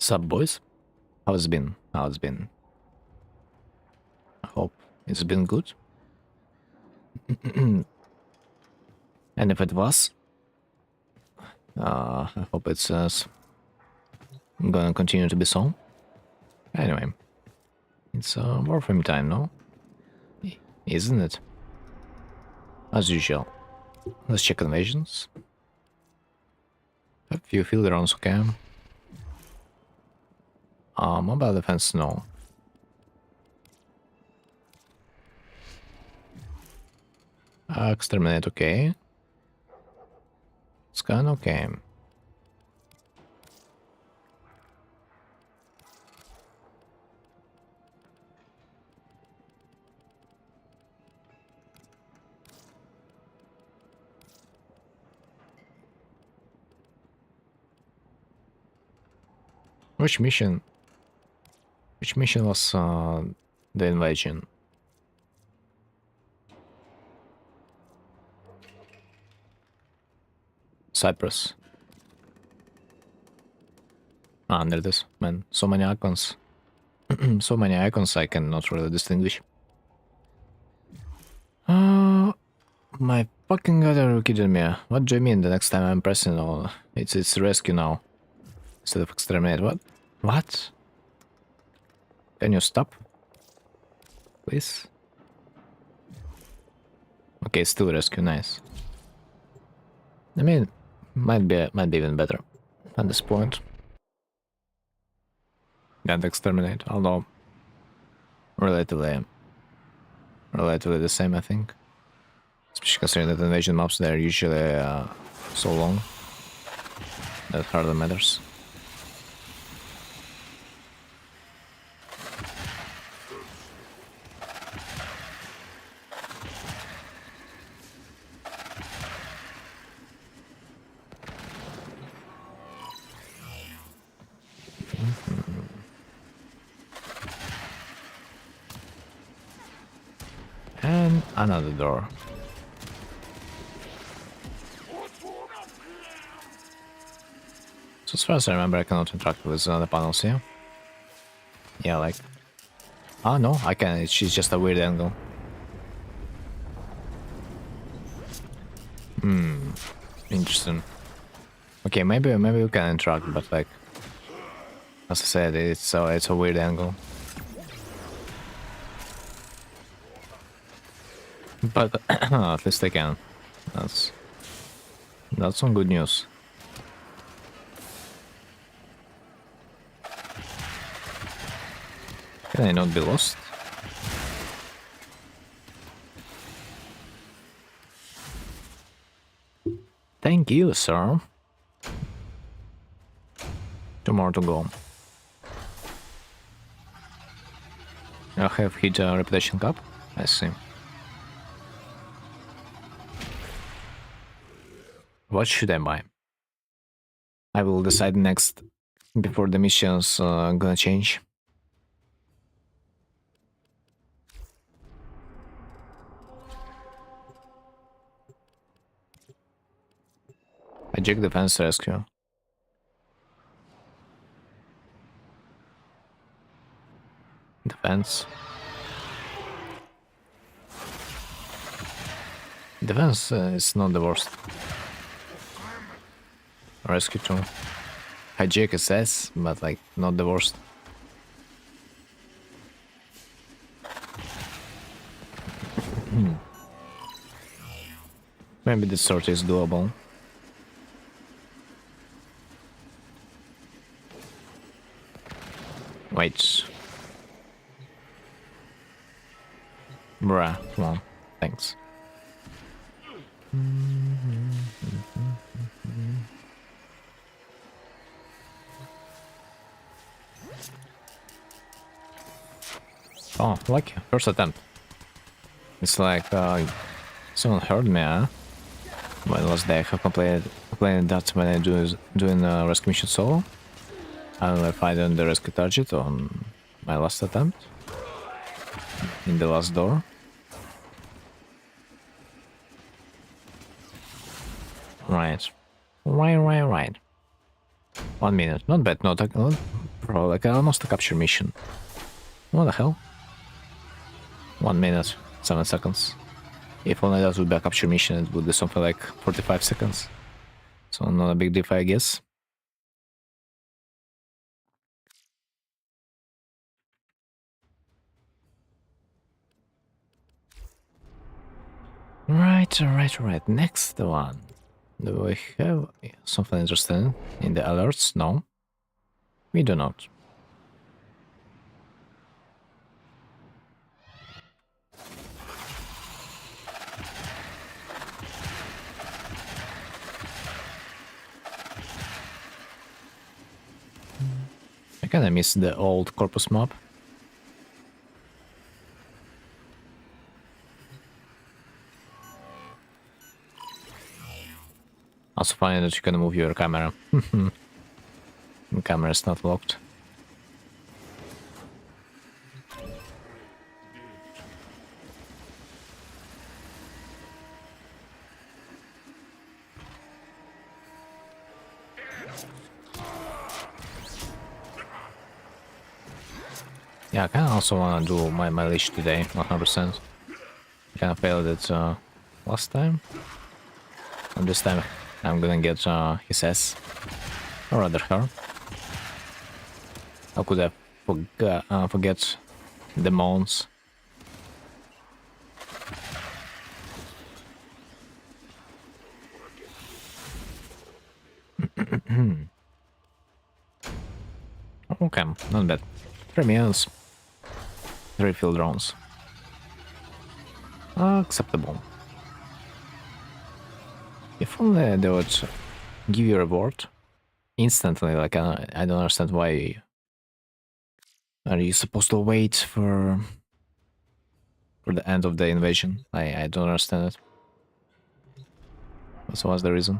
Sup, boys? How's it been? How's it been? I hope it's been good. And if it was, I hope it's gonna continue to be so. Anyway, it's Warframe time, no? Isn't it? As usual. Let's check invasions. A few field rounds, okay. Mobile defense, no. Exterminate, okay. Scan, okay. Which mission? Which mission was the invasion? Cyprus. Ah, there it is. Man, so many icons. So many icons I cannot really distinguish. My fucking god, are you kidding me? What do you mean the next time I'm pressing all? It's rescue now. Instead of exterminate. What? What? Can you stop? Please? Okay, still rescue, nice. I mean, might be even better at this point. Than exterminate, although relatively the same, I think. Especially considering that invasion maps, they're usually so long that hardly matters. And another door. So as far as I remember, I cannot interact with the panels here. Yeah, like... Oh no, I can, it's just a weird angle. Interesting. Okay, maybe we can interact, but like... As I said, it's a weird angle. But at least I can. That's some good news. Can I not be lost? Thank you, sir. 2 more to go. I have hit a reputation cap. I see. What should I buy? I will decide next before the missions gonna change. Hijack defense rescue. Defense. Defense is not the worst. Rescue too. Hijack SS, but like not the worst. Maybe this sort is doable. Wait. Bruh, come on. Thanks. Oh, lucky. First attempt. It's like, someone heard me, huh? When last day I have complained that when I doing a rescue mission solo, I will find the rescue target on my last attempt. In the last door. Right. 1 minute. Not bad, not Bro, like almost a capture mission. What the hell? 1 minute, 7 seconds. If only that would be a capture mission, it would be something like 45 seconds. So not a big diff, I guess. Right. Next one. Do we have something interesting in the alerts? No. We do not. I kinda miss the old Corpus map. Also funny that you can move your camera. The camera is not locked. Yeah, I kinda also wanna do my leash today, 100%. I kinda failed it last time. And this time I'm gonna get his ass. Or rather her. How could I forget the Mons? Okay, not bad. 3 minutes. 3 field drones. Acceptable. If only they would give you a reward instantly, like I don't understand why are you supposed to wait for the end of the invasion. I don't understand it. So what's the reason?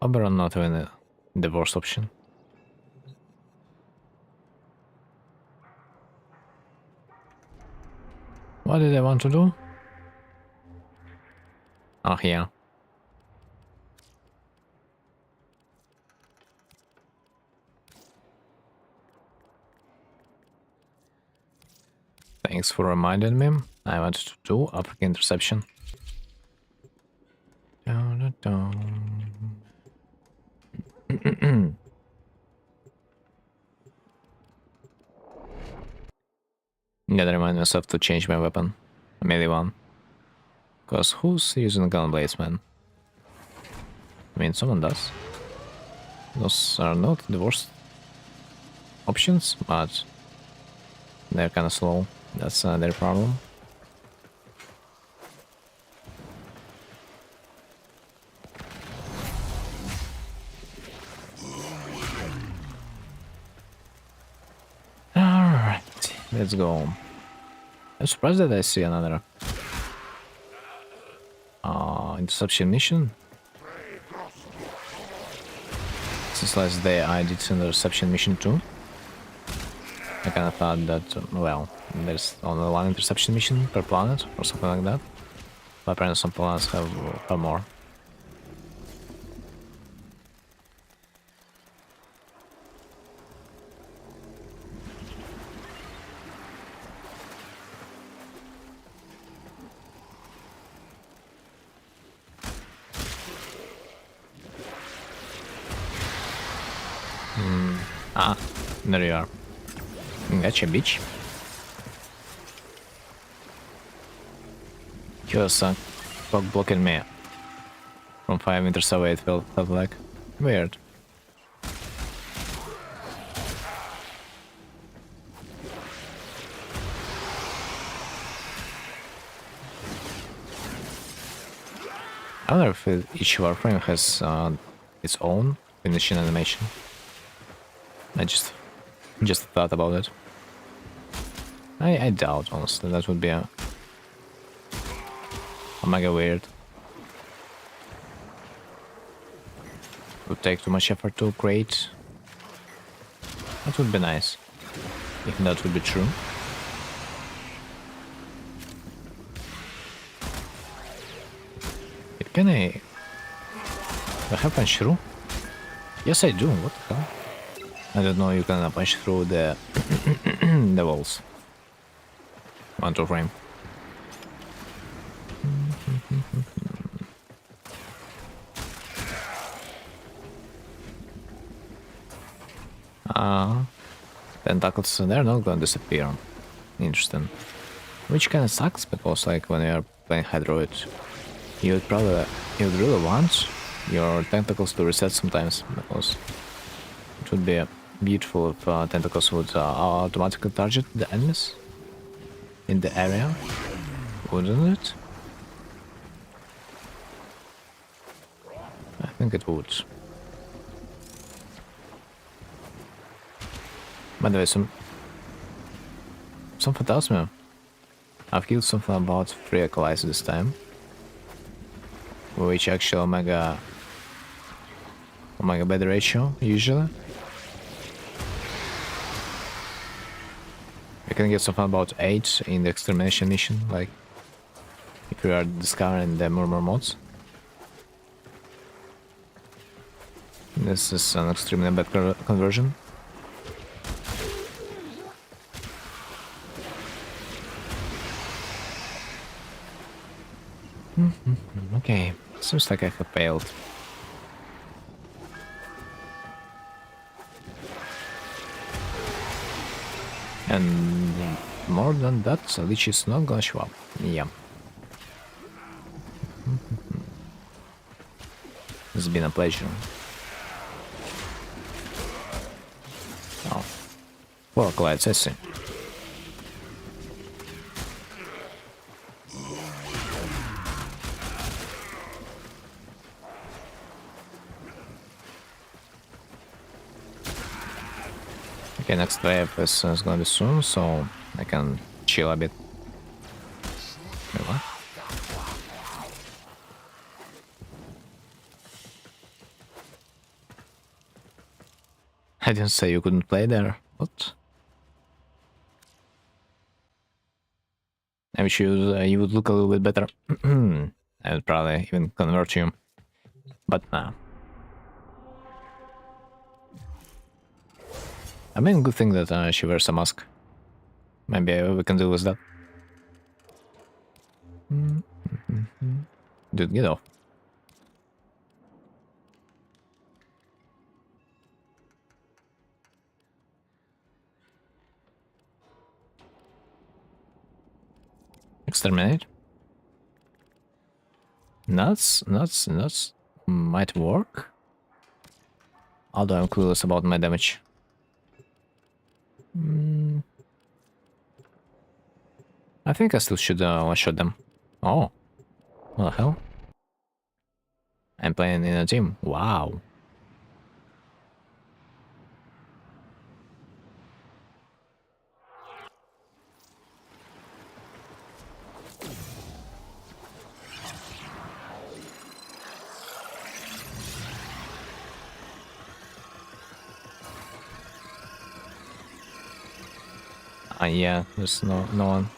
Oberon not even the worst option. What did I want to do? Oh, yeah. Thanks for reminding me. I wanted to do African interception. Gotta remind myself to change my weapon. A melee one. Cause who's using gunblades, man? I mean, someone does. Those are not the worst options, but they're kinda slow. That's their problem. Alright, let's go. I'm surprised that I see another interception mission. Since last day I did an interception mission too. I kinda thought that, well, there's only one interception mission per planet or something like that. But apparently some planets have more. Ah, there you are. Gotcha, bitch. He was blocking me from 5 meters away, it felt like. Weird. I wonder if each warframe has its own finishing animation. I just thought about it. I doubt, honestly, that would be a mega weird. Would take too much effort to create. That would be nice, if that would be true. Can I... Do I have punch through? Yes, I do. What the hell? I don't know you can punch through the... the walls. One to frame. Tentacles, they're not gonna disappear. Interesting. Which kind of sucks, because like when you're playing Hydroid, you would really want your tentacles to reset sometimes, because it would be beautiful if tentacles would automatically target the enemies in the area, wouldn't it? I think it would. By the way, something tells me I've killed something about 3 acolytes this time, which actually Omega bad ratio usually. You can get something about 8 in the extermination mission, like if you are discovering the murmur mods. This is an extremely bad conversion. Okay, seems like I have failed. And more than that, Lich is not gonna show up. Yeah. It's been a pleasure. Oh. 4 acolytes, I see. Okay, next wave is gonna be soon, so I can chill a bit. Wait, what? I didn't say you couldn't play there. What? I wish you would look a little bit better. I would probably even convert you. But nah. I mean, good thing that she wears a mask. Maybe we can deal with that. Dude, get off. Exterminate. Nuts might work. Although I'm clueless about my damage. I think I still should one-shot them. Oh. What the hell? I'm playing in a team. Wow. Yeah, there's no one.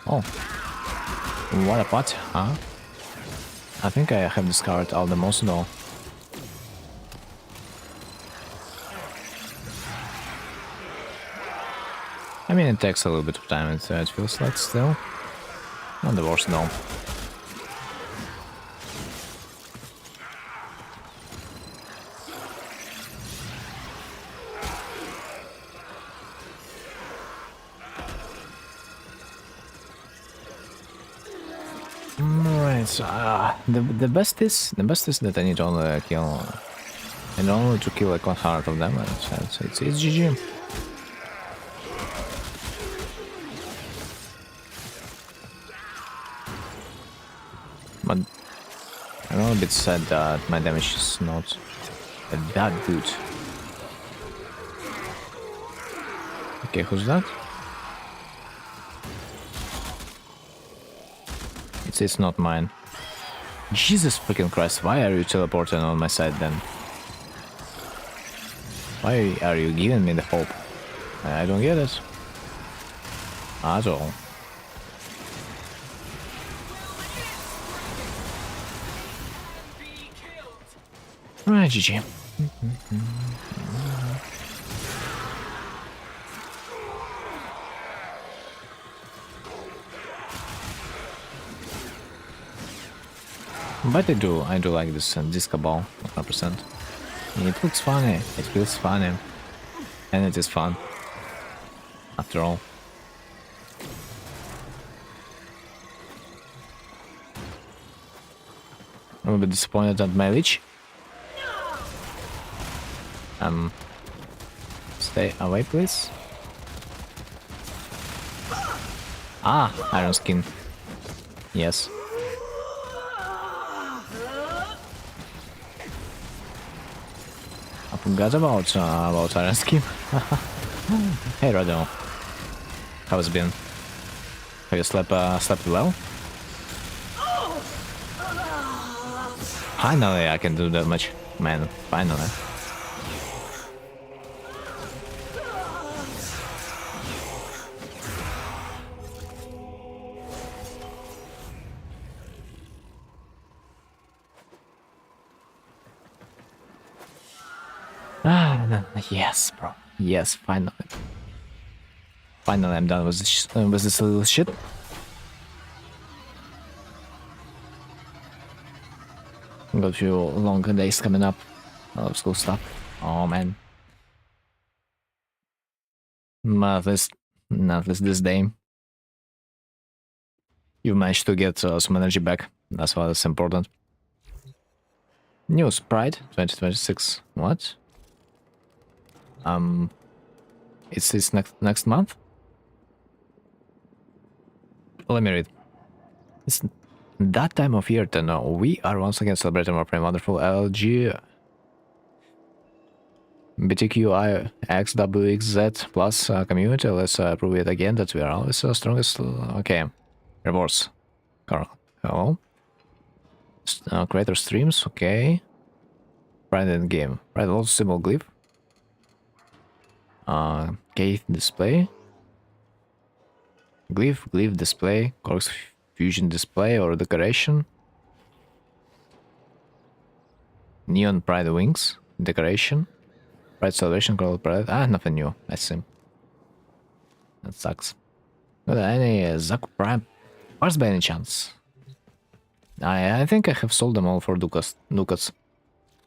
Oh. What a pot, huh? I think I have discovered all the most though. I mean, it takes a little bit of time, it feels like still. Not the worst though. The best is that I need only kill, and only to kill like 100 of them. It's GG. But I'm a bit sad that my damage is not that good. Okay, who's that? It's not mine. Jesus freaking Christ, why are you teleporting on my side then? Why are you giving me the hope? I don't get it. At all. Alright, GG. But I do like this disco ball, 100%. It looks funny, it feels funny, and it is fun, after all. I'm a bit disappointed at my Lich. Stay away, please. Ah, Iron Skin. Yes. I forgot about Iron Skin. Hey, Rado. How's it been? Have you slept well? Finally, I can do that much. Man, finally. Yes, bro. Yes, finally. Finally, I'm done with this little shit. Got a few long days coming up. A lot of school stuff. Oh man. At least this day. You managed to get some energy back. That's why it's important. News Pride 2026. What? It's next month. Let me read. It's that time of year, then we are once again celebrating our wonderful LG BTQIXWXZ plus community. Let's prove it again that we are always the strongest. Okay, reverse. Carl, hello. Creator streams. Okay. Pride in game. Pride also symbol glyph. Gate display. Glyph display. Corks fusion display or decoration. Neon Pride wings decoration. Pride celebration called Pride. Ah, nothing new. I see. That sucks. Not any Zaku Prime parts by any chance. I think I have sold them all for ducats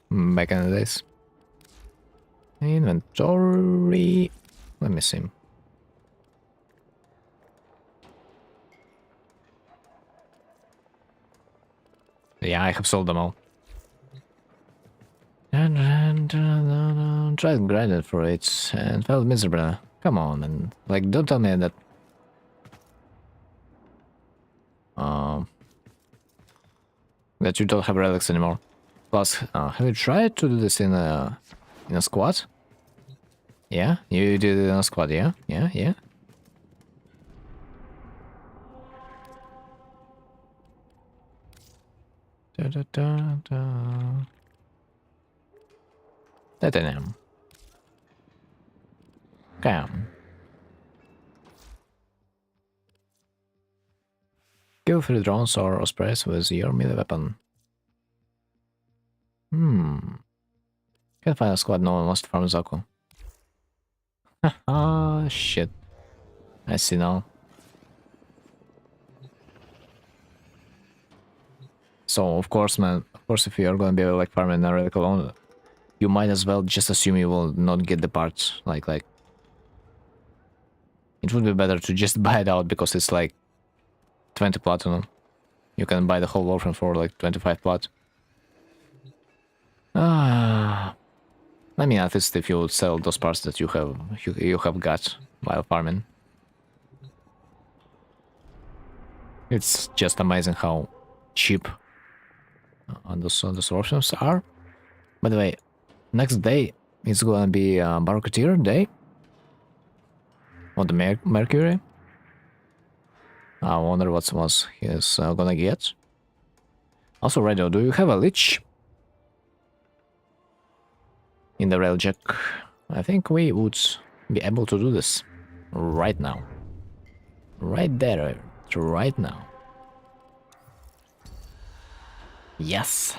back in the days. Inventory. Let me see. Yeah, I have sold them all. Tried and grinded for it and felt miserable. Come on, and like, don't tell me that. That you don't have relics anymore. Plus, have you tried to do this in a squad? Yeah, you did it in a squad. Yeah. Titanium. Cam. Kill 3 drones or ospreys with your melee weapon. Can't find a squad, no one wants to farm Zaku. Ah, shit. I see now. So, of course, man, if you're gonna be like farming a relic alone, you might as well just assume you will not get the parts. Like, it would be better to just buy it out because it's like 20 platinum. You can buy the whole Wolfram for like 25 plat. I mean, at least if you would sell those parts that you have got while farming. It's just amazing how cheap those options are. By the way, next day it's gonna be Barocketeer Day on the Mercury. I wonder what he's gonna get. Also, Radio, do you have a Lich in the Railjack I think we would be able to do this right now. Right there, right now. Yes.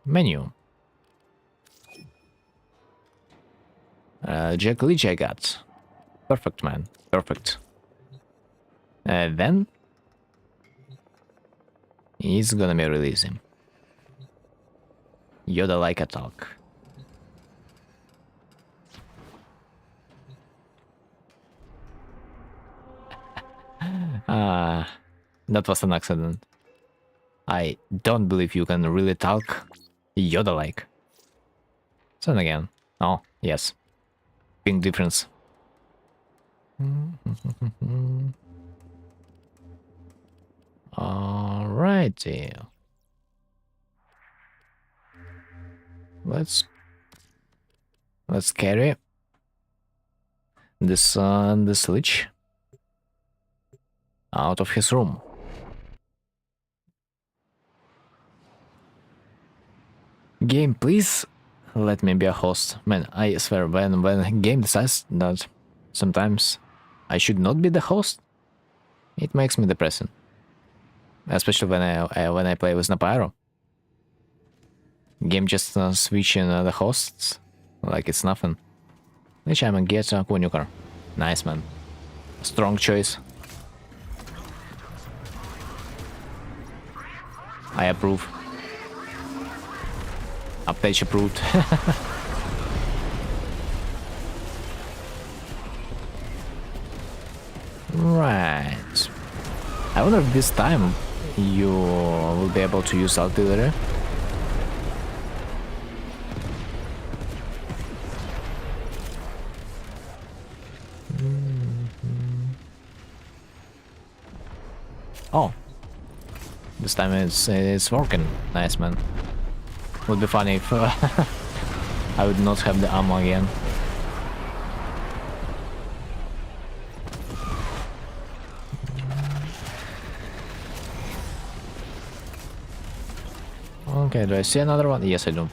Menu. Jack Leach I got. Perfect, man. Perfect. Then he's gonna be releasing Yoda like a talk. That was an accident. I don't believe you can really talk Yoda like. So then again. Oh, yes. Big difference. Alrighty. Let's carry this Lich out of his room. Game, please let me be a host. Man, I swear, when game decides that sometimes I should not be the host, it makes me depressing. Especially when I play with Napyro. Game just switching the hosts like it's nothing. Which I'm gonna get Kunyukar. Nice, man. Strong choice. I approve. Update approved. Right. I wonder if this time you will be able to use artillery. Oh. This time it's working. Nice, man. Would be funny if I would not have the ammo again. Okay, do I see another one? Yes, I do.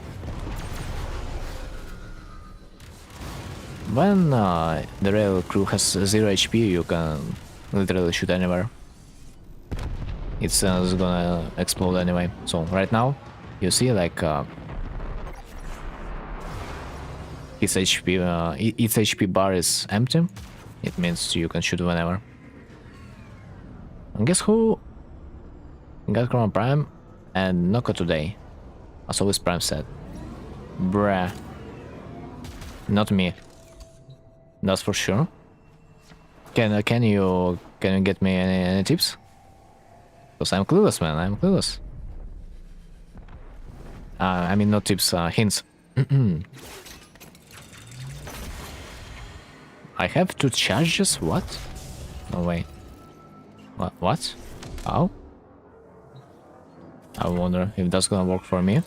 When the rail crew has 0 HP, you can literally shoot anywhere. It's gonna explode anyway. So right now, you see like its HP bar is empty. It means you can shoot whenever. And guess who got Chrono Prime and Noko today? As always, Prime said. Bruh. Not me. That's for sure. Can you get me any tips? Because I'm clueless, man. I'm clueless. I mean, not tips, hints. I have 2 charges? What? No way. What? How? I wonder if that's gonna work for me.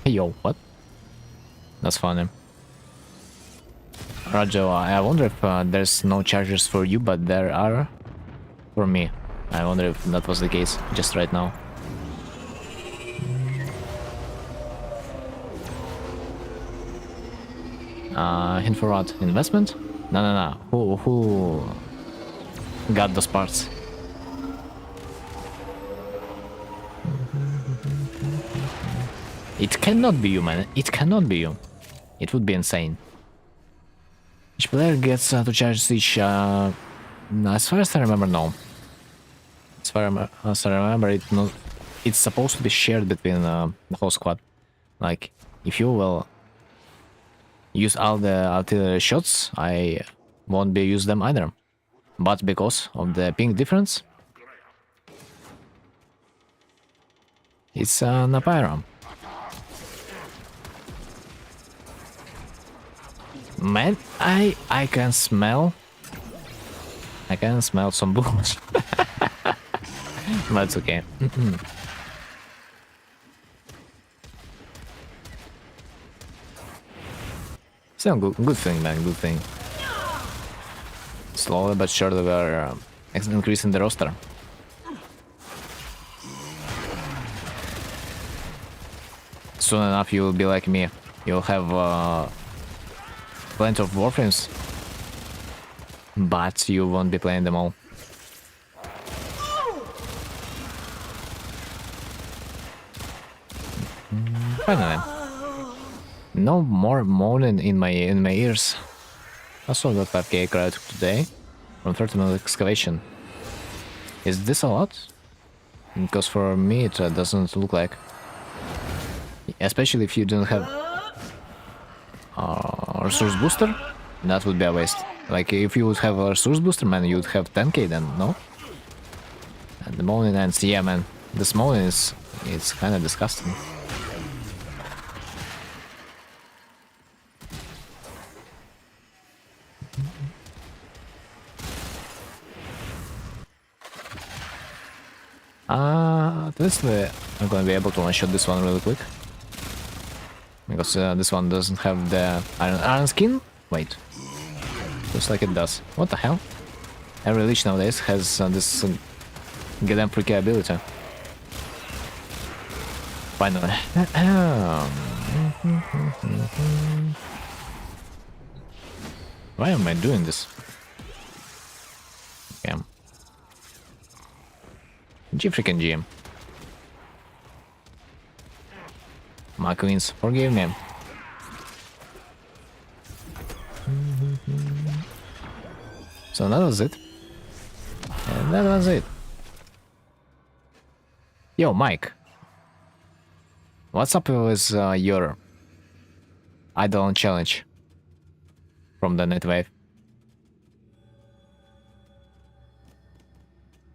Yo, what? That's funny. Rajo, I wonder if there's no chargers for you, but there are for me. I wonder if that was the case just right now. Hint for what? Investment? No. Who got those parts? It cannot be you, man. It cannot be you. It would be insane. Each player gets to charge each. As far as I remember, no. As far as I remember, it's supposed to be shared between the whole squad. Like, if you will use all the artillery shots, I won't be use them either. But because of the ping difference, it's Napyro. Man, I can smell. I can smell some bullshit. But it's okay. So good thing, man. Good thing. Slowly but surely we're increasing the roster. Soon enough, you will be like me. You'll have plenty of Warframes, but you won't be playing them all. Finally. No more moaning in my ears. I saw that 5k crowd today from 30-minute excavation. Is this a lot? Because for me it doesn't look like. Especially if you don't have resource booster, that would be a waste. Like if you would have a resource booster, man, you would have 10k then, no? And the moaning ends, yeah, man. This moaning is, it's kind of disgusting. I'm gonna be able to one-shot this one really quick. Because this one doesn't have the iron skin? Wait. Looks like it does. What the hell? Every leech nowadays has this goddamn freaky ability. Finally. Why am I doing this? Okay. Freaking GM. My queens, forgive me. So that was it. And that was it. Yo, Mike. What's up with your Eidolon challenge from the Netwave?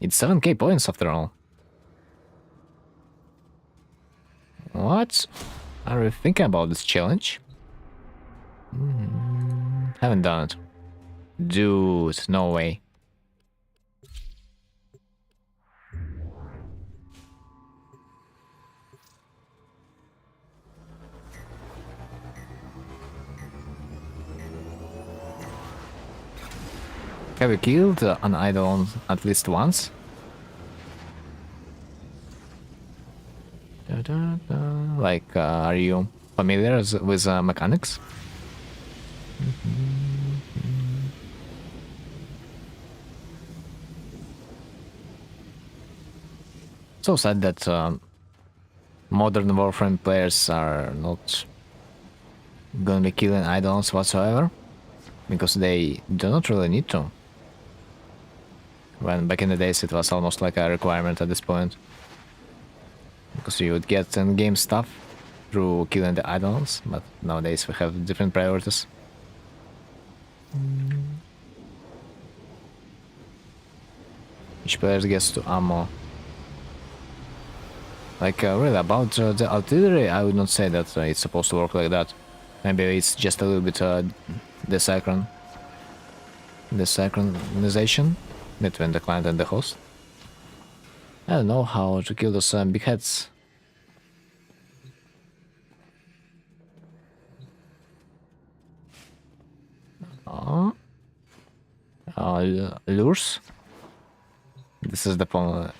It's 7k points after all. What are you thinking about this challenge? Haven't done it. Dude, no way. Have you killed an Eidolon at least once? Like, are you familiar with mechanics? So sad that modern Warframe players are not gonna be killing Eidolons whatsoever, because they do not really need to. When back in the days it was almost like a requirement at this point. Because you would get in-game stuff through killing the Eidolons, but nowadays we have different priorities. Each player gets to ammo. Like, really, about the artillery, I would not say that it's supposed to work like that. Maybe it's just a little bit desynchronization between the client and the host. I don't know how to kill those big heads. Lures. This is the point.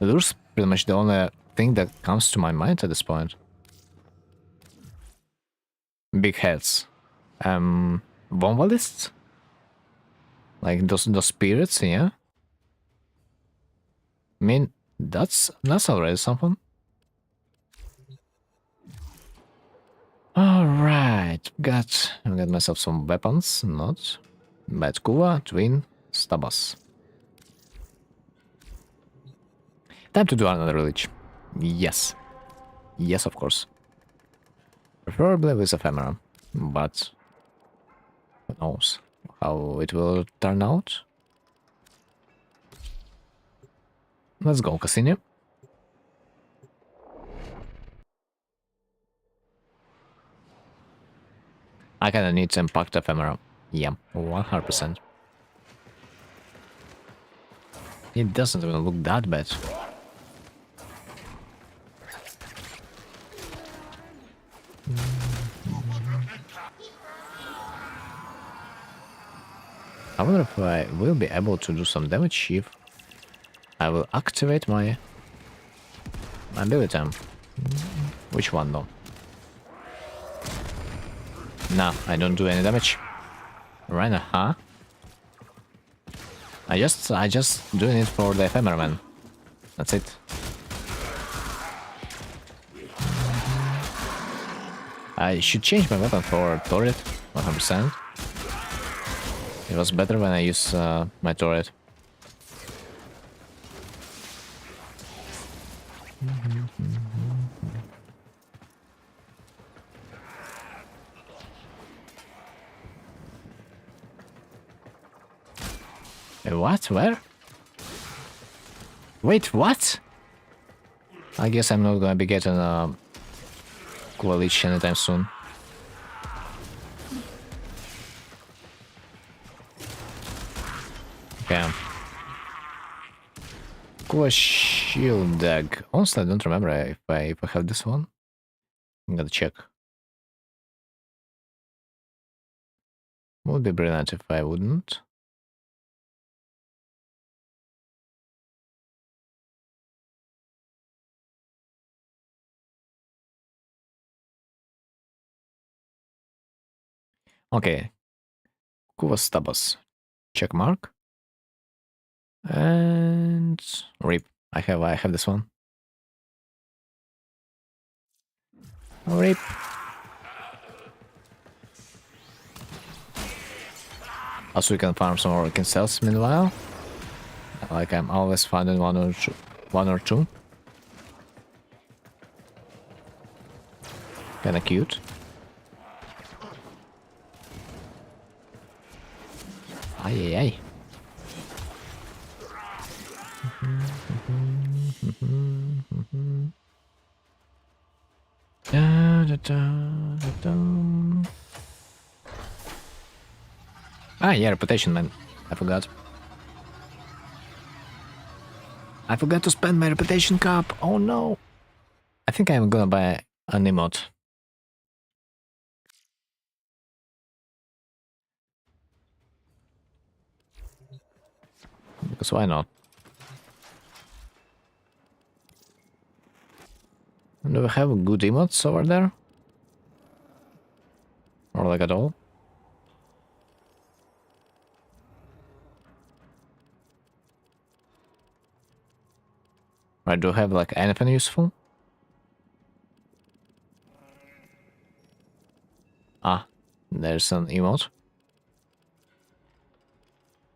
Lures pretty much the only thing that comes to my mind at this point. Big heads. Bombalists? Like those spirits, yeah? I mean, that's already something. Alright, I got myself some weapons, not bad. Kuva, Twin, Stabas. Time to do another village. Yes. Yes, of course. Preferably with ephemera, but who knows how it will turn out. Let's go, Cassini. I kinda need some packed ephemera. Yeah, 100%. It doesn't even look that bad. I wonder if I will be able to do some damage if I will activate my ability. Which one though? Nah, I don't do any damage. Right, huh? I just doing it for the ephemera man. That's it. I should change my weapon for turret, 100%. It was better when I use my turret. What? Where? Wait, what? I guess I'm not gonna be getting a coalition anytime soon. Okay. Cool shield deck. Honestly, I don't remember if I have this one. I'm gonna check. Would be brilliant if I wouldn't. Okay. Kuvas Stabas. Check mark. And rip. I have this one. Rip. Also, we can farm some Orkin cells meanwhile. Like I'm always finding one or two. Kinda cute. Ay ay ay. Ah, yeah, reputation, man. I forgot. I forgot to spend my reputation cup. Oh no. I think I'm gonna buy an emote. Because why not? Do we have good emotes over there? Or like at all? Right, do we have like anything useful? Ah, there's an emote.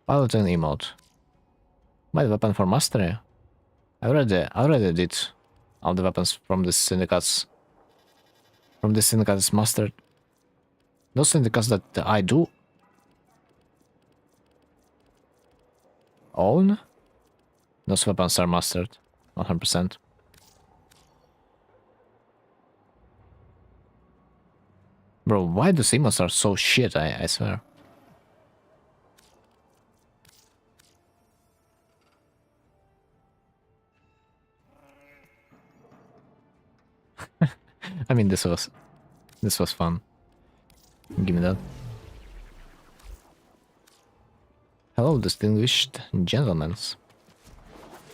Paladin emote. My weapon for mastery. I already did all the weapons from the syndicates. From the syndicates mastered. Those syndicates that I do own, those weapons are mastered, 100%. Bro, why the emotes are so shit? I swear. I mean, this was fun. Give me that. Hello, distinguished gentlemen.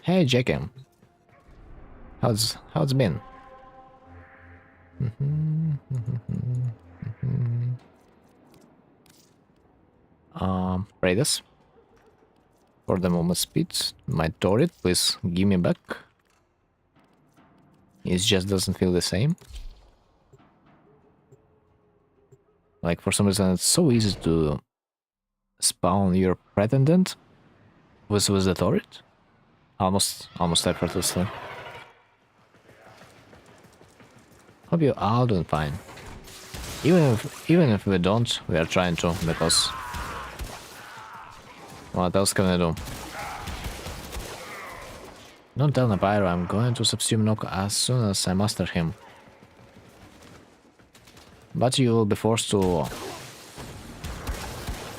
Hey, Jackie. How's it been? Raiders. For the moment speed, my turret, please give me back. It just doesn't feel the same. Like, for some reason, it's so easy to spawn your pretendant with the turret. Almost effortlessly. Hope you all doing fine. Even if we don't, we are trying to, because what else can I do? Don't tell Napyro I'm going to subsume Noko as soon as I master him. But you will be forced to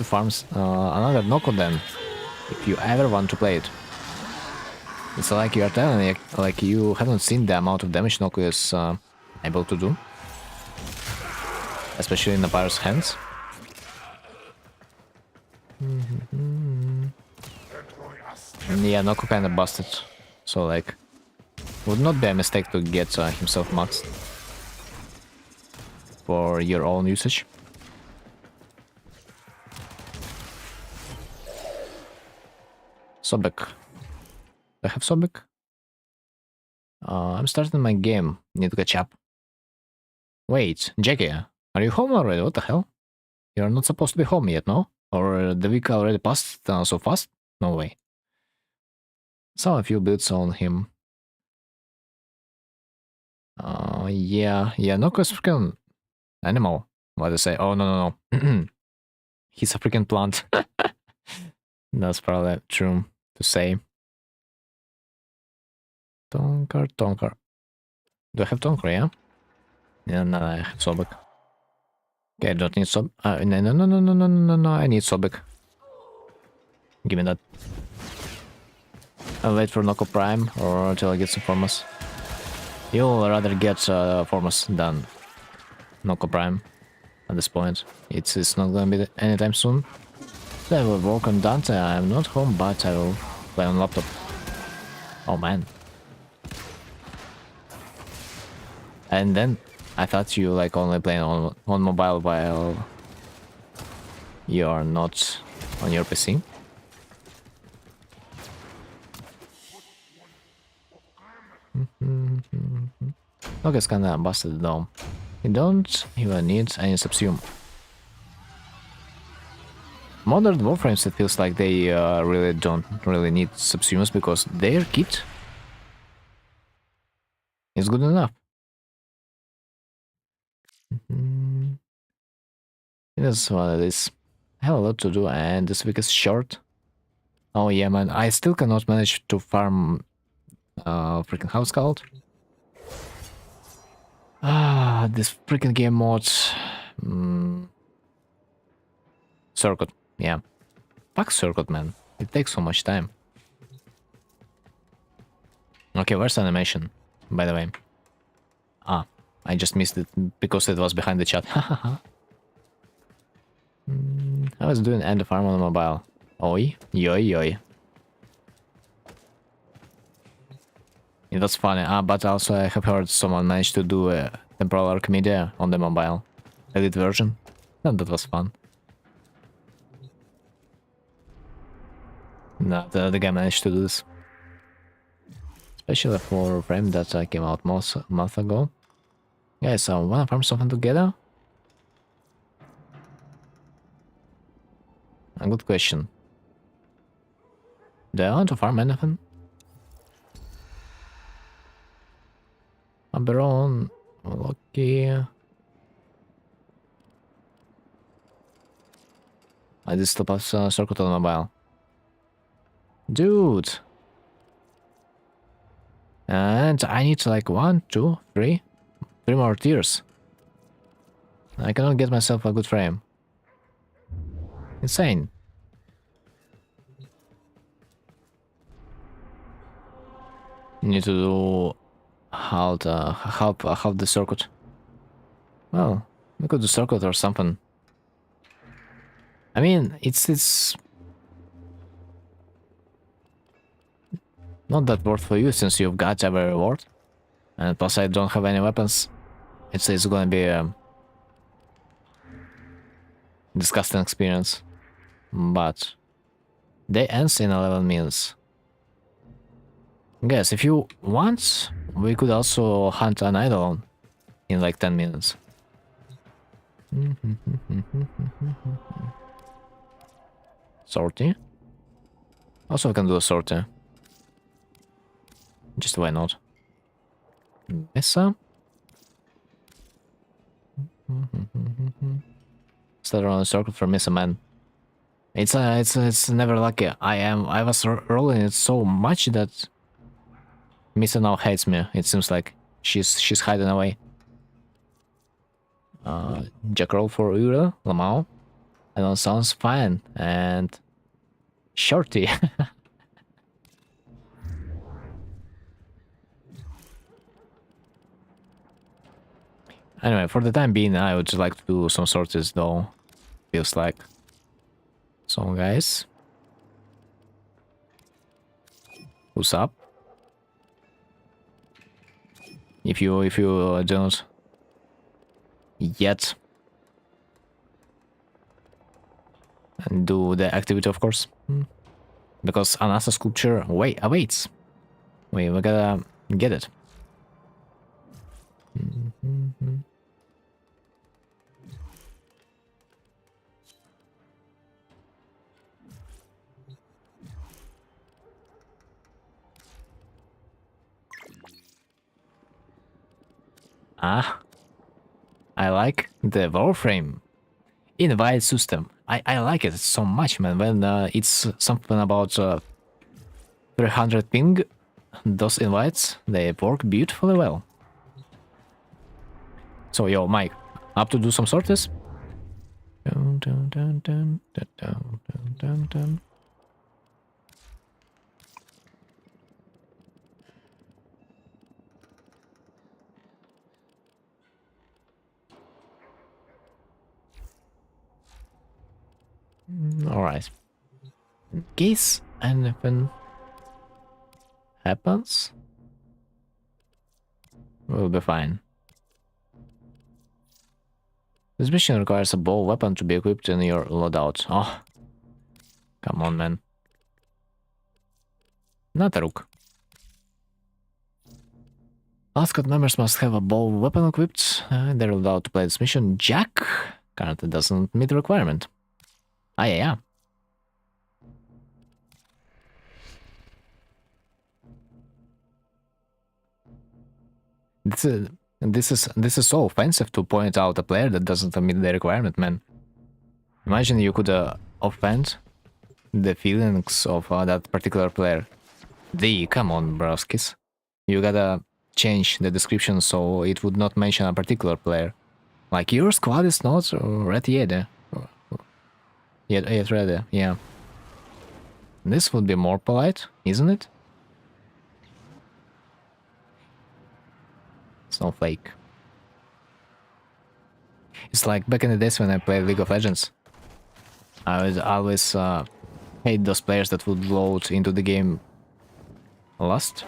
farm another Noko then, if you ever want to play it. It's like you are telling me, like you haven't seen the amount of damage Noko is able to do. Especially in Napyro's hands. Yeah, Noko kinda busted. So like, would not be a mistake to get himself maxed for your own usage. Sobek. Do I have Sobek? I'm starting my game. Need to catch up. Wait, Jackie, are you home already? What the hell? You're not supposed to be home yet, no? Or the week already passed so fast? No way. Saw a few bits on him. Yeah, Noko's freaking animal. What do I say? Oh, no. He's a freaking plant. That's probably true to say. Tonker. Do I have Tonker, yeah? Yeah, no, I have Sobek. Okay, I don't need Sobek. No, I need Sobek. Give me that. I'll wait for Noko Prime or until I get some Formas. You'll rather get Formas than Noko Prime at this point. It's not gonna be anytime soon. I will work on Dante. I'm not home, but I will play on laptop. Oh man. And then I thought you like only playing on mobile while you are not on your PC. Okay, it's kinda busted though. You don't even need any subsume. Modern Warframes, it feels like they really don't really need subsumes because their kit is good enough. It is what it is. I have a lot to do and this week is short. Oh yeah, man, I still cannot manage to farm freaking House Cult. This freaking game mode. Circuit, yeah. Fuck Circuit, man. It takes so much time. Okay, where's animation, by the way? I just missed it because it was behind the chat. I was doing end farm on mobile. Oi, yoi. It was funny. But also I have heard someone managed to do a Temporal Archimedia on the mobile edit version. And that was fun. No, the guy managed to do this. Especially for a frame that came out a month ago. Guys, wanna farm something together? A good question. Do I want to farm anything? Aberon, Lucky. I just stop us circuit on mobile. Dude! And I need like 1, 2, 3 more tiers. I cannot get myself a good frame. Insane. Need to do half the circuit. Well, we could do circuit or something. I mean, it's not that worth for you since you've got every reward, and plus I don't have any weapons. It's gonna be a disgusting experience. But day ends in 11 minutes. Guys, if you want, we could also hunt an Eidolon in like 10 minutes. Sortie? Also, we can do a sortie. Just why not? Mesa? Start around a circle for Mesa, man. It's never lucky. I was rolling it so much that Misa now hates me. It seems like she's hiding away. Jack roll for Ura, Lamau. And that sounds fine. And Shorty. Anyway, for the time being, I would like to do some sorties though. Feels like. So guys. Who's up? If you don't yet and do the activity, of course, because another sculpture awaits. We gotta get it. I like the Warframe invite system. I like it so much, man. When it's something about 300 ping, those invites, they work beautifully well. So, yo, Mike, up to do some sorties? Dun, dun, dun, dun, dun, dun, dun, dun, dun. Alright. In case anything happens, we'll be fine. This mission requires a bow weapon to be equipped in your loadout. Oh, come on, man. Not a rook. All squad members must have a bow weapon equipped. They're allowed to play this mission. Jack currently doesn't meet the requirement. Ah, yeah. This is so offensive to point out a player that doesn't meet the requirement, man. Imagine you could offend the feelings of that particular player. Come on, broskis. You gotta change the description so it would not mention a particular player. Like, your squad is not red yet. Yet ready, yeah. This would be more polite, isn't it? Snowflake. It's like back in the days when I played League of Legends. I would always hate those players that would load into the game last.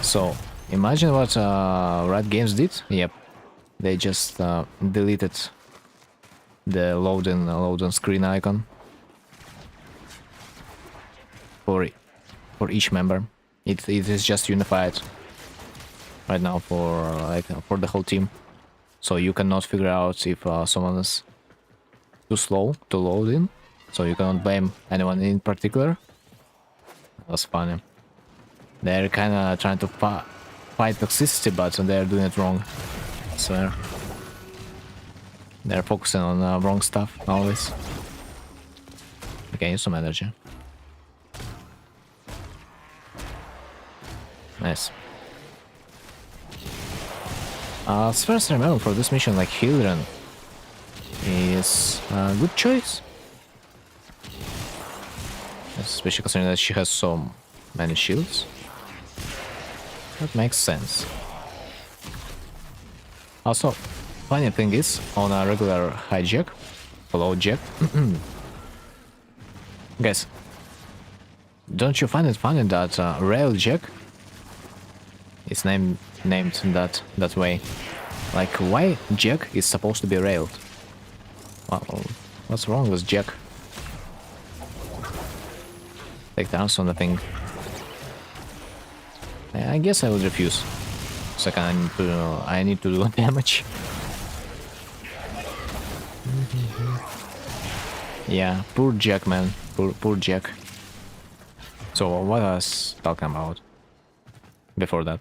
So imagine what Riot Games did. Yep, they just deleted the loading screen icon for each member. It is just unified right now for the whole team, so you cannot figure out if someone is too slow to load in, so you cannot blame anyone in particular. That's funny. They're kind of trying to fight toxicity, but they're doing it wrong. I swear. They're focusing on wrong stuff always. Okay, use some energy. Nice. As far as I remember, for this mission, like, Hildren is a good choice. Especially considering that she has so many shields. That makes sense. Also, funny thing is, on a regular hijack, follow Jack, guys, don't you find it funny that Rail Jack is named that way? Like, why Jack is supposed to be railed? Well, what's wrong with Jack? Take the answer on the thing. I guess I would refuse. So I need to do damage. Yeah, poor Jack, man. Poor Jack. So what I was talking about before that?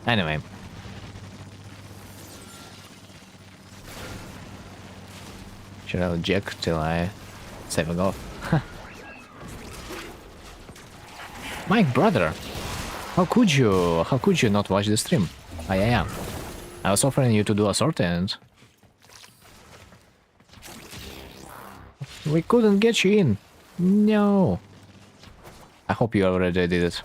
Anyway. Should I Jack till I save a golf? My brother, how could you not watch the stream? I was offering you to do a sortie and we couldn't get you in. No. I hope you already did it.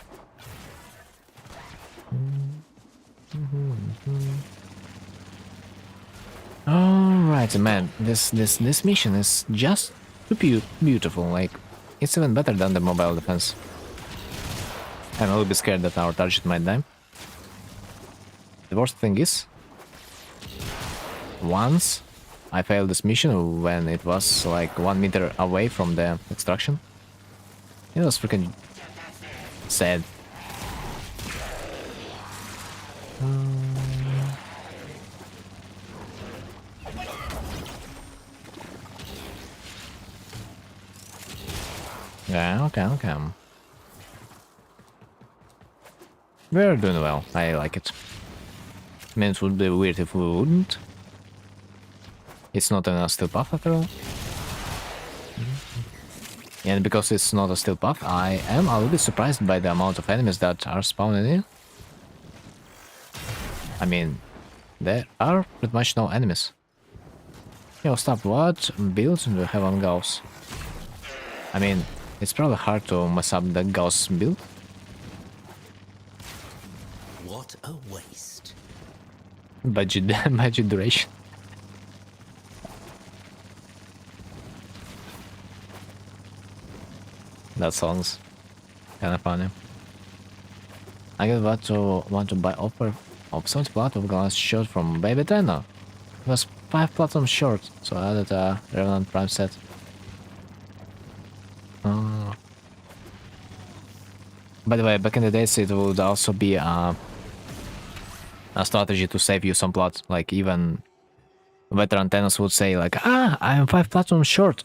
Alright, man. This mission is just too beautiful. Like, it's even better than the mobile defense. I'm a little bit scared that our target might die. The worst thing is, once I failed this mission when it was like 1 meter away from the extraction. It was freaking sad. Yeah, okay. We're doing well. I like it. I mean, it would be weird if we wouldn't. It's not a steel path after all. And because it's not a steel path, I am a little bit surprised by the amount of enemies that are spawning in. I mean, there are pretty much no enemies. Yo, stop, what builds do we have on Gauss? I mean, it's probably hard to mess up the Gauss build. What a waste. Budget duration. That sounds kind of funny. I get want to buy offer of 70 platinum of glass short from Baby Tenno. It was 5 platinum short, so I added a Revenant Prime set. By the way, back in the days it would also be a strategy to save you some plot. Like even veteran tenants would say like, I'm 5 platinum short.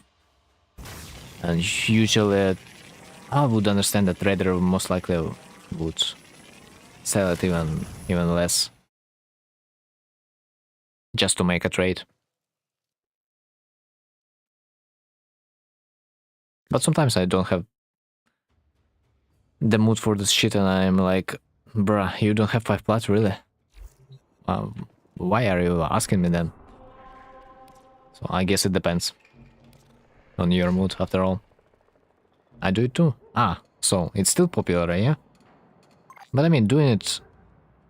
And usually I would understand that trader most likely would sell it even less. Just to make a trade. But sometimes I don't have the mood for this shit and I'm like, bruh, you don't have 5 plat, really? Why are you asking me then? So I guess it depends on your mood after all. I do it too. So it's still popular, yeah? But I mean, doing it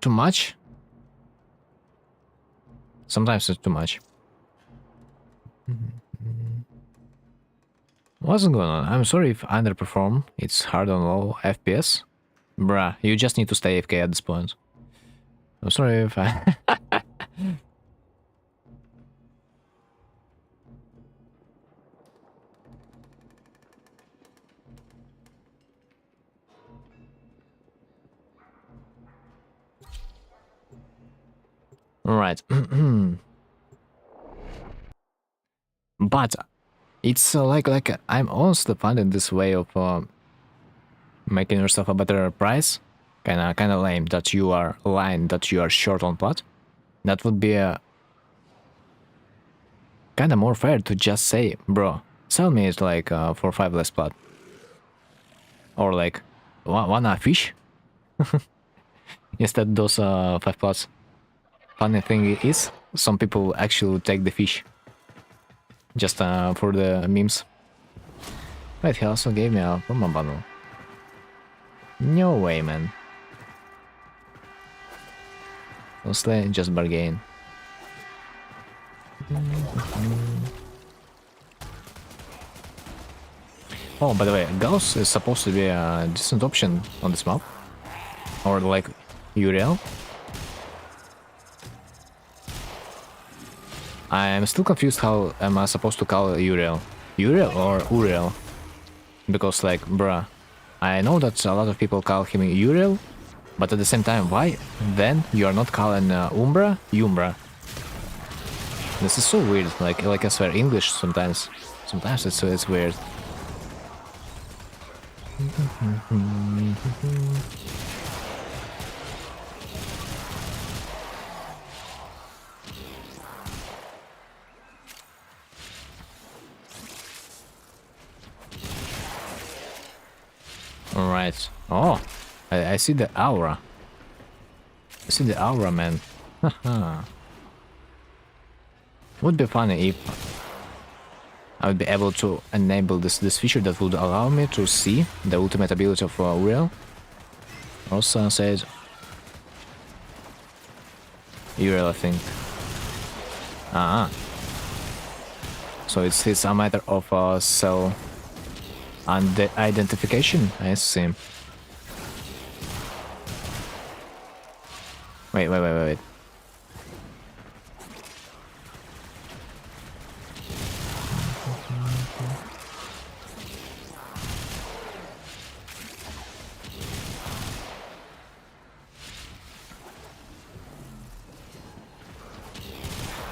too much? Sometimes it's too much. What's going on? I'm sorry if I underperform. It's hard on low FPS. Bruh, you just need to stay AFK at this point. I'm sorry if I... Right. But it's like I'm honestly finding this way of making yourself a better price kinda lame that you are lying that you are short on plat. That would be kinda more fair to just say, bro, sell me it like for 5 less plat. Or like one fish instead those 5 plats. Funny thing is, some people actually take the fish. Just for the memes. Wait, he also gave me a promo bundle. No way, man. Mostly just bargain. Oh, by the way, Gauss is supposed to be a decent option on this map. Or like Uriel. I'm still confused how am I supposed to call Uriel. Uriel or Uriel? Because like, bruh, I know that a lot of people call him Uriel, but at the same time, why then you are not calling Umbra? This is so weird, like I swear, English sometimes it's weird. Alright. Oh, I see the aura. I see the aura, man. Would be funny if I would be able to enable this feature that would allow me to see the ultimate ability of Uriel. Also says Uriel, I think. So it's a matter of sell And the identification, I see. Wait.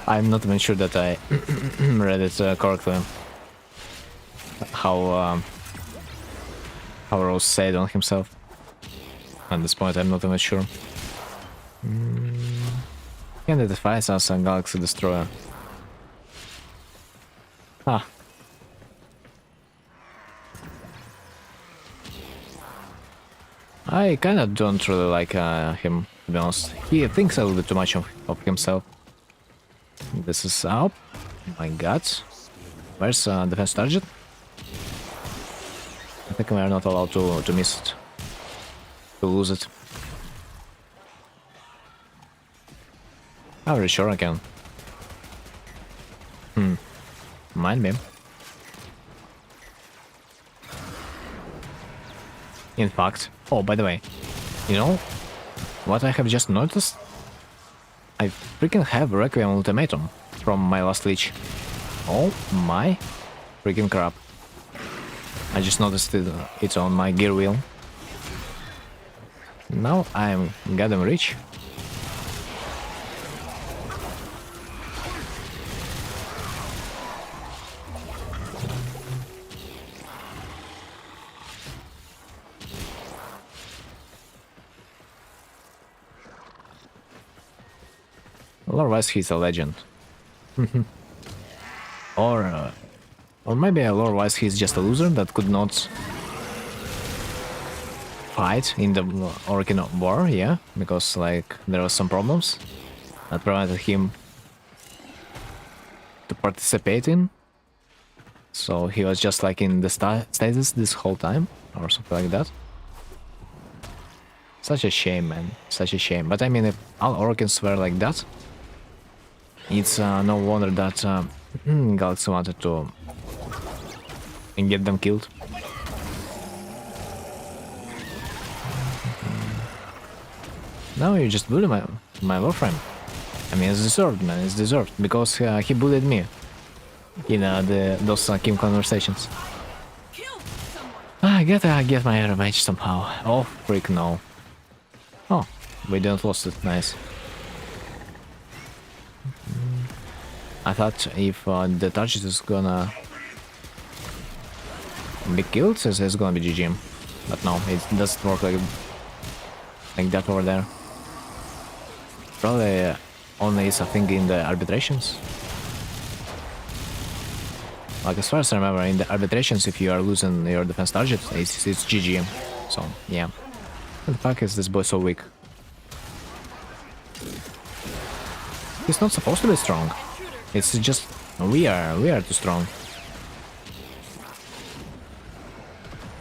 I'm not even sure that I read it correctly. How Rose said on himself. At this point, I'm not even sure. He identifies as a Galaxy Destroyer. Ah. I kinda don't really like him, to be honest. He thinks a little bit too much of himself. This is out. My god. Where's defense target? I think we are not allowed to miss it. To lose it. I'm really sure I can. Mind me. In fact, oh, by the way, you know what I have just noticed? I freaking have Requiem Ultimatum from my last leech. Oh my freaking crap. I just noticed it's on my gear wheel. Now I'm goddamn rich. Lore-wise, he's a legend. or maybe lore-wise, he's just a loser that could not fight in the Orokin War, yeah, because like there was some problems that prevented him to participate in. So he was just like in the stasis this whole time, or something like that. Such a shame, man. Such a shame. But I mean, if all Orokins were like that, it's no wonder that Galaxy wanted to get them killed. Now you just bully my Warframe. I mean, it's deserved, man. It's deserved because he bullied me in those Kim conversations. I gotta get my revenge somehow. Oh, freak no. Oh, we didn't lost it. Nice. I thought if the target is gonna be killed, it's gonna be GG. But no, it doesn't work like that over there. Probably only is a thing in the arbitrations. Like as far as I remember, in the arbitrations, if you are losing your defense target, it's GG. So yeah. What the fuck is this boy so weak? He's not supposed to be strong. It's just we are too strong.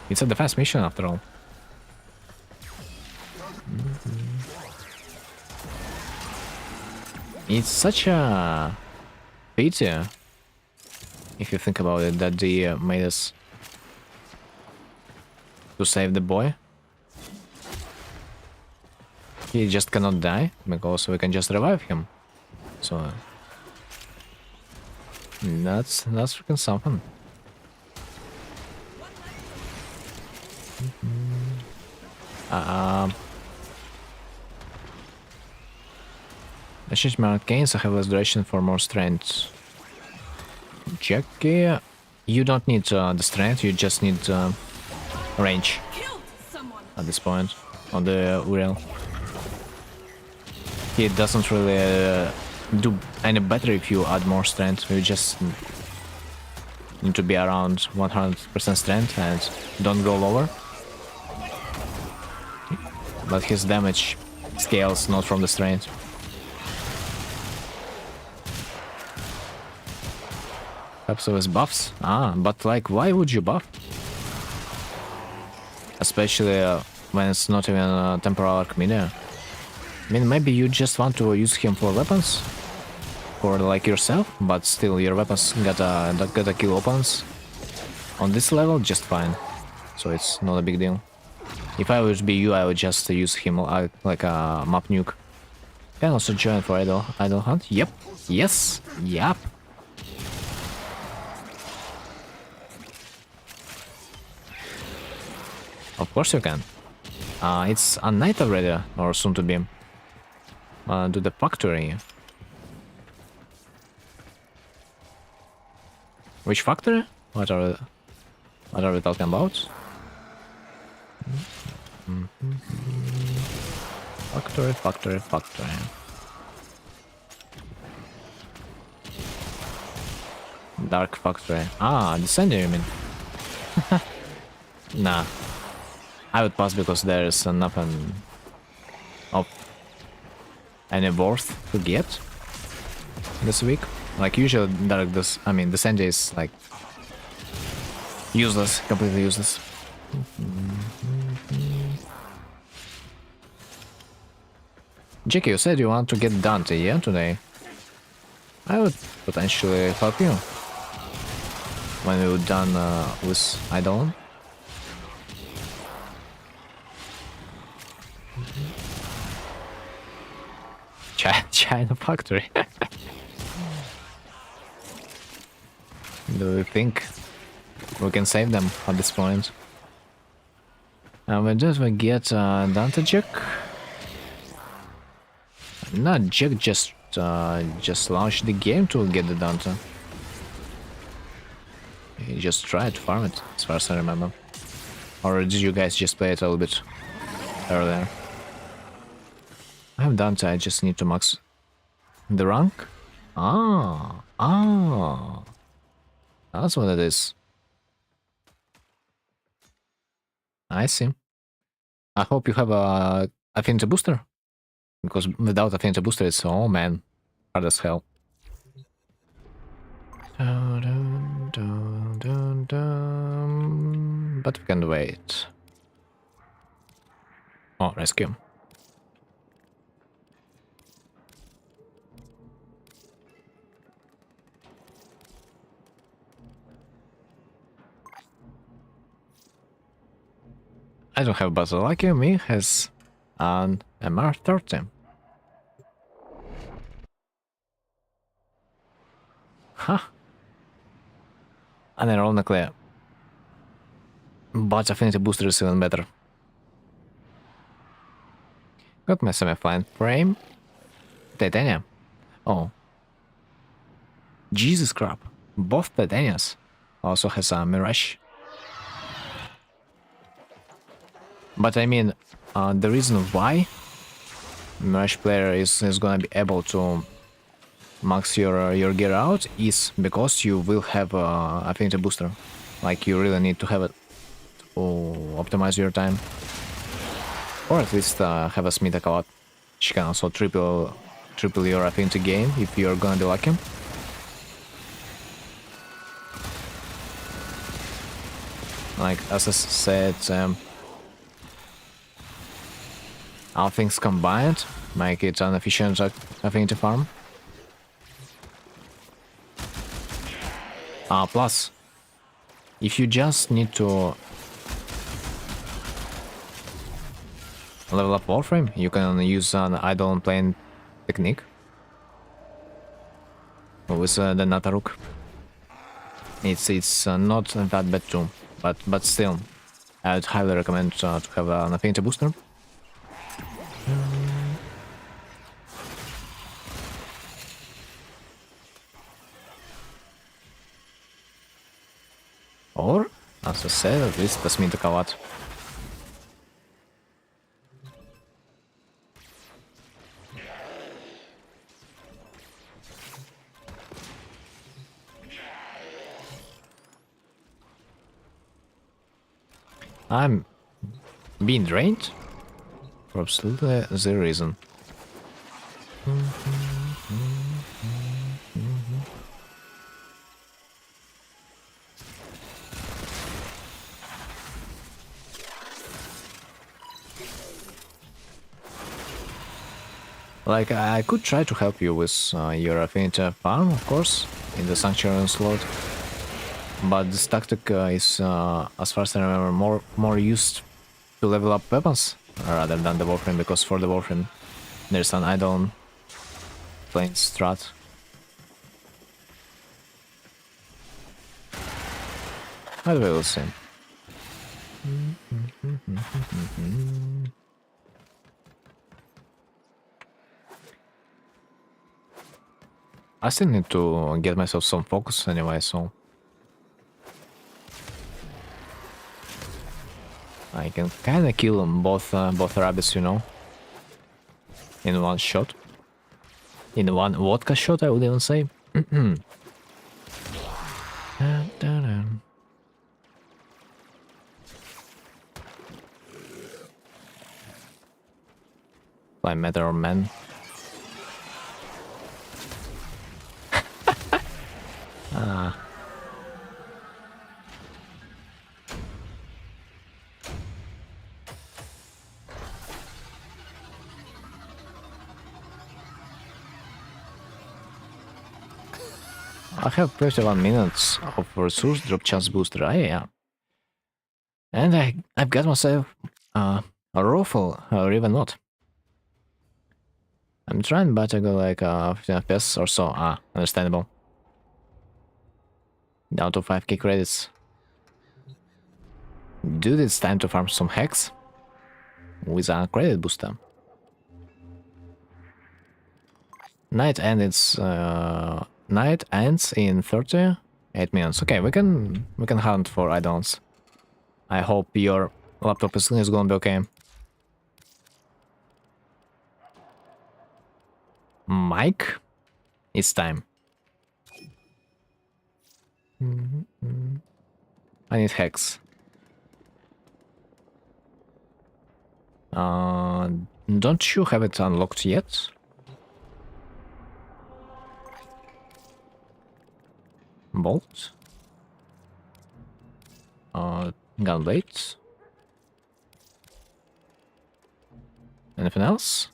It's a defense mission after all. It's such a pity, if you think about it, that they made us to save the boy. He just cannot die because we can just revive him. So that's freaking something. I change my arcanes, I have less duration for more strength. Jackie, you don't need the strength, you just need range at this point on the Uriel. It doesn't really do any better if you add more strength. You just need to be around 100% strength and don't go lower. But his damage scales not from the strength. Perhaps with buffs? Ah, but like, why would you buff? Especially when it's not even a temporal Archmedia. I mean, maybe you just want to use him for weapons, or like yourself, but still your weapons gotta kill opponents. on this level, just fine. So it's not a big deal. If I would be you, I would just use him like a map nuke. Can also join for idle hunt. Yep. Yes. Yep. Of course you can. It's a night already, or soon to be. To the factory. Which factory? What are we talking about? Factory. Dark factory. Ah, Descender, you mean? Nah. I would pass because there's nothing of any worth to get this week. Like usually Descender is like useless, completely useless. Jackie, you said you want to get Dante, yeah, today? I would potentially help you when we're done with Eidolon. China factory. Do you think we can save them at this point? When did we get Dante Jack? Not Jack, just launched the game to get the Dante. He just tried to farm it, as far as I remember. Or did you guys just play it a little bit earlier? I have Dante, I just need to max the rank. Ah. That's what it is. I see. I hope you have a affinity booster. Because without affinity booster, it's, oh man, hard as hell. But we can wait. Oh, rescue. I don't have battle like you, me has an MR30. Huh. And ironically, but affinity booster is even better. Got my semi-fine frame. Titania. Oh. Jesus crap. Both Titanias. Also has a Mirage. But I mean, the reason why Mirage player is gonna be able to max your gear out is because you will have a affinity booster. Like you really need to have it to optimize your time. Or at least have a Smith Akalat. She can also triple your affinity gain if you're gonna be lucky. Like as I said, all things combined make it an efficient affinity farm. Plus, if you just need to level up Warframe, you can use an Eidolon playing technique with the Nataruk. It's not that bad too, but still, I'd highly recommend to have an affinity booster. Or, as I said, at least the Smith Akalat. I'm being drained for absolutely zero reason. Like, I could try to help you with your affinity farm, of course, in the Sanctuary slot. But this tactic is, as far as I remember, more used to level up weapons rather than the Warframe, because for the Warframe there's an idle playing strat. But we will see. I still need to get myself some focus anyway, so I can kind of kill both rabbits, you know, in one shot. In one vodka shot, I would even say. Dun, dun, dun. By matter or man. I have 31 minutes of resource drop chance booster. Yeah. And I've got myself a rifle, or even not. I'm trying, but I go like 15 FPS or so. Understandable. Down to 5k credits. Dude, it's time to farm some hex with a credit booster. Night ends in 38 minutes. Okay, we can hunt for items. I hope your laptop is gonna be okay. Mike, it's time. I need hex. Don't you have it unlocked yet? Bolt. Gunblade. Anything else?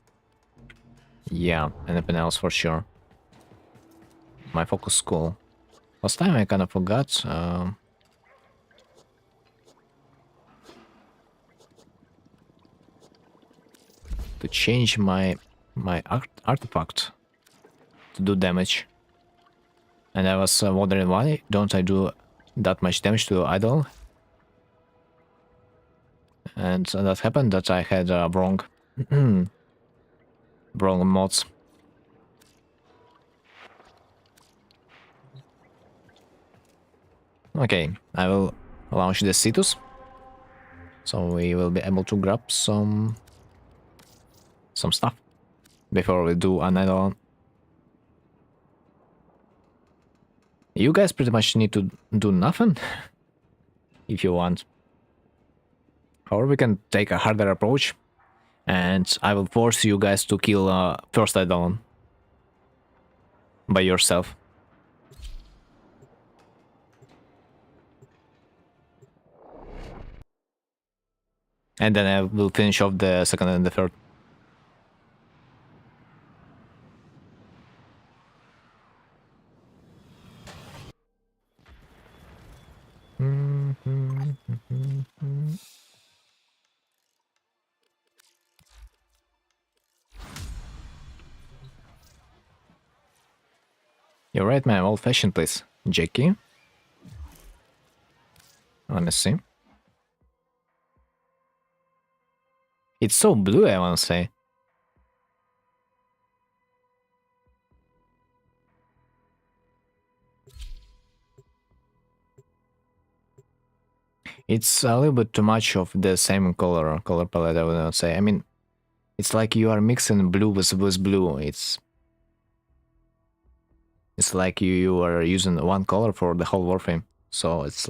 Yeah, anything else for sure. My focus school. Last time I kind of forgot. To change my artifact to do damage. And I was wondering why don't I do that much damage to idol. And that happened that I had wrong wrong mods. Okay, I will launch the Cetus, so we will be able to grab some stuff before we do another. You guys pretty much need to do nothing if you want. Or we can take a harder approach, and I will force you guys to kill first idol by yourself. And then I will finish off the second and the third. You're right, man. Old-fashioned, please. Jackie. Let me see. It's so blue, I want to say. It's a little bit too much of the same color palette, I would not say. I mean, it's like you are mixing blue with blue. It's like you are using one color for the whole Warframe. So it's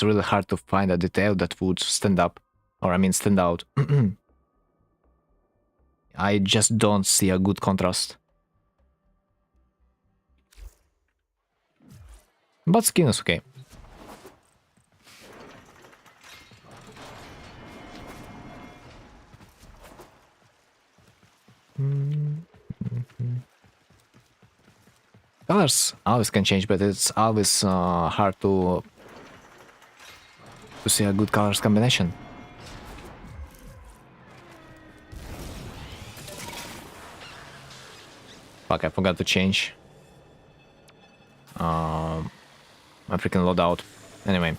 really hard to find a detail that would stand up, or I mean stand out. I just don't see a good contrast. But skin is okay. Colors always can change, but it's always hard to see a good colors combination. Fuck, I forgot to change my freaking loadout. Anyway.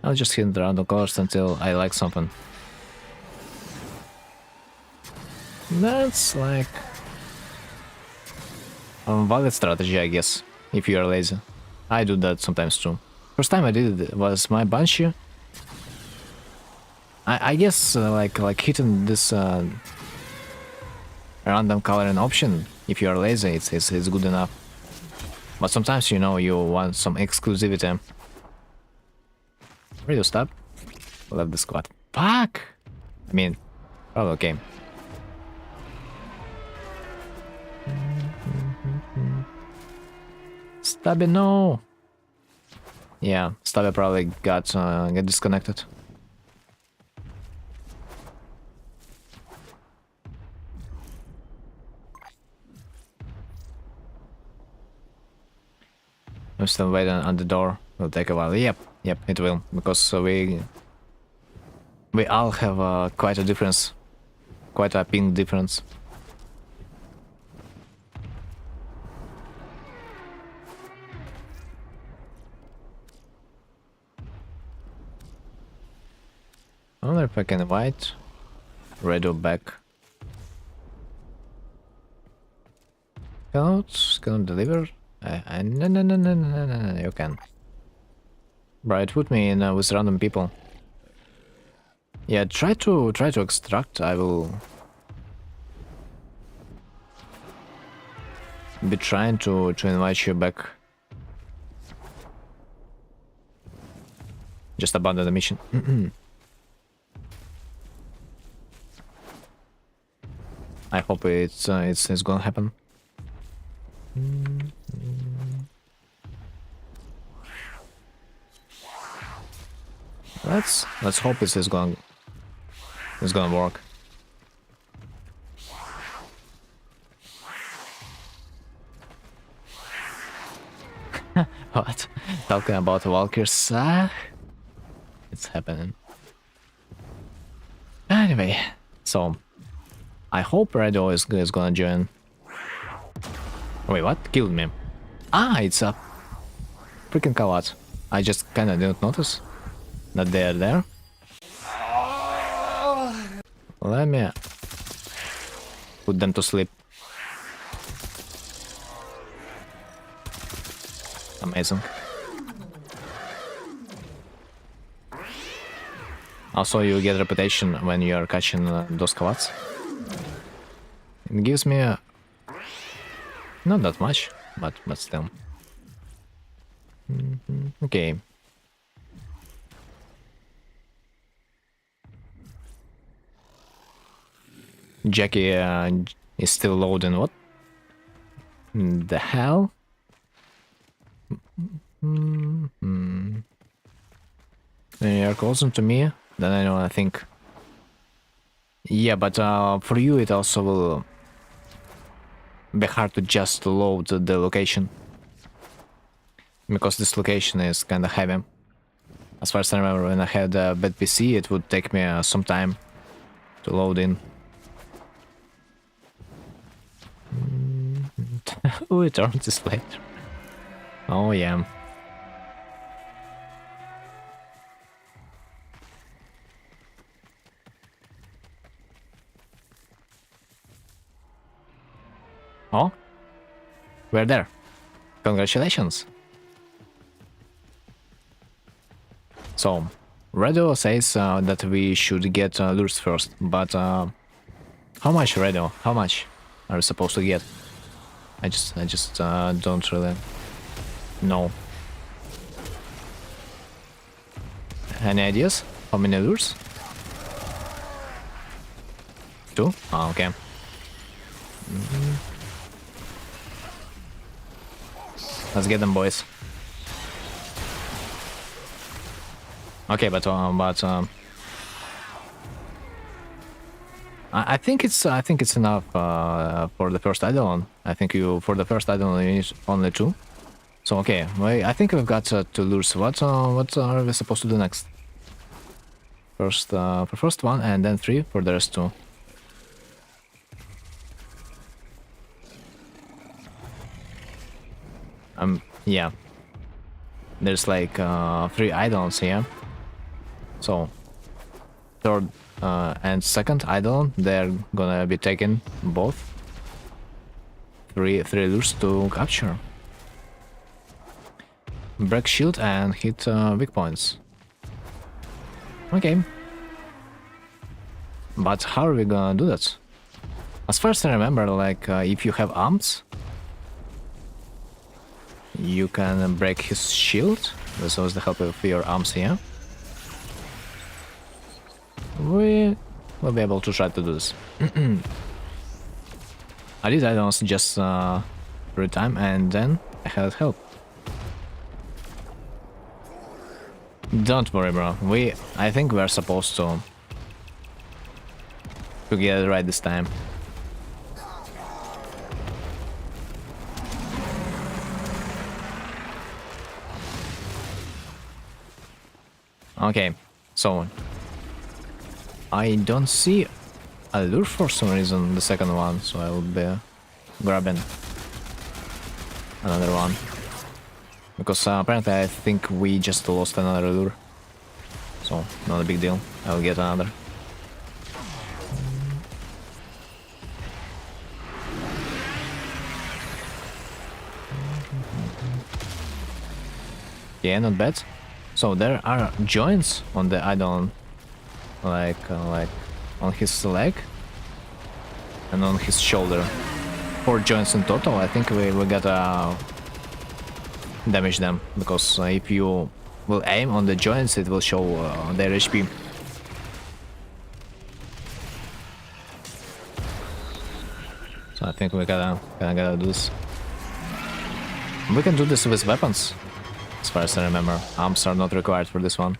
I'll just hit the random colors until I like something. That's like a valid strategy, I guess, if you are lazy. I do that sometimes too. First time I did it was my Banshee. I guess like hitting this random coloring option, if you are lazy, it's good enough. But sometimes, you know, you want some exclusivity. Ready to stop? Left the squad. Fuck! I mean, probably okay. Stabby, no! Yeah, Stabby probably got disconnected. I'm still waiting on the door. It'll take a while. Yep, it will, because we all have quite a difference, quite a ping difference. I wonder if I can invite Redo back. Cannot deliver. No, you can. Right, put me in with random people. Yeah, try to extract. I will be trying to invite you back. Just abandon the mission. I hope it's gonna happen. Let's hope it's gonna work. What? Talking about Valkyries? It's happening. Anyway, so I hope Redo is gonna join. Wait, what? Killed me. Ah, it's a freaking Kalat. I just kinda didn't notice that they're there. Let me put them to sleep. Amazing. Also, you get reputation when you are catching those Kalats. It gives me not that much, but still. Okay. Jackie is still loading. What the hell? When you're closer to me, then I know. I think. Yeah, but for you it also will be hard to just load the location, because this location is kind of heavy. As far as I remember, when I had a bad PC, it would take me some time to load in. Return display. Oh yeah. Oh, we're there. Congratulations. So, Redo says that we should get lures first, but how much, Redo? How much are we supposed to get? I just don't really know. Any ideas? How many lures? 2? Oh, okay. Let's get them, boys. Okay, but I think it's enough for the first Eidolon. I think for the first Eidolon you need only 2. So okay, I think we've got 2 lures. What are we supposed to do next? First, for first 1 and then 3 for the rest 2. Yeah. There's like 3 Eidolons here. So third and second Eidolon, they're gonna be taken both. Three lures to capture. Break shield and hit weak points. Okay. But how are we gonna do that? As far as I remember, like if you have arms, you can break his shield. This was the help of your arms here. We will be able to try to do this. I did Eidolons just through time and then I had help. Don't worry, bro. I think we're supposed to get it right this time. Okay, so I don't see a lure for some reason, the second one, so I will be grabbing another one. Because apparently I think we just lost another lure. So, not a big deal, I'll get another. Yeah, not bad. So there are joints on the Eidolon, like on his leg and on his shoulder. 4 joints in total. I think we gotta damage them, because if you will aim on the joints, it will show their HP. So I think we gotta do this. We can do this with weapons. As far as I remember, arms are not required for this one.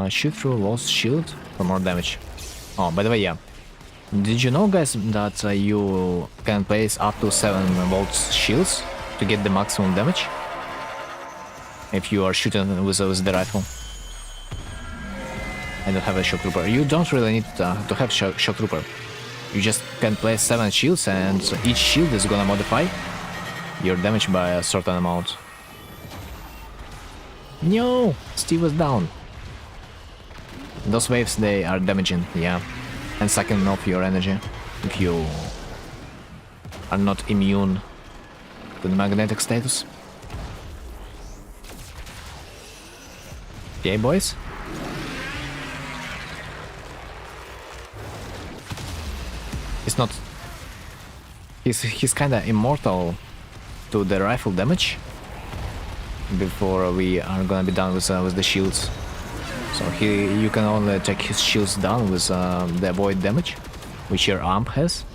Shoot through Lost Shield for more damage. Oh, by the way, yeah. Did you know, guys, that you can place up to 7 volts shields to get the maximum damage? If you are shooting with the rifle. I don't have a shock trooper. You don't really need to have shock trooper. You just can place 7 shields and each shield is gonna modify your damage by a certain amount. No! Steve was down. Those waves, they are damaging, yeah. And sucking off your energy if you are not immune to the magnetic status. Okay, boys. He's not... He's kinda immortal to the rifle damage before we are gonna be done with the shields. So you can only take his shields down with the avoid damage, which your arm has.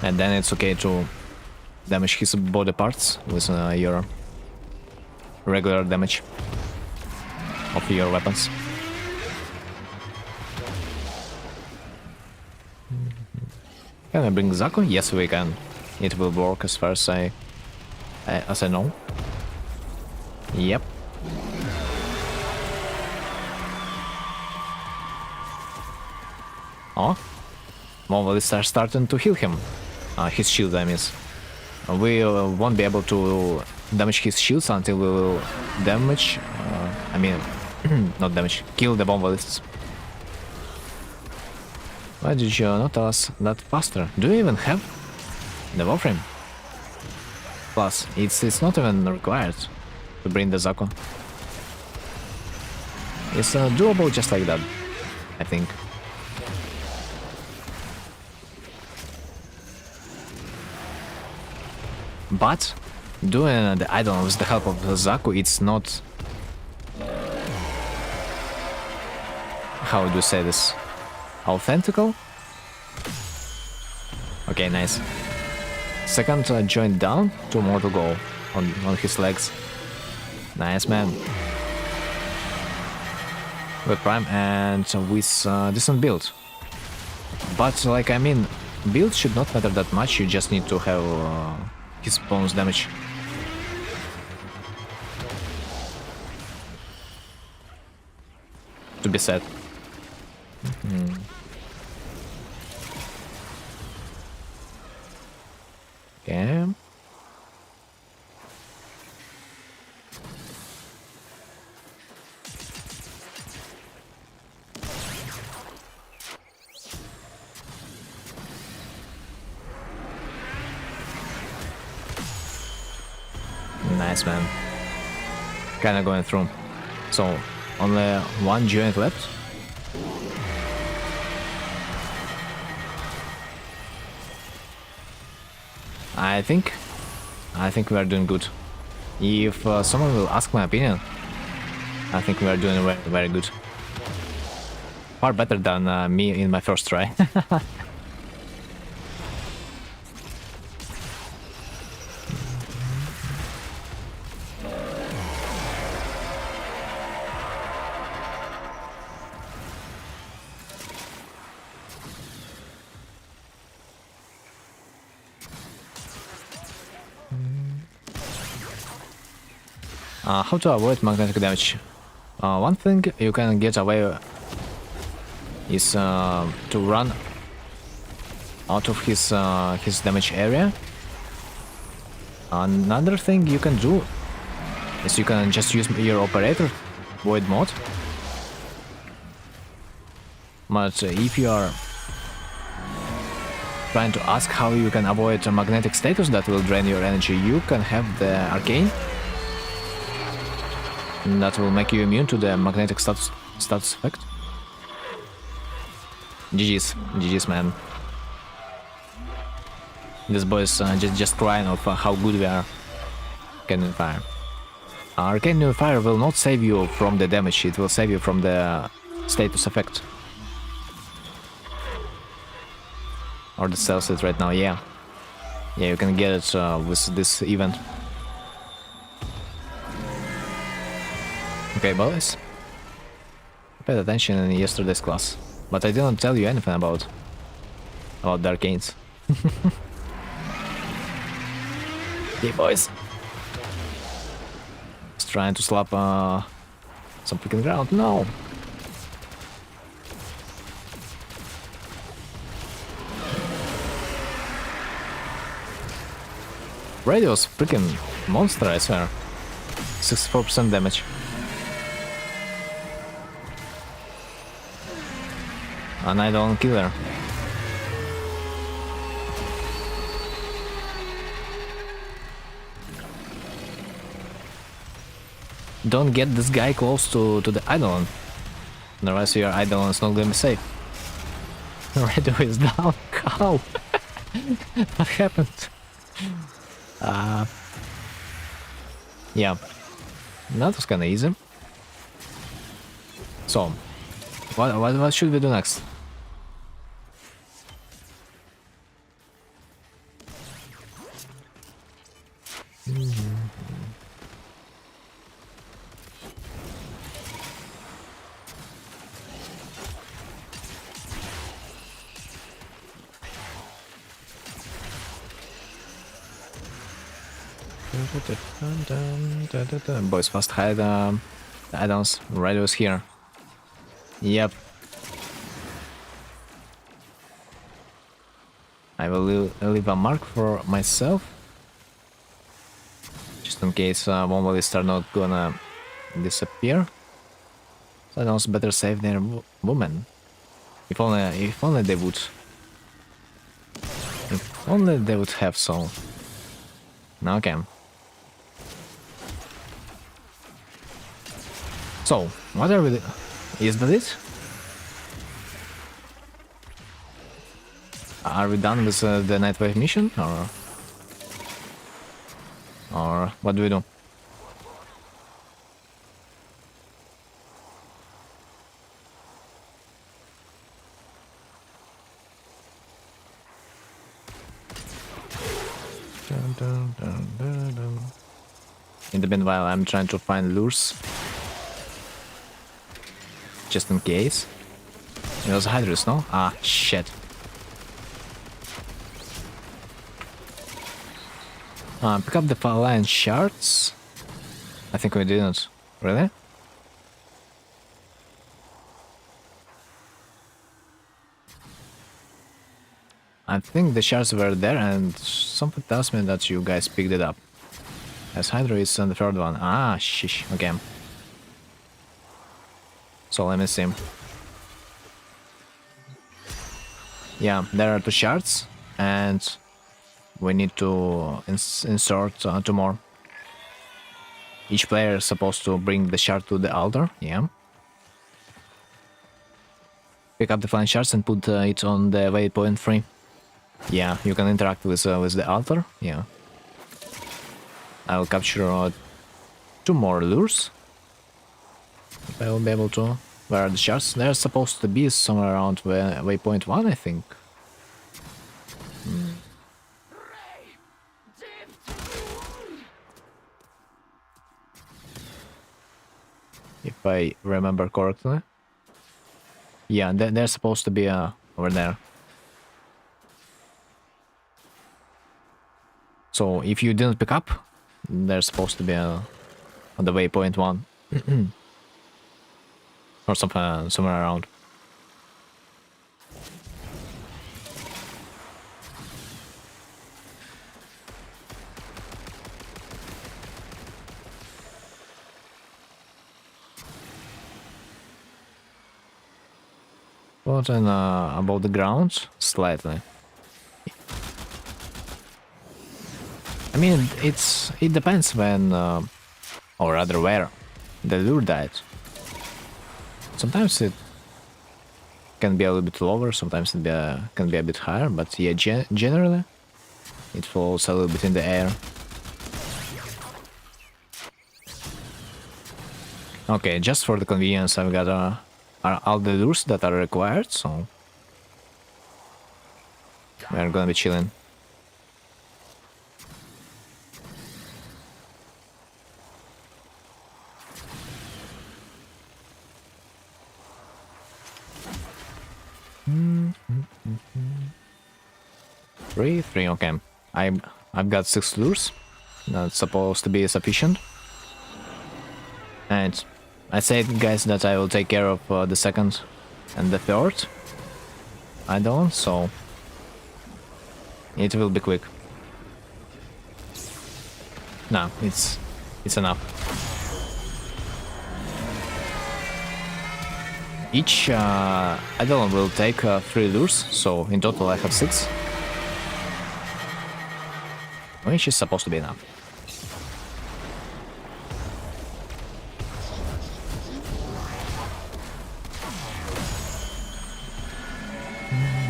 And then it's okay to damage his body parts with your regular damage of your weapons. Can I bring Zaku? Yes, we can. It will work as far as I know. Yep. Oh, well, we are starting to heal him. His shield, I mean. We won't be able to damage his shields until we will damage. I mean, not damage. Kill the bomb ballists. Why did you not tell us that faster? Do you even have the Warframe? Plus, it's not even required to bring the Zaku. It's doable just like that, I think. But doing the Eidolon with the help of Zaku, it's not... How do you say this? Authentical? Okay, nice. Second joint down, 2 more to go on his legs. Nice, man. with Prime and with decent build. But like I mean, build should not matter that much. You just need to have his bonus damage. To be said. Okay. Nice, man. Kinda going through. So, only one giant left. I think we are doing good. If someone will ask my opinion, I think we are doing very, very good. Far better than me in my first try. How to avoid magnetic damage? One thing you can get away is to run out of his damage area. Another thing you can do is you can just use your operator void mode. But if you are trying to ask how you can avoid a magnetic status that will drain your energy, you can have the arcane. That will make you immune to the magnetic status effect. GG's, man. This boy is just crying of how good we are. Cannon Fire. Arcane Fire will not save you from the damage, it will save you from the status effect. Or the sells it right now, yeah. Yeah, you can get it with this event. Okay, boys. I paid attention in yesterday's class, but I didn't tell you anything about the arcanes. Okay, boys. Just trying to slap some freaking ground. No. Radio's freaking monster, I swear. 64% damage. An Eidolon killer. Don't get this guy close to the Eidolon. Otherwise your Eidolon is not gonna be safe. Radio is down. How? What happened? Yeah. That was kinda easy. So, what should we do next? Boys fast hide the add-ons. Radio's here. Yep. I will leave a mark for myself. Just in case Womballists are not gonna disappear. So add-ons better save their woman. If only they would. If only they would have so. Okay. So, what are we... Is that it? Are we done with the Nightwave mission, or what do we do? In the meanwhile, I'm trying to find lures. just in case. It was Hydrus, no? Ah, shit. Pick up the Fire shards. I think we didn't. Really? I think the shards were there and something tells me that you guys picked it up. As Hydra is on the third one. Ah, shish. Okay. So let me see. Yeah, there are 2 shards and we need to insert 2 more. Each player is supposed to bring the shard to the altar. Yeah. Pick up the flying shards and put it on the waypoint 3. Yeah, you can interact with the altar. Yeah. I will capture 2 more lures. If I will be able to. Where are the shards? They're supposed to be somewhere around waypoint 1, I think. If I remember correctly. Yeah, they're supposed to be over there. So if you didn't pick up, they're supposed to be on the waypoint 1. Or somewhere around. Well, then above the ground, slightly. I mean, it depends when, or rather where, the lure died. Sometimes it can be a little bit lower, sometimes it can be a bit higher, but yeah, generally it falls a little bit in the air. Okay, just for the convenience, I've got all the lures that are required, so we're gonna be chilling. Three, okay. I've got 6 lures. That's supposed to be sufficient. And I said, guys, that I will take care of the second and the third. I don't, so it will be quick. No, it's enough. Each idol will take 3 lures, so in total I have 6. Which is supposed to be enough.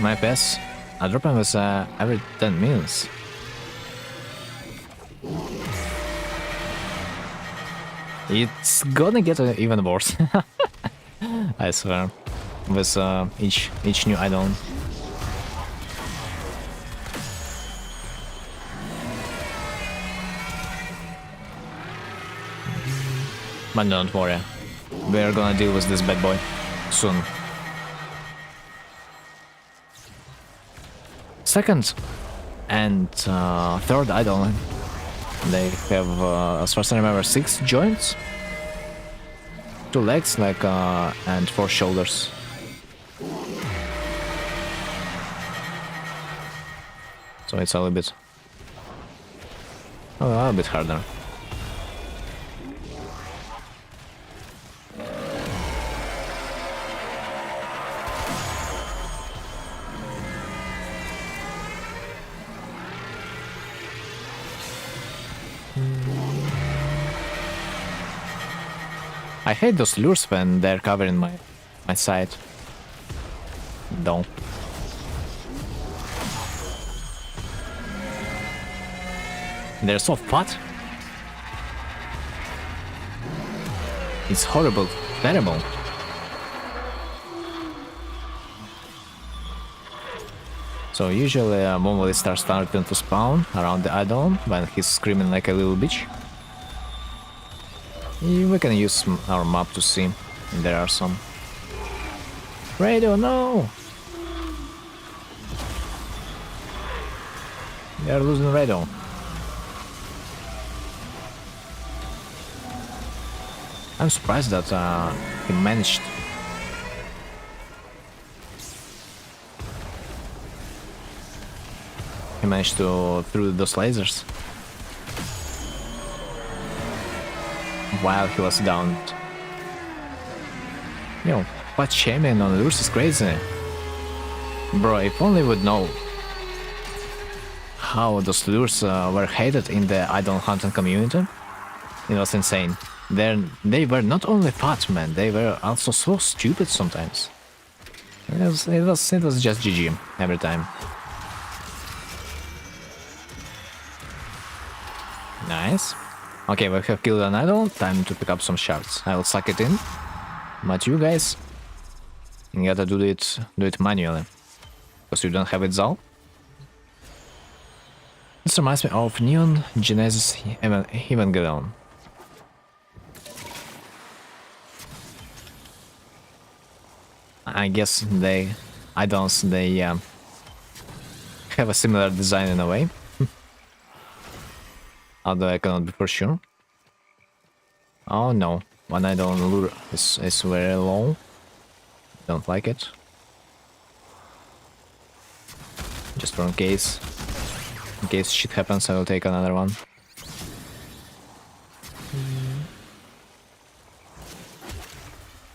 My pass, I drop him with every 10 minutes. It's gonna get even worse. I swear, with each new idol. But don't worry, we're gonna deal with this bad boy soon. Second and third idol, they have, as far as I remember, 6 joints, 2 legs, like, and 4 shoulders. So it's a little bit harder. I hate those lures when they're covering my side. Though. They're so fat. It's horrible, terrible. So usually Momoli starts starting to spawn around the idol when he's screaming like a little bitch. We can use our map to see if there are some. Radio, no! They're losing radio. I'm surprised that he managed. He managed to through those lasers while he was down. Yo, what shaming on Lurs is crazy. Bro, if only would know how those lures were hated in the idol hunting community. It was insane. They were not only fat, man, they were also so stupid sometimes. It was just GG every time. Nice. Okay, we have killed an idol. Time to pick up some shards. I will suck it in. But you guys, you gotta do it manually, because you don't have it all. This reminds me of Neon Genesis Evangelion. I guess they have a similar design in a way. Although I cannot be for sure. Oh no, one idol lure is very low. Don't like it. Just for in case shit happens, I will take another one.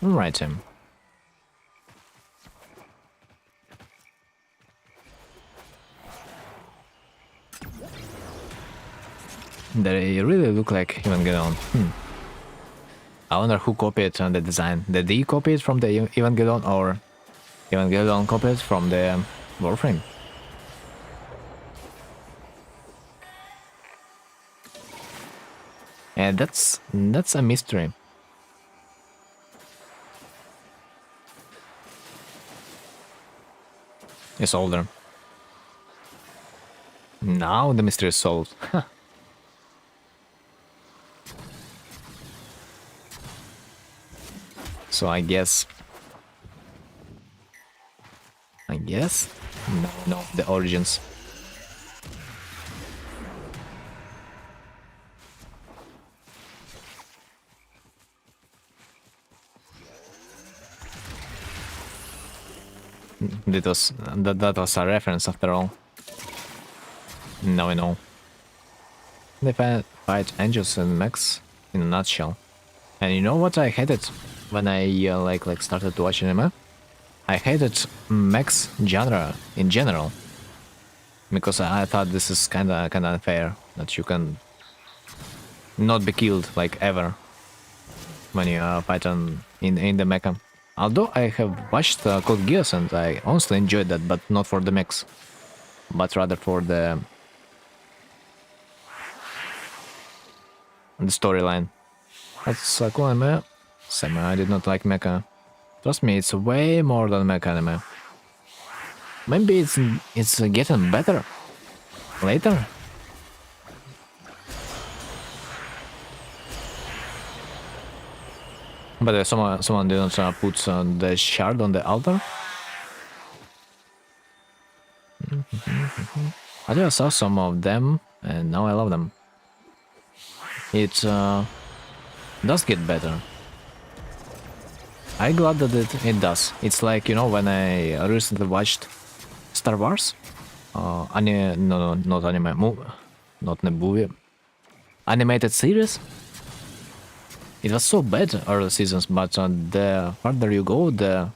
Right, him. They really look like Evangelion. I wonder who copied the design. Did they copy it from the Evangelion, or Evangelion copied from the Warframe? And that's a mystery. It's older. Now the mystery is solved. So I guess no, the origins. That was a reference after all. Now I know. They fight angels and mechs in a nutshell. And you know what I hated when I like started to watch anime? I hated mechs genre in general, because I thought this is kinda unfair that you can not be killed like ever when you fight in the mecha. Although I have watched Code Geass and I honestly enjoyed that, but not for the mechs, but rather for the storyline. That's a cool anime. Same, I did not like mecha. Trust me, it's way more than mecha anime. Maybe it's getting better later. But someone didn't put the shard on the altar. I just saw some of them, and now I love them. It does get better. I'm glad that it does. It's like, you know, when I recently watched Star Wars, no, not anime, not the movie, animated series. It was so bad early seasons, but the farther you go, the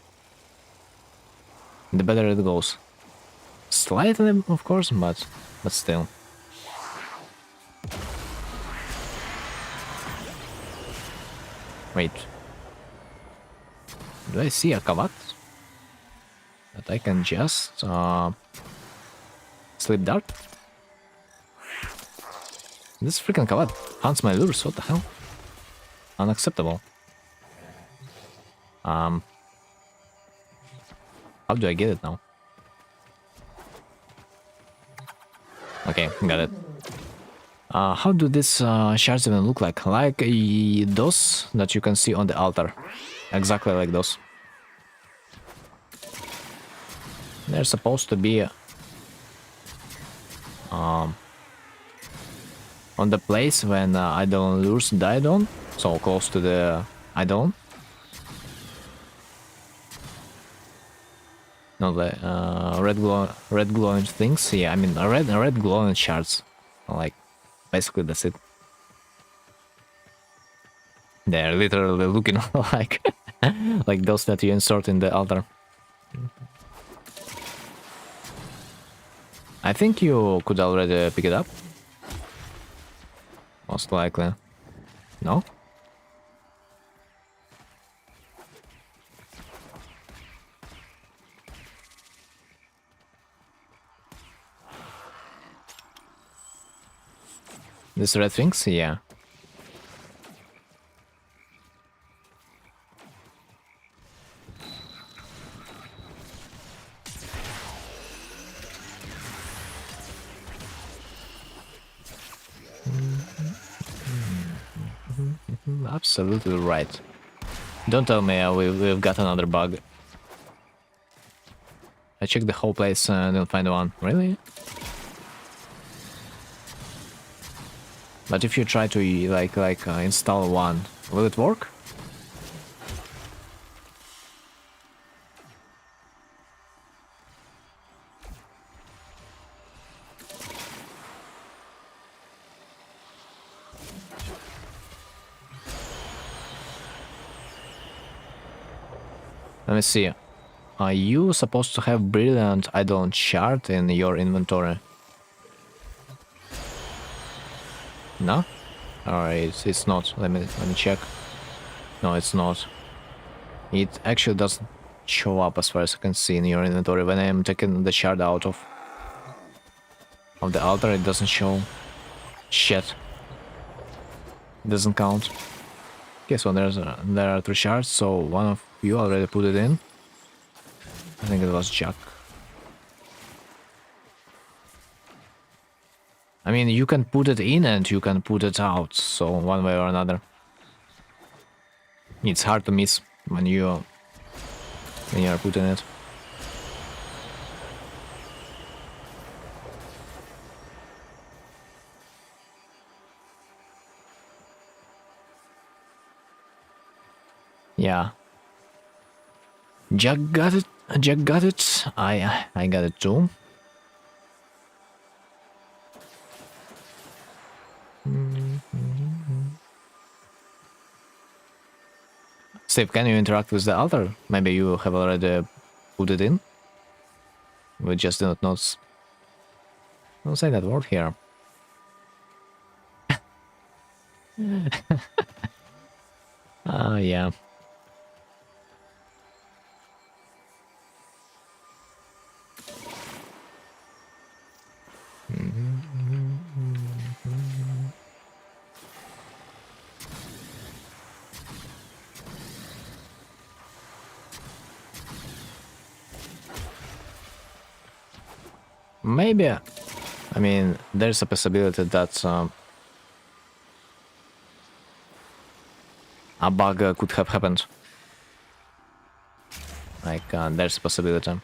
better it goes. Slightly, of course, but still. Wait. Do I see a Kavat? That I can just sleep dart? This freaking Kavat hunts my lures, what the hell? Unacceptable. How do I get it now? Okay, got it. How do these shards even look like? Like those that you can see on the altar. Exactly like those. They're supposed to be on the place when Eidolon lures died on, so close to the Eidolon. No, the red glowing things. Yeah, I mean red glowing shards. Like, basically that's it. They're literally looking like like those that you insert in the altar. I think you could already pick it up. Most likely. No? These red things? Yeah. Absolutely right. Don't tell me we've got another bug. I checked the whole place and didn't find one. Really? But if you try to install one, will it work? Let me see. Are you supposed to have Brilliant Eidolon Shard in your inventory? No? Alright, it's not. Let me check. No, it's not. It actually doesn't show up as far as I can see in your inventory. When I am taking the shard out of the altar, it doesn't show. Shit. It doesn't count. Okay, so there are 3 shards, so one of you already put it in. I think it was Jack. I mean, you can put it in and you can put it out, so one way or another. It's hard to miss when you are putting it. Yeah. Jack got it. Jack got it. I got it too. Steve, can you interact with the altar? Maybe you have already put it in? We just did not notice. Don't say that word here. Yeah. Maybe. I mean, there's a possibility that a bug could have happened. Like, there's a possibility.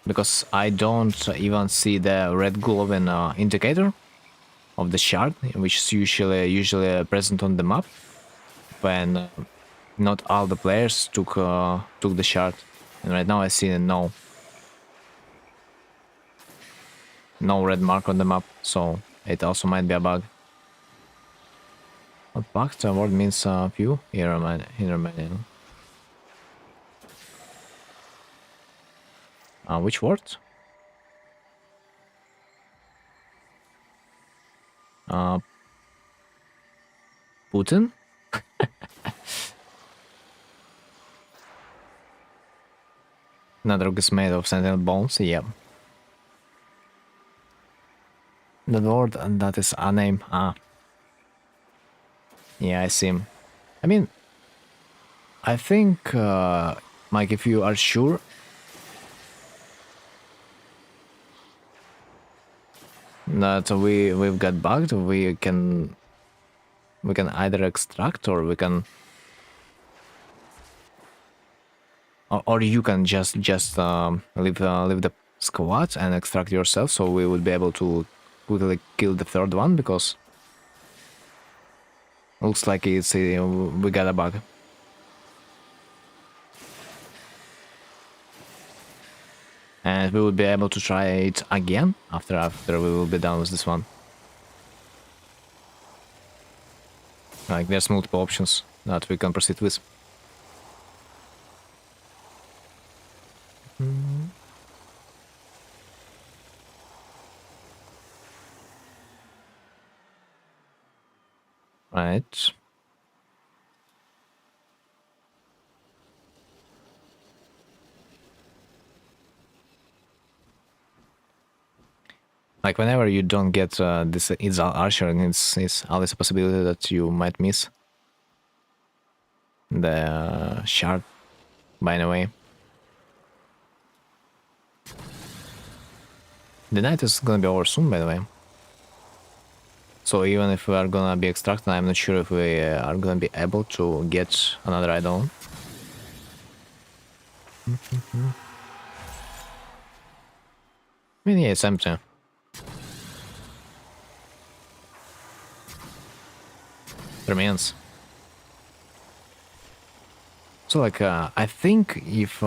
Because I don't even see the red glowing indicator of the shard, which is usually present on the map when not all the players took the shard. And right now I see no red mark on the map, so it also might be a bug. What bug? The word means few? Here am I. Which word? Putin? Another is made of sentinel bones, yeah. The word, and that is a name. Yeah, I see. I mean, I think, Mike, if you are sure, that we've got bugged, we can either extract or we can, or you can just leave the squad and extract yourself, so we would be able to quickly kill the third one, because looks like it's we got a bug. And we will be able to try it again after we will be done with this one. Like, there's multiple options that we can proceed with. Right. Like, whenever you don't get this Itzal Archer, it's always a possibility that you might miss the shard, by the way. The night is gonna be over soon, by the way. So even if we are gonna be extracted, I'm not sure if we are gonna be able to get another idol. I mean, yeah, it's empty. Remains. So, like, I think if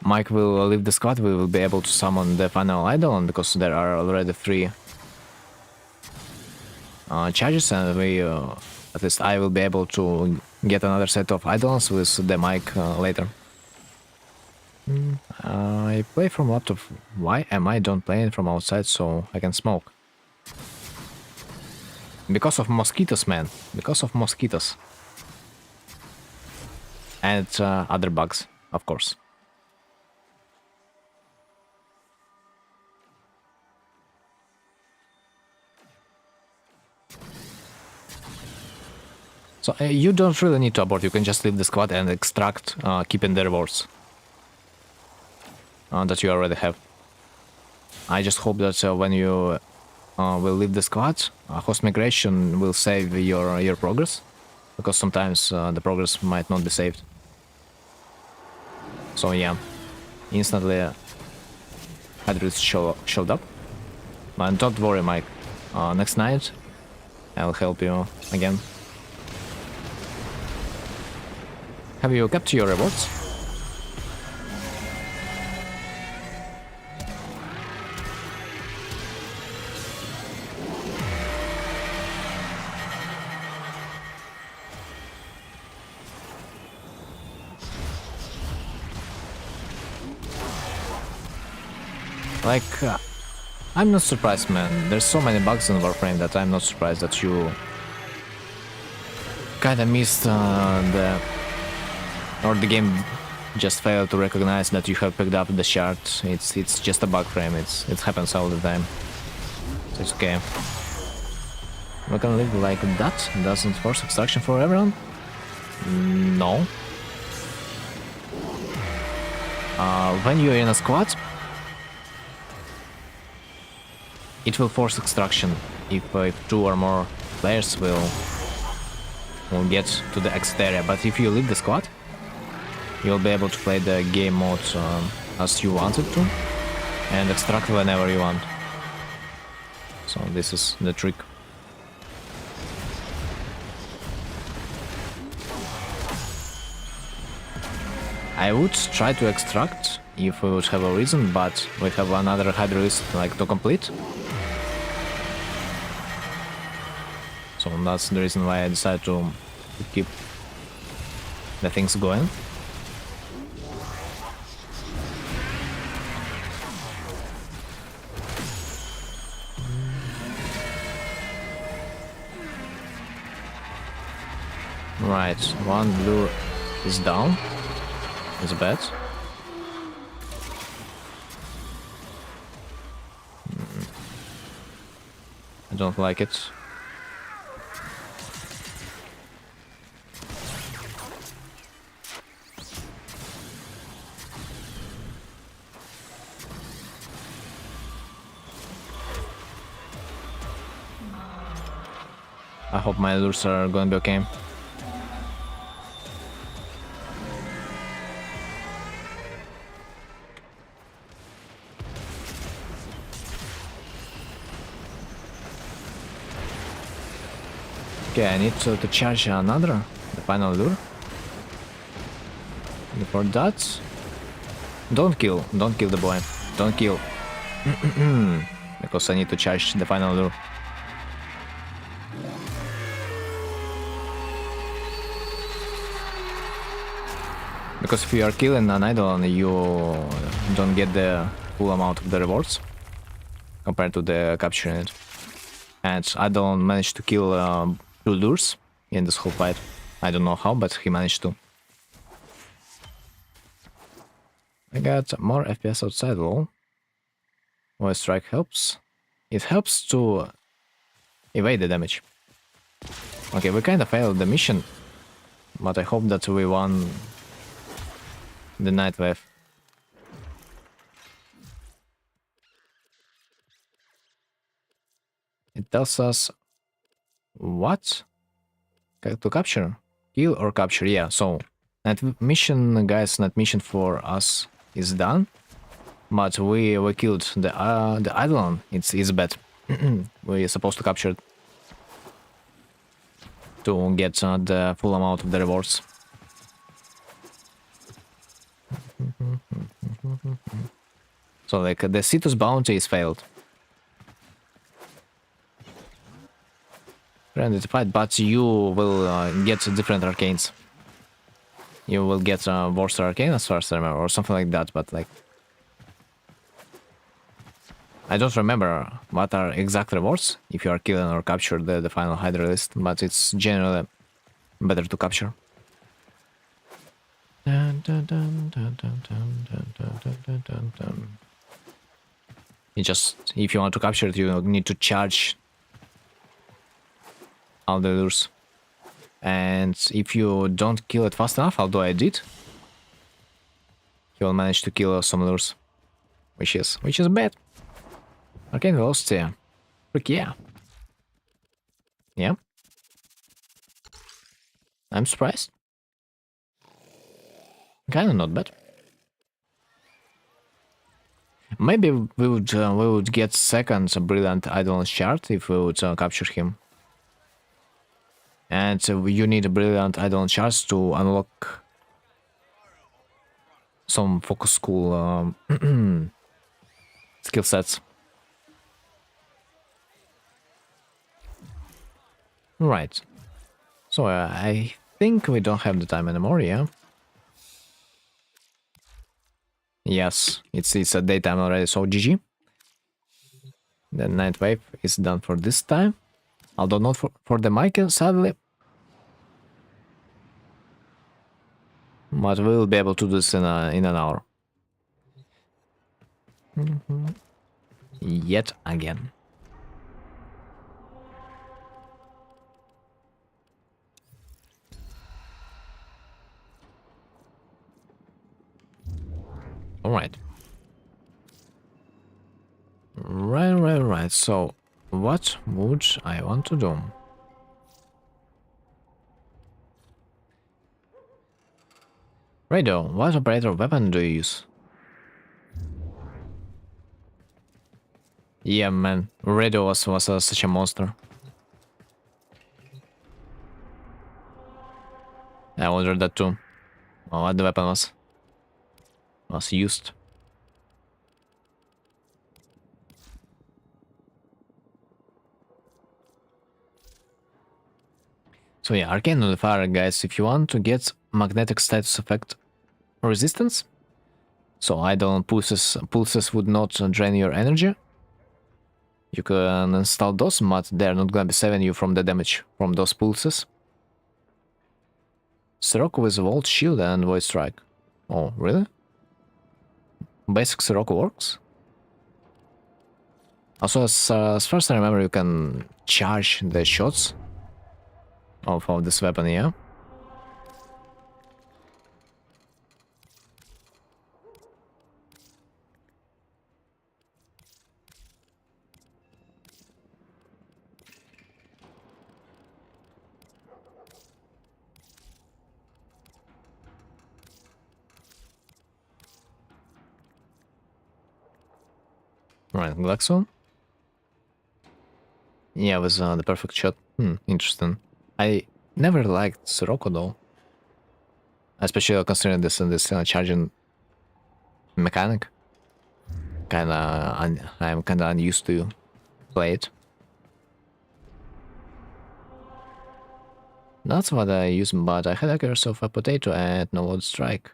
Mike will leave the squad, we will be able to summon the final idol, because there are already 3 charges, and we, at least I will be able to get another set of idols with the Mike later. I play from laptop. Why am I don't play it from outside so I can smoke? Because of mosquitoes, man. Because of mosquitoes. And other bugs, of course. So you don't really need to abort, you can just leave the squad and extract, keeping the rewards that you already have. I just hope that when you will leave the squad, host migration will save your progress, because sometimes the progress might not be saved. So yeah, instantly Hydrus showed up. And don't worry, Mike, next night I'll help you again. Have you kept your rewards? Like, I'm not surprised, man. There's so many bugs in Warframe that I'm not surprised that you kinda missed or the game just failed to recognize that you have picked up the shard. It's just a bug frame. It happens all the time. So it's okay. We can live like that. Doesn't force extraction for everyone. No. When you're in a squad, it will force extraction if 2 or more players will get to the exit area. But if you leave the squad, you'll be able to play the game mode as you wanted to and extract whenever you want. So this is the trick. I would try to extract if we would have a reason, but we have another Hydroist like to complete. So that's the reason why I decided to keep the things going. Right, one blue is down. It's bad. I don't like it. I hope my lures are gonna be okay. Okay, I need to charge another, the final lure. Before that, don't kill the boy, don't kill, because I need to charge the final lure. Because if you are killing an idol, you don't get the full amount of the rewards compared to the capturing it. And idol managed to kill 2 lures in this whole fight. I don't know how, but he managed to. I got more FPS outside wall. Voice strike helps. It helps to evade the damage. Okay, we kind of failed the mission, but I hope that we won the night wave. It tells us what to capture, kill or capture. Yeah, so that mission, guys, that mission for us is done. But we killed the Eidolon. It's bad. We're supposed to capture it to get the full amount of the rewards. So like the Cetus bounty is failed. Granted fight, but you will get different arcanes. You will get Warster Arcane as far as I remember, or something like that, but like I don't remember what are exact rewards if you are killing or capture the final Hydra list, but it's generally better to capture. You just, if you want to capture it, you need to charge all the lures. And if you don't kill it fast enough, although I did, he will manage to kill some lures, which is bad. Arcane velocity, frick yeah. Yeah. I'm surprised. Kinda not bad. Maybe we would get second Brilliant Eidolon shard if we would capture him. And you need a Brilliant Eidolon shards to unlock some focus school skill sets. Right. So I think we don't have the time anymore, yeah? Yes, it's a daytime already, so GG. The night wave is done for this time. Although not for the Michael, sadly. But we will be able to do this in an hour. Yet again. Alright. Right. So, what would I want to do? Radio, what operator weapon do you use? Yeah, man, Radio was such a monster. I wondered that too. What the weapon was used. So yeah, Arcane Nullifier, guys, if you want to get magnetic status effect resistance, so Eidolon pulses would not drain your energy, you can install those, but they're not gonna be saving you from the damage from those pulses. Sirocco with Volt Shield and Void Strike. Oh, really? Basic Sirocco works? Also, as far as I remember, you can charge the shots of this weapon, yeah? Right, Glaxon? Yeah, with the perfect shot. Interesting. I never liked Sirocco though. Especially considering this charging mechanic. I'm kinda unused to play it. That's what I use, but I had a curse of a potato and no load strike.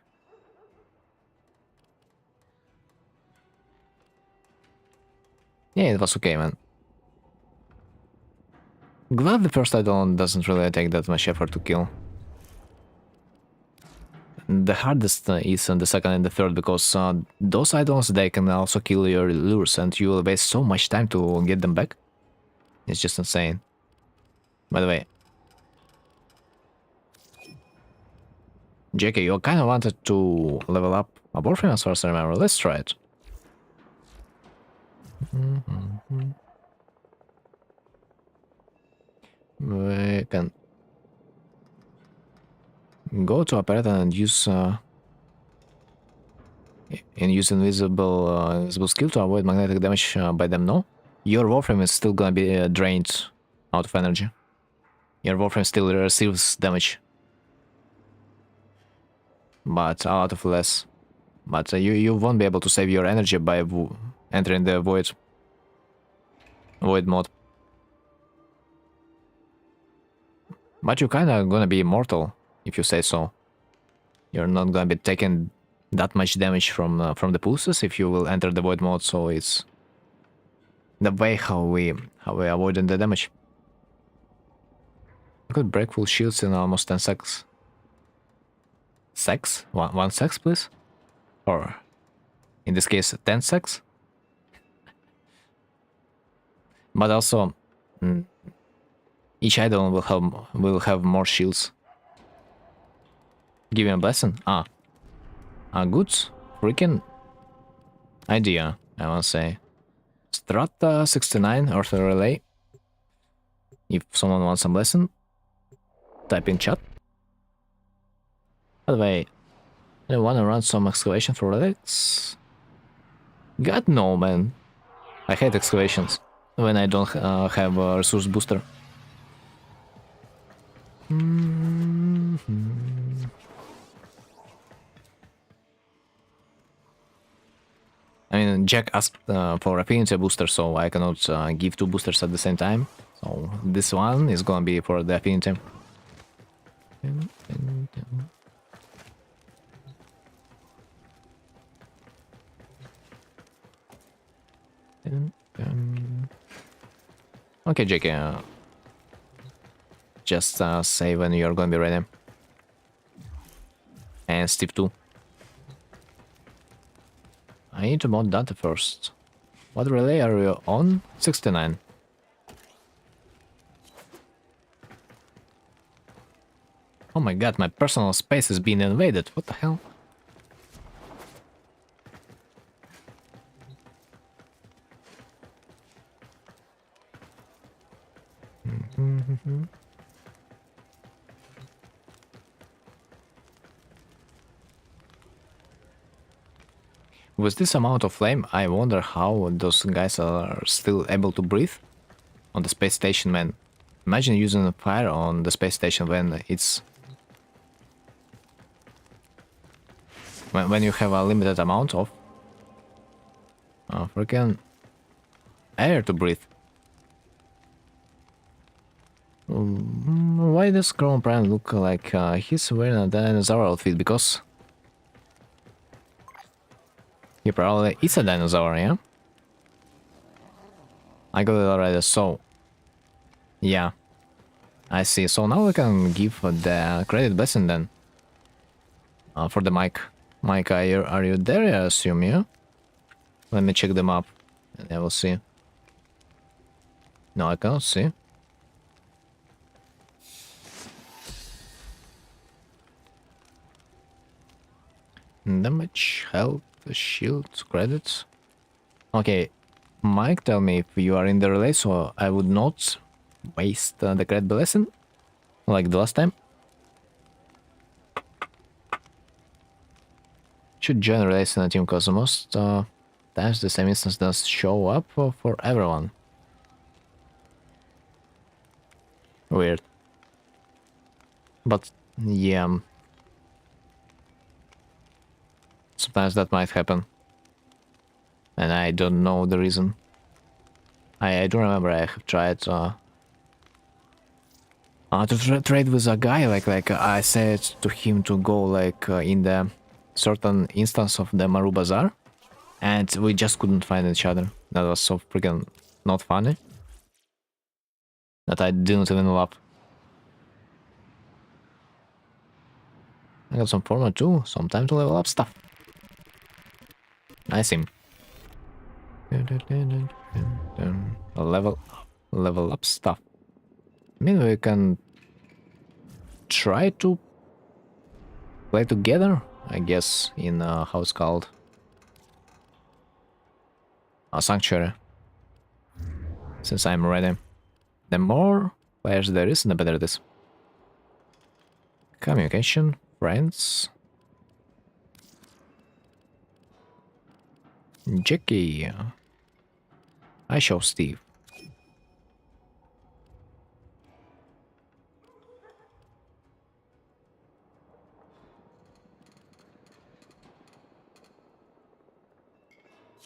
Yeah, it was okay, man. Glad the first idol doesn't really take that much effort to kill. The hardest is on the second and the third, because those idols, they can also kill your lures and you will waste so much time to get them back. It's just insane. By the way, Jackie, you kind of wanted to level up a Warframe as far as I remember. Let's try it. We can go to Operetta and use invisible skill to avoid magnetic damage by them. No, your Warframe is still gonna be drained out of energy. Your Warframe still receives damage, but a lot of less. But you won't be able to save your energy by entering the void mode. But you're kinda gonna be immortal if you say so. You're not gonna be taking that much damage from the pulses if you will enter the void mode. So it's the way how we avoiding the damage. I could break full shields in almost 10 seconds. Sex? One sex, please? Or in this case, 10 sex? But also, each idol will have more shields. Give me a blessing? A good freaking idea, I want to say. Strata 69 Earth Relay. If someone wants a blessing, type in chat. By the way, I want to run some excavation for relics. God no, man. I hate excavations when I don't have a resource booster. I mean, Jack asked for affinity booster, so I cannot give two boosters at the same time. So this one is gonna be for the affinity. Okay, JK. Just say when you're gonna be ready. And Steve too. I need to mod Dante first. What relay are you on? 69. Oh my god, my personal space is being invaded. What the hell? With this amount of flame, I wonder how those guys are still able to breathe on the space station, man. Imagine using fire on the space station when it's... when you have a limited amount of freaking air to breathe. Why does Chrome Prime look like he's wearing a dinosaur outfit? Because he probably is a dinosaur, yeah? I got it already, so... yeah. I see, so now we can give the credit blessing then. For the mic. Mike, are you there, I assume, yeah? Let me check them up, and I will see. No, I cannot see. Damage, health, shield, credits. Okay, Mike, tell me if you are in the relay, so I would not waste the credit blessing like the last time. Should join relays in a team because most times the same instance does show up for everyone. Weird. But yeah, sometimes that might happen. And I don't know the reason. I do remember I have tried to trade with a guy, like I said to him to go like in the certain instance of the Maru Bazaar, and we just couldn't find each other. That was so freaking not funny that I didn't even level up. I got some format too, some time to level up stuff. I see. Level up stuff. I mean, we can try to play together, I guess, in how it's called, a Sanctuary. Since I'm ready. The more players there is, the better it is. Communication, friends. Jackie. I show Steve.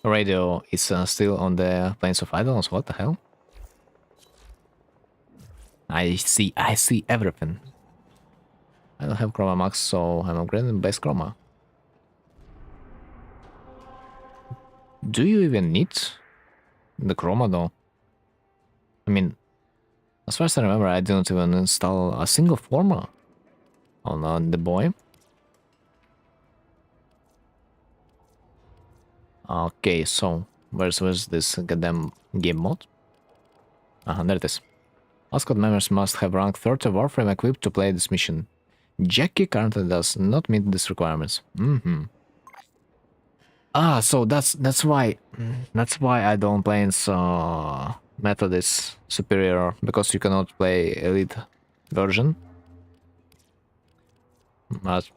Radio is still on the Plains of Idolms. What the hell? I see everything. I don't have Chroma Max, so I'm upgrading base Chroma. Do you even need the Chroma though? I mean, as far as I remember, I didn't even install a single Forma on the boy. Okay, so where's this goddamn game mode? There it is. All squad members must have rank 30 Warframe equipped to play this mission. Jackie currently does not meet these requirements. So that's why I don't play in Methodist Superior, because you cannot play Elite version. But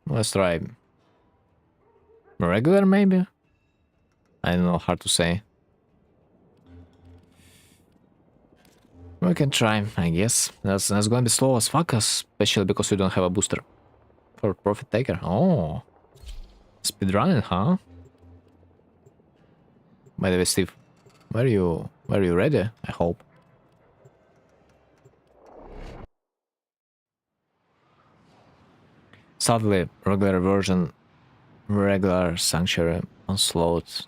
let's try regular, maybe? I don't know, hard to say. We can try, I guess. That's gonna be slow as fuck, especially because we don't have a booster. For Profit Taker. Oh. Speedrunning, huh? By the way, Steve, were you ready? I hope. Sadly, regular Sanctuary Onslaught,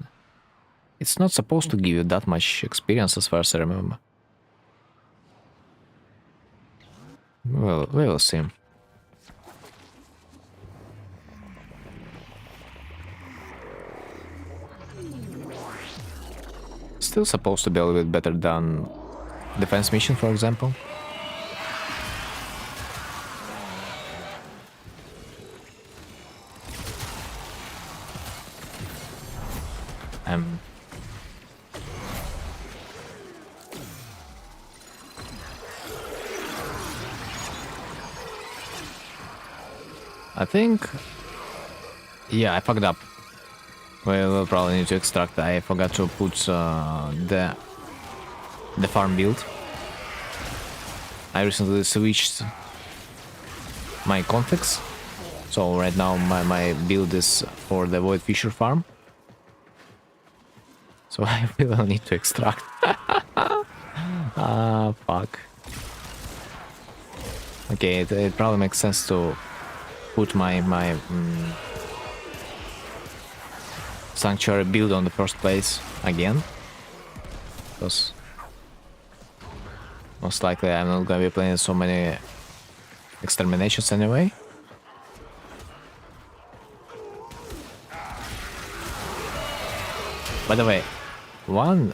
it's not supposed to give you that much experience as far as I remember. Well, we will see. Still supposed to be a little bit better than Defense Mission, for example. I think... Yeah, I fucked up. We'll probably need to extract. I forgot to put the farm build. I recently switched my configs, so right now my build is for the Void Fisher farm. So I will need to extract. Fuck. Okay, it probably makes sense to put my Sanctuary build on the first place again, because most likely I'm not gonna be playing so many exterminations anyway. By the way, one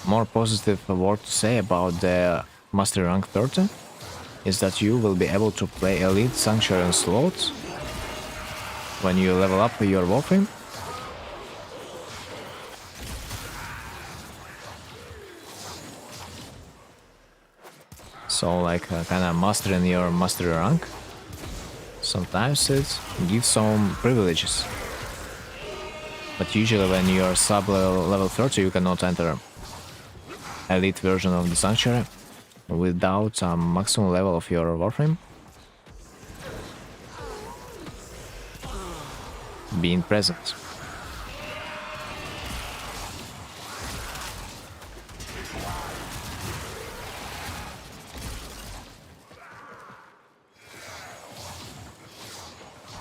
more positive word to say about the Mastery Rank 30 is that you will be able to play Elite Sanctuary and slots when you level up your Warframe. So like kind of mastering your Mastery rank, sometimes it gives some privileges. But usually when you're sub level 30 you cannot enter Elite version of the Sanctuary. without a maximum level of your Warframe being present.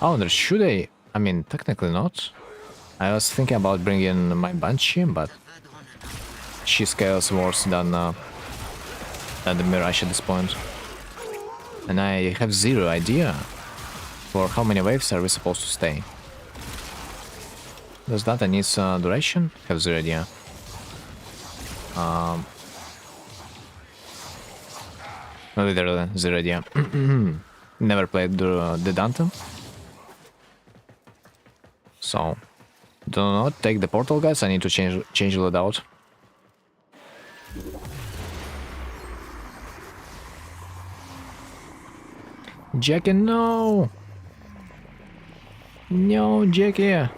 Oh, there should I mean, technically not. I was thinking about bringing my Banshee, but she scales worse than the Mirage at this point. And I have zero idea for how many waves are we supposed to stay. Does that need duration? Have zero idea. Literally zero idea. Never played the Dante. So, do not take the portal, guys. I need to change loadout. Jackie, no! No, Jackie! I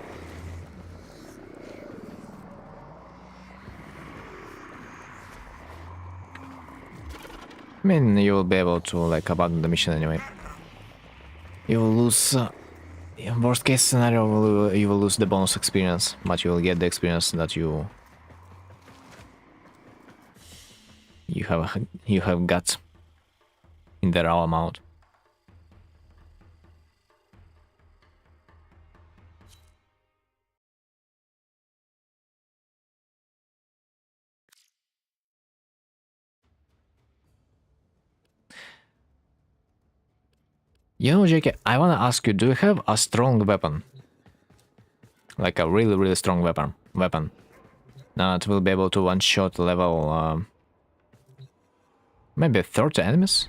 mean, you will be able to, like, abandon the mission anyway. You will lose... in worst case scenario, you will lose the bonus experience, but you will get the experience that you have got in the raw amount. You know, JK, I wanna ask you, do you have a strong weapon? Like a really, really strong weapon. That will be able to one-shot level... maybe 30 enemies?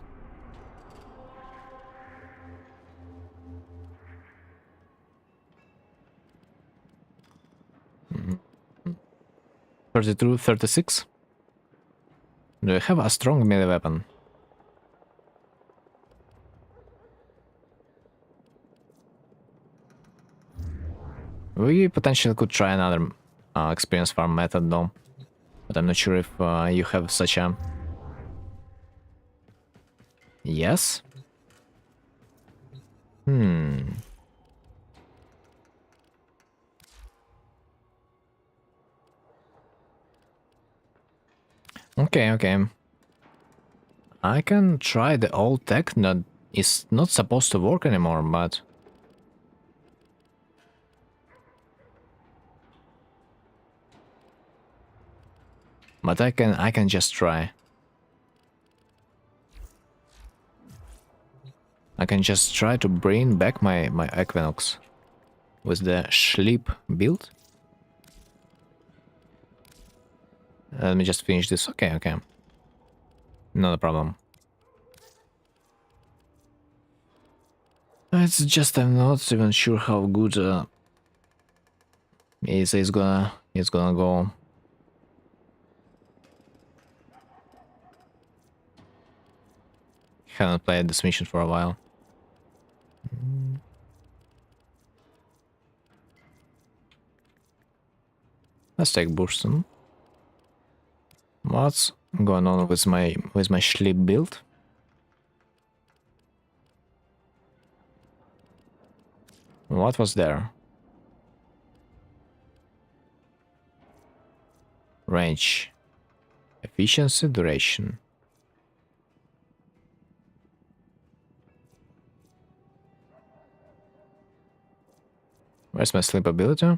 Mm-hmm. 32, 36? Do you have a strong melee weapon? We potentially could try another experience farm method though, but I'm not sure if you have such a... Yes? Okay. I can try the old tech that is not supposed to work anymore, but... But I can just try. I can just try to bring back my Equinox with the Sleep build. Let me just finish this. Okay. Not a problem. It's just I'm not even sure how good it's gonna go. Haven't played this mission for a while. Let's take Burston. What's going on with my sleep build? What was there? Range, efficiency, duration. Where's my sleep ability?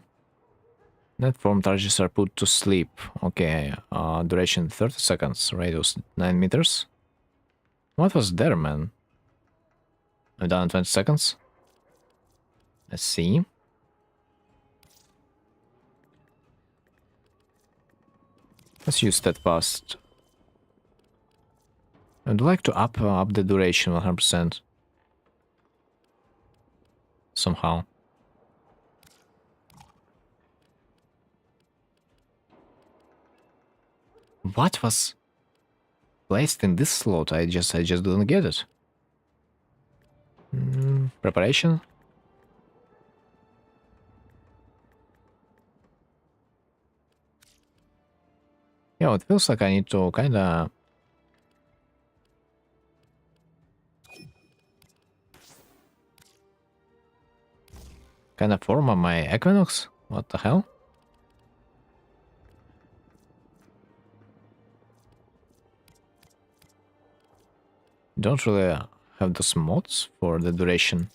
Net form targets are put to sleep. Okay, duration 30 seconds, radius 9 meters. What was there, man? I'm done in 20 seconds. Let's see. Let's use Steadfast. I'd like to up the duration 100%. Somehow. What was placed in this slot? I just didn't get it. Preparation. Yeah, it feels like I need to kinda kind of form on my Equinox? What the hell? Don't really have those mods for the duration,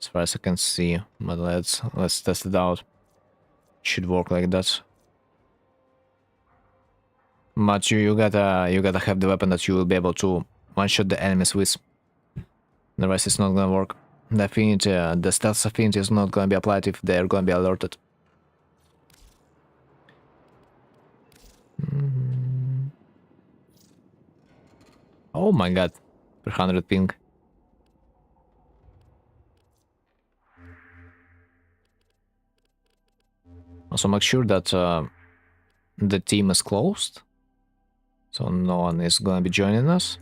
as far as I can see. But let's test it out. Should work like that. But you gotta have the weapon that you will be able to one-shot the enemies with. The rest is not gonna work. The affinity, the stealth affinity is not gonna be applied if they're gonna be alerted. Oh my god, 300 ping. Also make sure that the team is closed, so no one is gonna be joining us.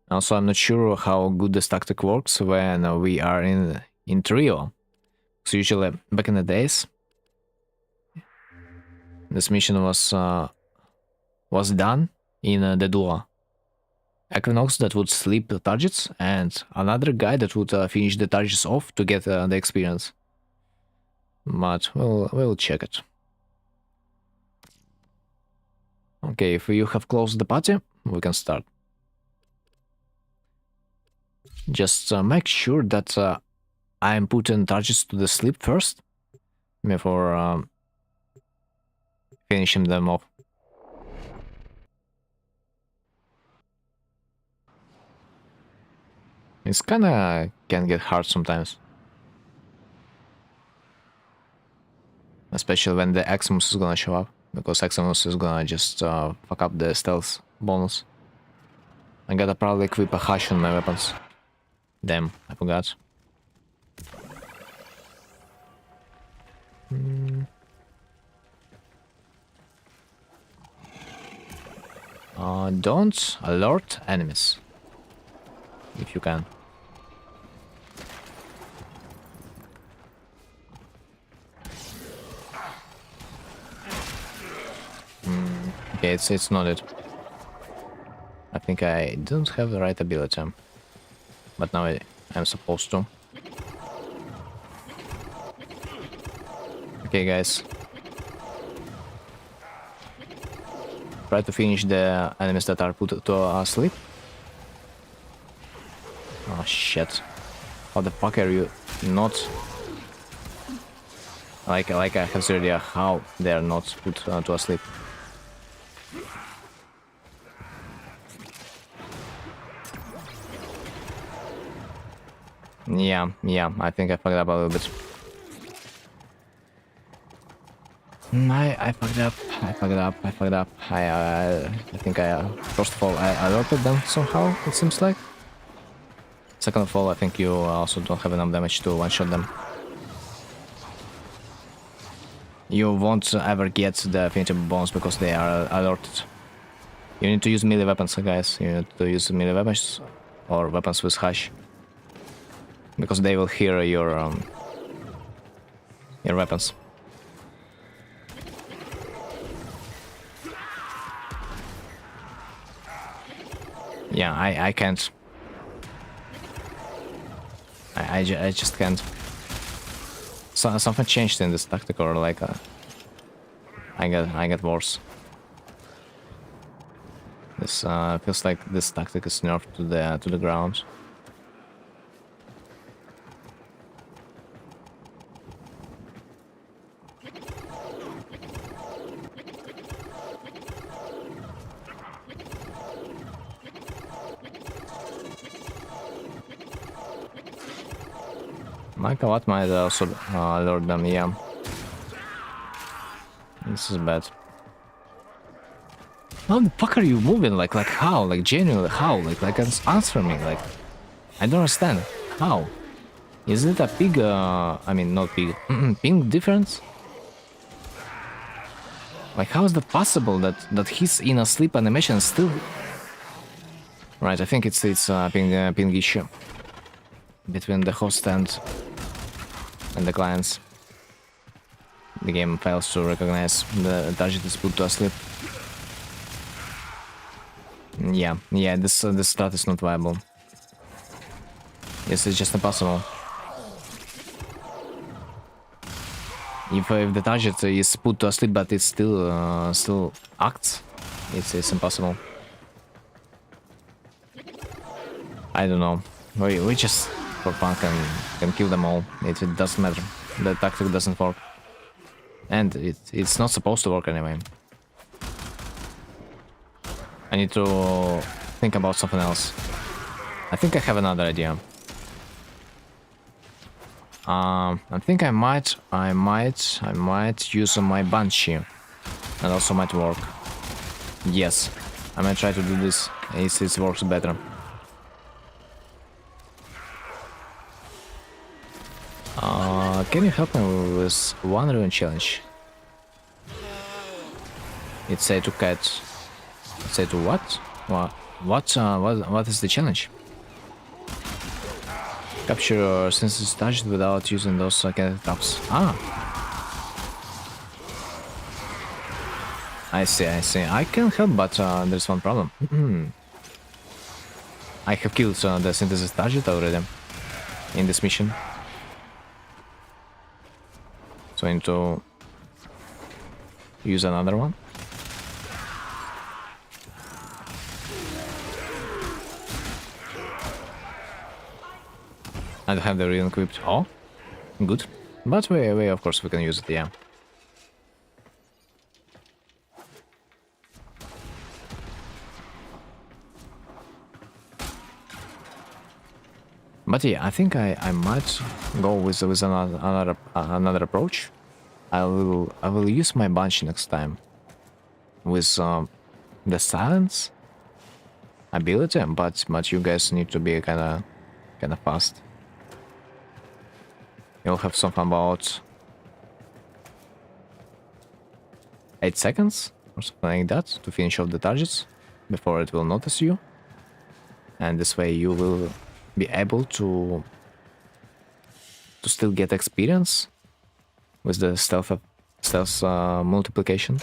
Also, I'm not sure how good this tactic works when we are in trio. So usually back in the days, this mission was done in the duo. Equinox that would sleep the targets, and another guy that would finish the targets off to get the experience. But we'll check it. Okay, if you have closed the party, we can start. Just make sure that I'm putting targets to the sleep first before finishing them off. It's kinda can get hard sometimes. Especially when the Eximus is gonna show up, because Eximus is gonna just fuck up the stealth bonus. I gotta probably equip a hash on my weapons. Damn, I forgot. Don't alert enemies, if you can. Okay, it's not it. I think I didn't have the right ability, but now I'm supposed to. Okay, guys. Try to finish the enemies that are put to sleep. Oh shit. How the fuck are you not... Like I have no idea how they are not put to sleep. Yeah, I think I fucked up a little bit. I fucked up. I think first of all, I alerted them somehow, it seems like. Second of all, I think you also don't have enough damage to one-shot them. You won't ever get the affinity bonus because they are alerted. You need to use melee weapons, guys. You need to use melee weapons or weapons with hash. Because they will hear your weapons. Yeah, I can't. I just can't. So, something changed in this tactic, or like I get worse. This feels like this tactic is nerfed to the ground. What might also alert them, yeah. This is bad. How the fuck are you moving? Like how? Like genuinely how? Like answer me. Like I don't understand. How? Is it a big I mean not big ping difference? Like how is that possible that he's in a sleep animation still? Right, I think it's a ping issue between the host and the clients. The game fails to recognize the target is put to asleep. Yeah, this strat is not viable. This is just impossible. If the target is put to sleep but it still acts, it's impossible. I don't know. We just for fun can kill them all. It doesn't matter. The tactic doesn't work, and it's not supposed to work anyway. I need to think about something else. I think I have another idea. I think I might use my Banshee. That also might work. Yes, I might try to do this. It works better. Can you help me with one ruin challenge? It said to catch. It said to what? What is the challenge? Capture senses touched without using those kinetic traps. Ah. I see. I can help, but there's one problem. I have killed the synthesis target already in this mission. So I need to use another one. I don't have the real equipped. Oh, good. But we of course we can use it, yeah. But yeah, I think I might go with another approach. I will use my Banshee next time with the silence ability, but you guys need to be kind of fast. You'll have something about 8 seconds or something like that to finish off the targets before it will notice you, and this way you will be able to still get experience with the stealth multiplication.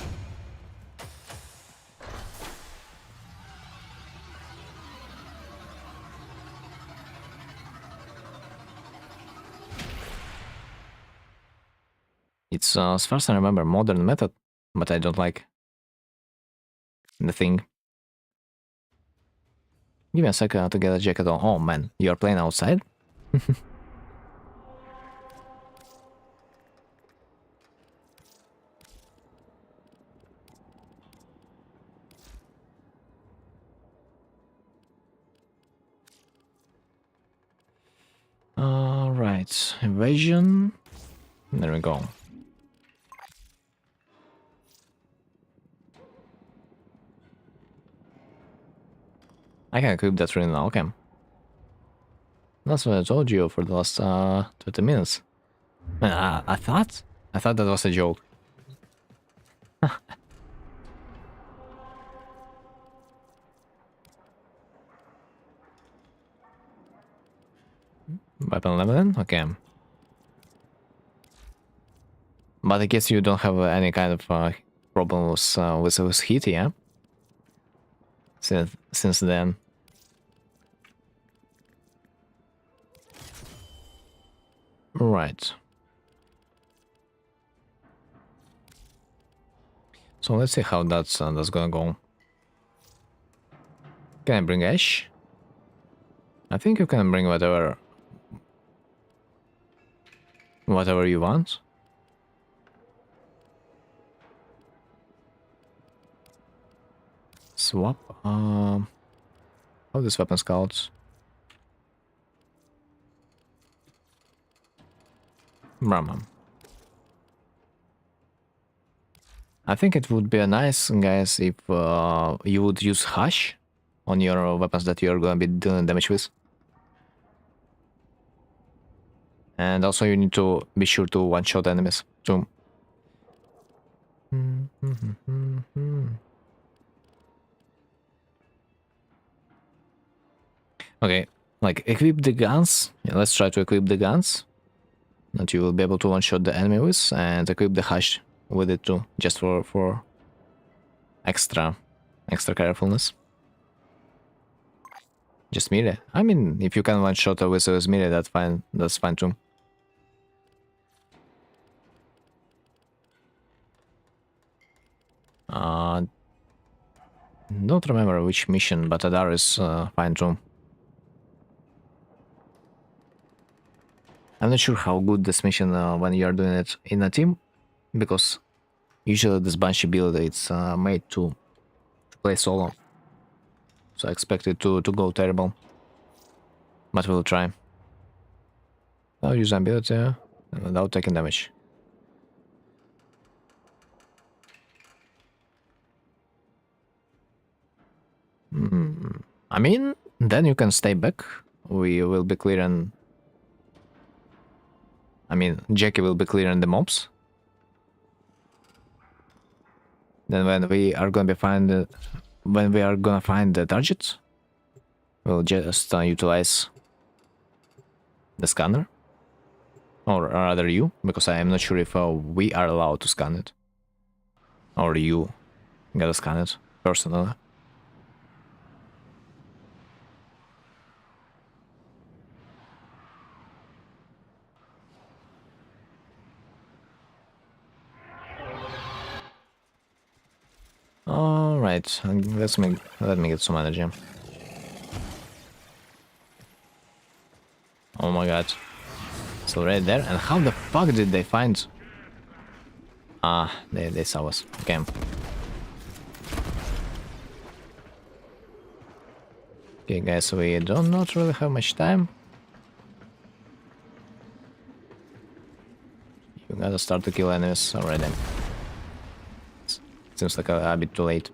It's as far as I remember modern method, but I don't like the thing. Give me a second to get a jacket on. Oh man, you're playing outside? Alright, evasion. There we go. I can equip that right now, okay. That's what I told you for the last 20 minutes. I thought that was a joke. Weapon leveling? Okay. But I guess you don't have any kind of problem with heat, yeah? Since then. Right. So let's see how that's gonna go. Can I bring Ash? I think you can bring whatever you want. Swap. How this weapon scouts? Brahman. I think it would be nice, guys, if you would use Hush on your weapons that you're gonna be dealing damage with. And also you need to be sure to one-shot enemies too. Okay, like equip the guns. Yeah, let's try to equip the guns that you will be able to one-shot the enemy with, and equip the Hush with it too, just for extra carefulness. Just melee. I mean, if you can one shot a whistle with melee, that's fine. That's fine too. Don't remember which mission, but Adar is fine too. I'm not sure how good this mission when you are doing it in a team, because usually this Banshee build it's made to play solo. So I expect it to go terrible. But we'll try. I'll use ability without taking damage. I mean, then you can stay back. We will be clearing... I mean, Jackie will be clearing the mobs. Then when we are gonna find the target, we'll just utilize the scanner. Or rather you, because I am not sure if we are allowed to scan it. Or you gotta scan it personally. Alright, let me get some energy. Oh my god. It's already there? And how the fuck did they find... Ah, they saw us. Okay. Okay guys, we don't not really have much time. You gotta start to kill enemies already. Seems like a bit too late.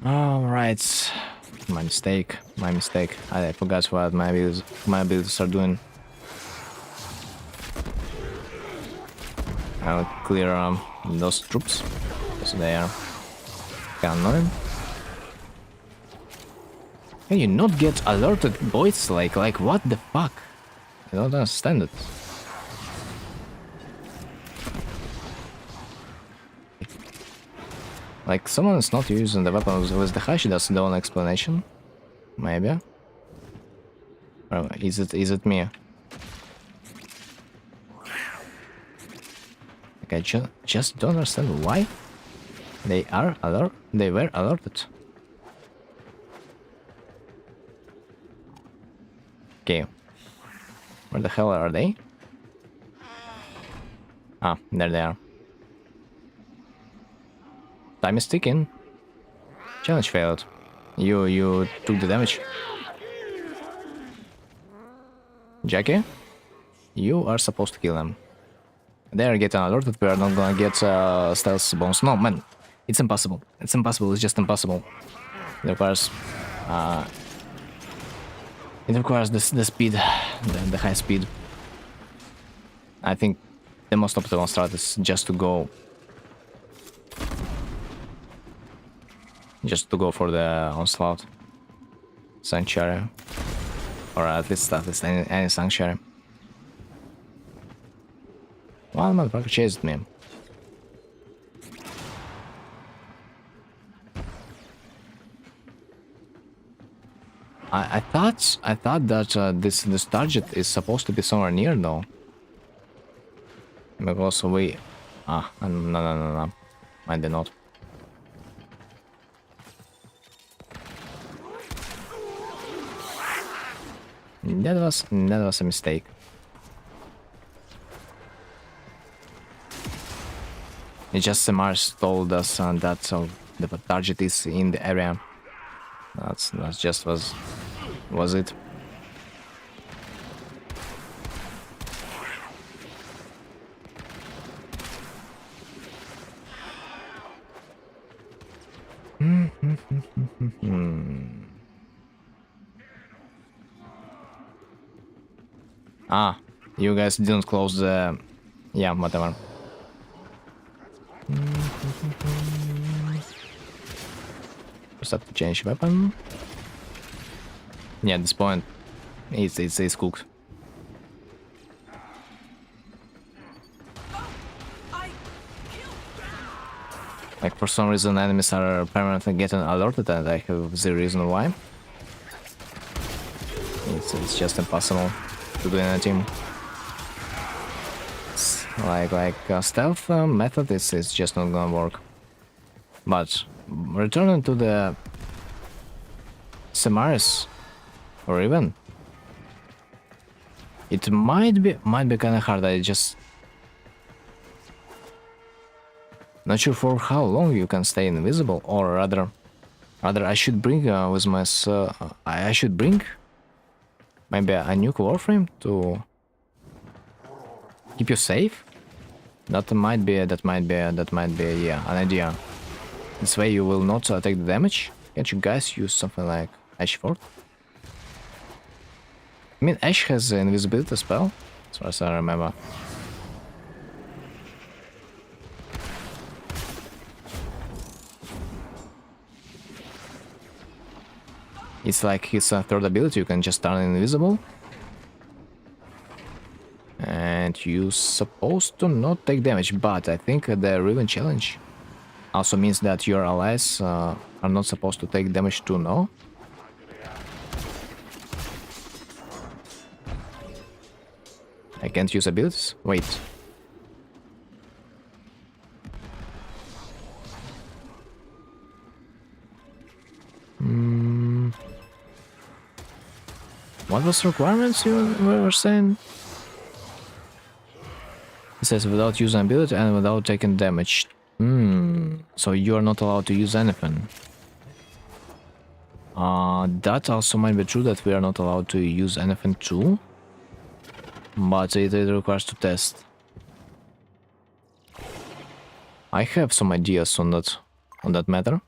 Alright. My mistake. I forgot what my abilities are doing. I'll clear those troops. So they are kind of annoying. Can you not get alerted, boys? Like what the fuck? I don't understand it. Like, someone is not using the weapons with the hash, that's the only explanation. Maybe. Or is it me? Like, I just don't understand why they were alerted. Okay. Where the hell are they? Ah, there they are. Time is ticking. Challenge failed. You took the damage. Jackie? You are supposed to kill them. They are getting alerted, we are not gonna get stealth bonus. No, man. It's impossible. It's impossible, it's just impossible. It requires... it requires the speed, the high speed. I think the most optimal strat is just to go for the onslaught sanctuary, or at least any sanctuary. One motherfucker chased me. I thought that this target is supposed to be somewhere near though. Because we... Ah, no. I did not. That was a mistake. It just Mars told us that the target is in the area. That's just was it. Ah, you guys didn't close the... Yeah, whatever. Just have to change weapon. Yeah, at this point, it's cooked. Like for some reason enemies are permanently getting alerted and I have the reason why. It's just impossible to do in a team. It's like stealth method is just not gonna work. But returning to the Semaris or even it might be kind of hard. I just not sure for how long you can stay invisible, or rather I should bring with my I should bring maybe a nuke warframe to keep you safe. That might be yeah, an idea. This way you will not take the damage. Can't you guys use something like Ash Fort? I mean, Ash has an invisibility spell, as far as I remember. It's like his third ability, you can just turn invisible. And you're supposed to not take damage, but I think the Riven challenge also means that your allies are not supposed to take damage too, no? I can't use abilities? Wait. What was the requirements you were saying? It says without using ability and without taking damage. So you are not allowed to use anything. That also might be true that we are not allowed to use anything too. But it requires to test. I have some ideas on that matter.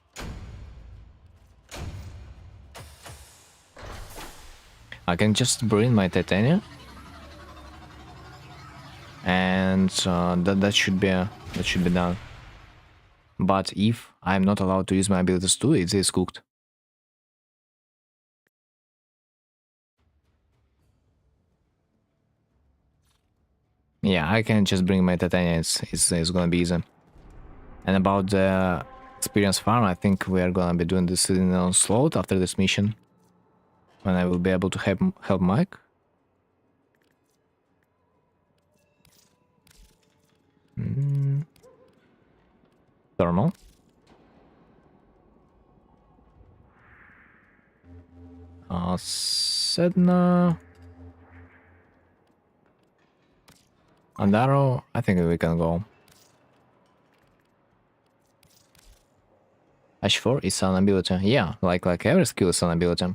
I can just bring my titanium, and that should be done. But if I'm not allowed to use my abilities too, it is cooked. Yeah, I can just bring my titanium. It's gonna be easy. And about the experience farm, I think we are gonna be doing this in Onslaught after this mission, when I will be able to help Mike. Thermal. Sedna. Andaro, I think we can go. Ash 4 is an ability. Yeah, like every skill is an ability.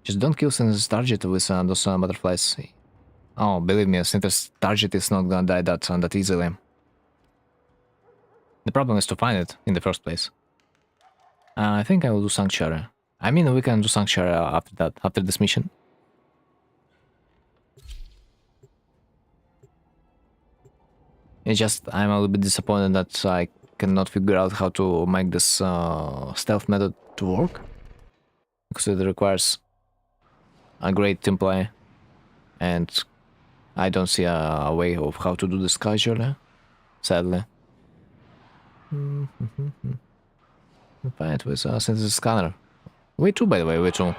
Just don't kill Synthesis target with those butterflies. Oh, believe me, Synthesis target is not gonna die that easily. The problem is to find it in the first place. I think I will do Sanctuary. I mean, we can do Sanctuary after this mission. It's just, I'm a little bit disappointed that I cannot figure out how to make this stealth method to work. Because it requires a great team play. And I don't see a way of how to do this casually, sadly. Fight with a synthesis scanner. We too, by the way, we too.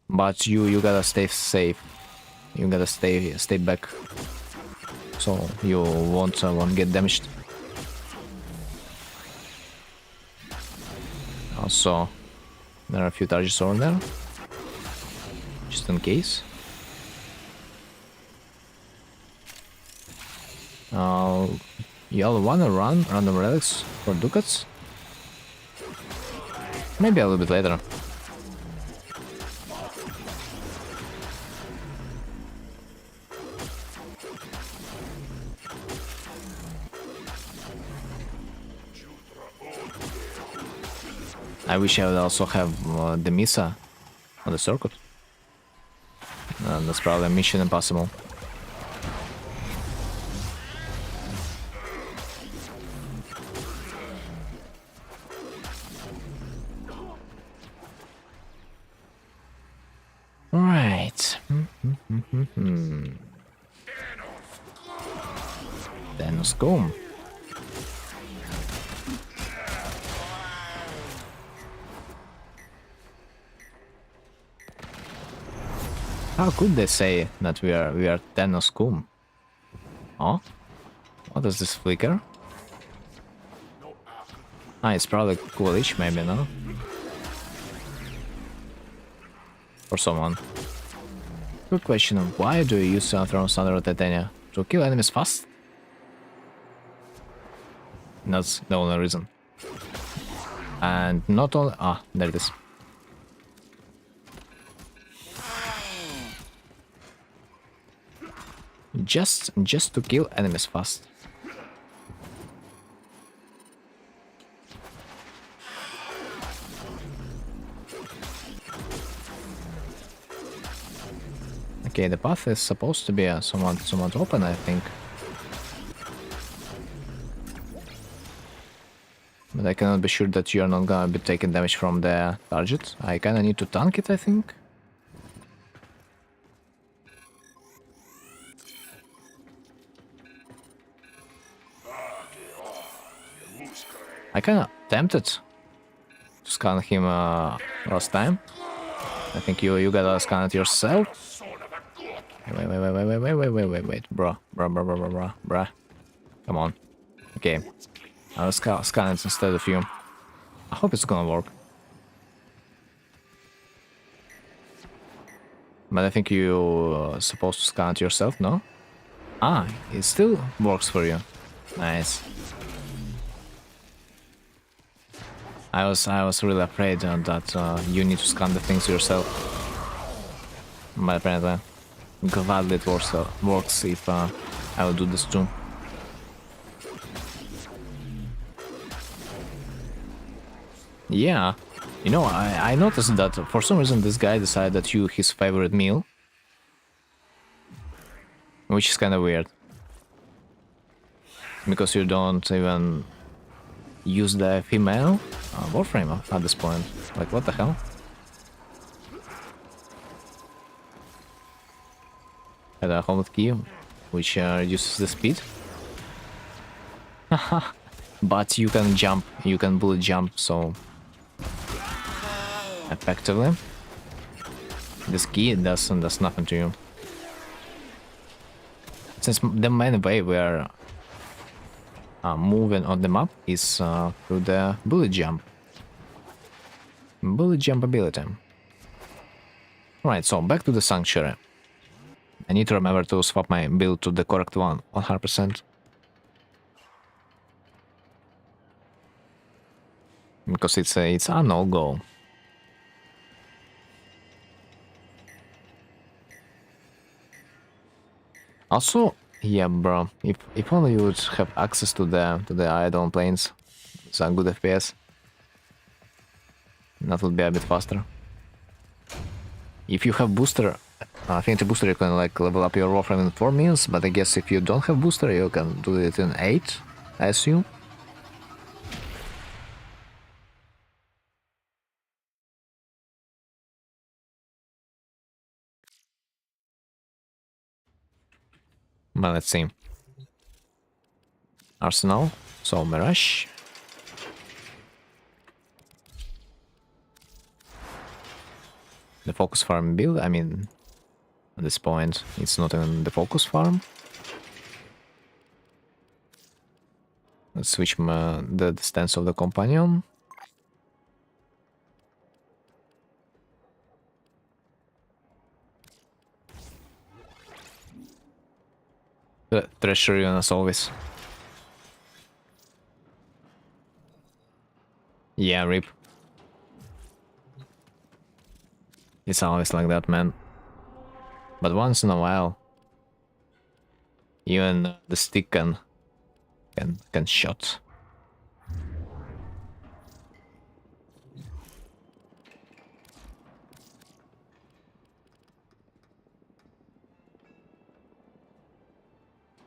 But you gotta stay safe. You gotta stay back, so you won't get damaged. Also, there are a few targets over there, just in case. Y'all wanna run random relics for ducats? Maybe a little bit later. I wish I would also have the Misa on the circuit. That's probably mission impossible. Right. Then let's go. How could they say that we are Thanos Kum? Oh? What does this flicker? Ah, it's probably coolish, maybe, no? For someone. Quick question, why do you use Thrones Thunder or Titania? To kill enemies fast? That's the only reason. And not only... Ah, there it is. Just to kill enemies fast. Okay, the path is supposed to be somewhat open, I think. But I cannot be sure that you are not gonna be taking damage from the target. I kinda need to tank it, I think. I kinda tempted to scan him last time. I think you gotta scan it yourself. Wait, bruh. Come on. Okay. I'll scan it instead of you. I hope it's gonna work. But I think you're supposed to scan it yourself, no? Ah, it still works for you. Nice. I was really afraid that you need to scan the things yourself. But apparently, gladly it works if I will do this too. Yeah, you know, I noticed that for some reason this guy decided that you his favorite meal, which is kind of weird. Because you don't even use the female Warframe at this point. Like, what the hell? Had a helmet key, which reduces the speed. But you can jump, you can bullet jump, so effectively this key does nothing to you. Since the main way we are moving on the map is through the bullet jump. Bullet jump ability. Right, so back to the Sanctuary. I need to remember to swap my build to the correct one, 100%. Because it's a no-go. Also, yeah, bro, if only you would have access to the Iron Plains, it's a good FPS. That would be a bit faster. If you have booster, Affinity booster, you can like level up your Warframe in 4 minutes, but I guess if you don't have booster, you can do it in 8, I assume. Well, let's see. Arsenal, so Mirage. The focus farm build, I mean, at this point, it's not even the focus farm. Let's switch the stance of the companion. Treasury as always. Yeah, rip. It's always like that, man. But once in a while, even the stick can shot.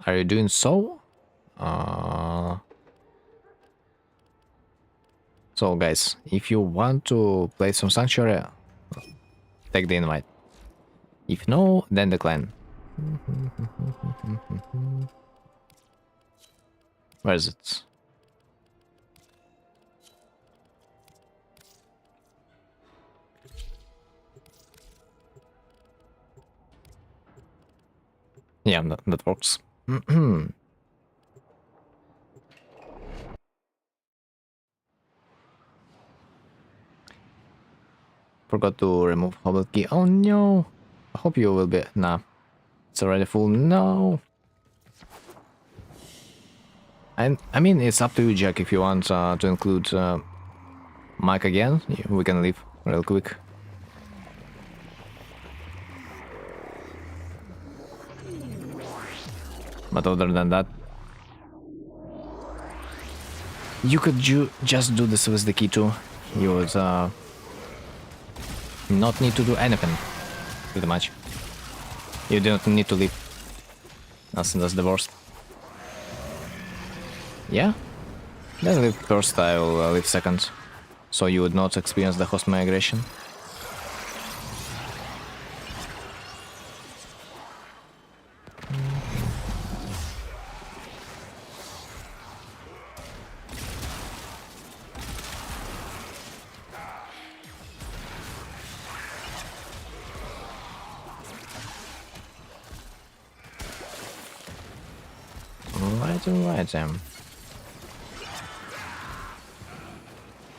Are you doing so? So guys, if you want to play some Sanctuary, take the invite. If no, then decline. Where is it? Yeah, that works. Forgot to remove Hobble key. Oh no! I hope you will be. Nah. It's already full. No! And I mean, it's up to you, Jack, if you want to include Mike again. We can leave real quick. But other than that, you could just do this with the key too. You would not need to do anything, pretty much. You don't need to leave. That's the worst. Yeah? Then leave first, I will leave second. So you would not experience the host migration. Alright.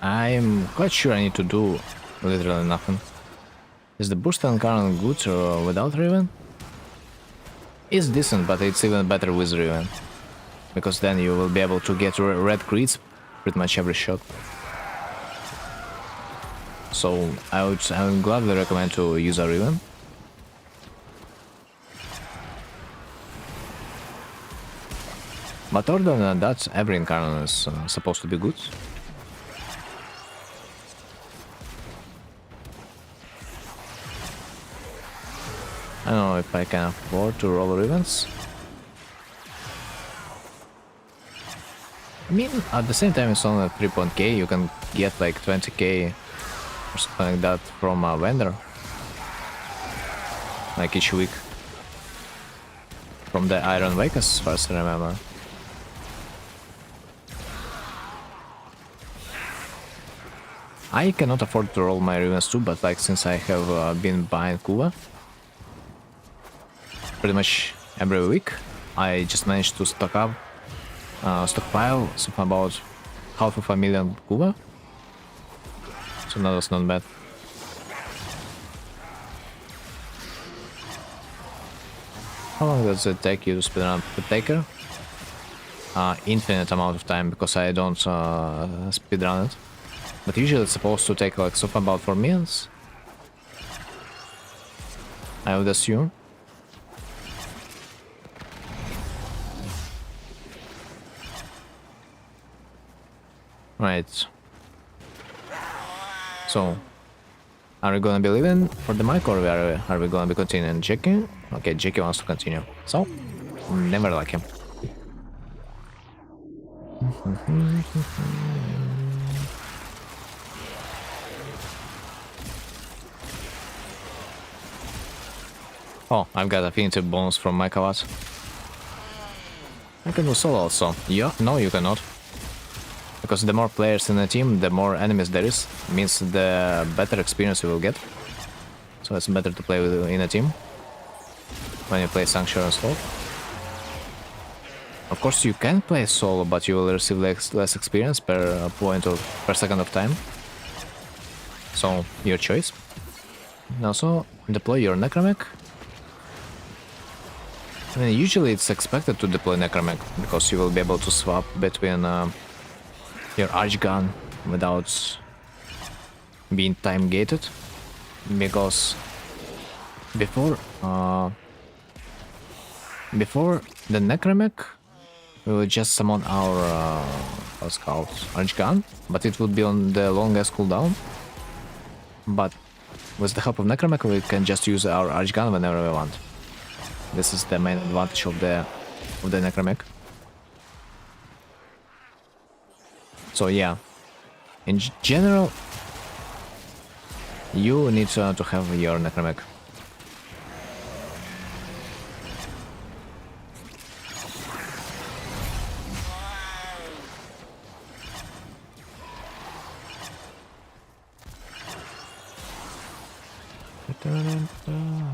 I'm quite sure I need to do literally nothing. Is the boost on Karn good or without Riven? It's decent, but it's even better with Riven. Because then you will be able to get red crits pretty much every shot. So I would gladly recommend to use a Riven. But other than that, every Incarnate is supposed to be good. I don't know if I can afford to roll Rivens. I mean, at the same time, it's only 3.k, you can get like 20k or something like that from a vendor. Like each week. From the Iron Wake, as far as I remember. I cannot afford to roll my Rivens too, but like since I have been buying Kuva pretty much every week, I just managed to stockpile something about 500,000 Kuva. So that was not bad. How long does it take you to speedrun the Taker? Infinite amount of time, because I don't speedrun it. But usually it's supposed to take like something about 4 minutes. I would assume. Right. So, are we gonna be leaving for the mic, or are we gonna be continuing Jackie? Okay, Jackie wants to continue. So, never like him. Oh, I've got affinity bonus from my Kavat. I can do solo also. Yeah, no, you cannot. Because the more players in a team, the more enemies there is. Means the better experience you will get. So it's better to play in a team when you play Sanctuary solo. Of course, you can play solo, but you will receive less experience per point or per second of time. So, your choice. And also, deploy your Necromech. I mean, usually it's expected to deploy Necromech, because you will be able to swap between your Archgun without being time gated. Because before the Necromech, we will just summon our what's called Archgun, but it would be on the longest cooldown. But with the help of Necromech, we can just use our Archgun whenever we want. This is the main advantage of the Necromech. So yeah, in general, you need to have your Necromech.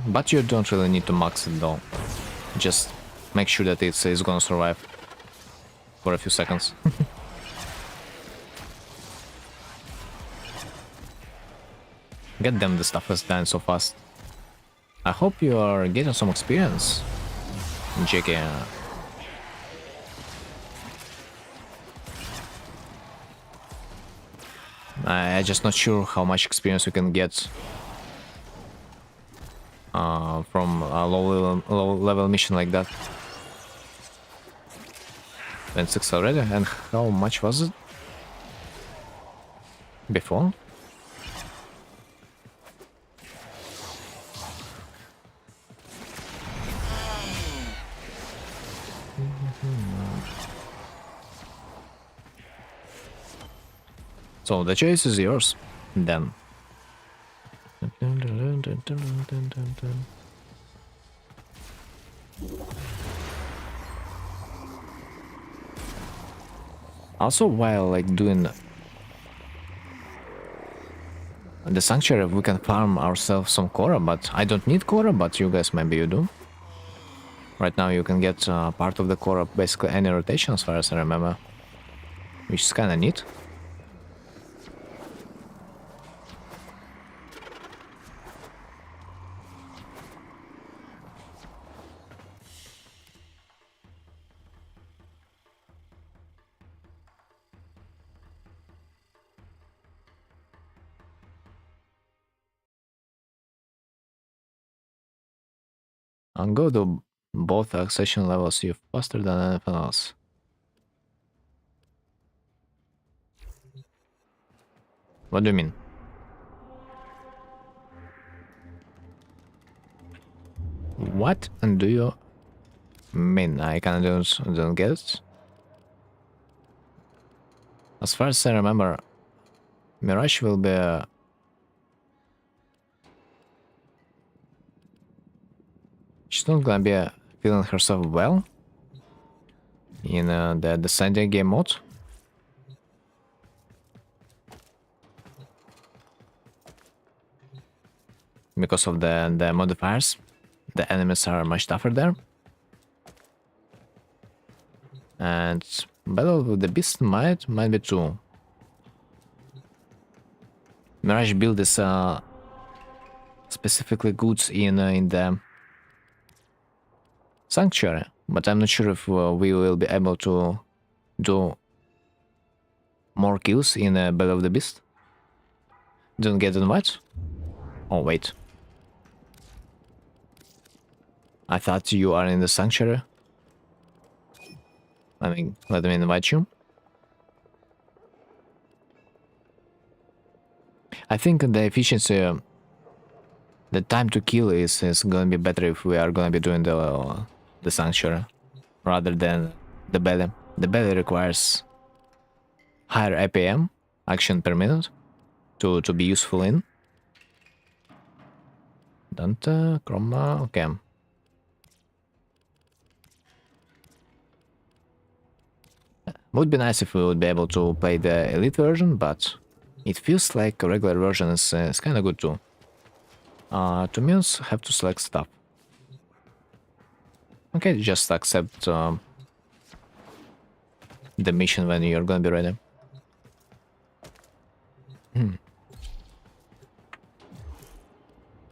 But you don't really need to max it though. Just make sure that it's gonna survive for a few seconds. Get them, the stuff is dying so fast. I hope you are getting some experience, JK. I'm just not sure how much experience we can get from a low level mission like that. 26 already, and how much was it before? So the choice is yours, then. Also, while like doing the sanctuary, we can farm ourselves some Korra, but I don't need Korra, but you guys maybe you do. Right now you can get part of the Korra, basically any rotation as far as I remember, which is kinda neat. And go to both accession levels you faster than anything else. What do you mean? What do you mean? I kinda don't get it. As far as I remember, Mirage will be she's not gonna be feeling herself well in the descending game mode. Because of the modifiers, the enemies are much tougher there. And Battle with the Beast might be too. Mirage build is specifically good in the Sanctuary, but I'm not sure if we will be able to do more kills in Battle of the Beast. Don't get invite? Oh wait. I thought you are in the Sanctuary. I mean, let me invite you. I think the efficiency, the time to kill is gonna be better if we are gonna be doing the Sanctuary rather than the belly. The belly requires higher APM, action per minute, to be useful in. Dante, Chroma, okay. Would be nice if we would be able to play the elite version, but it feels like a regular version is kind of good too. To means have to select stuff. Okay, just accept the mission when you're gonna be ready.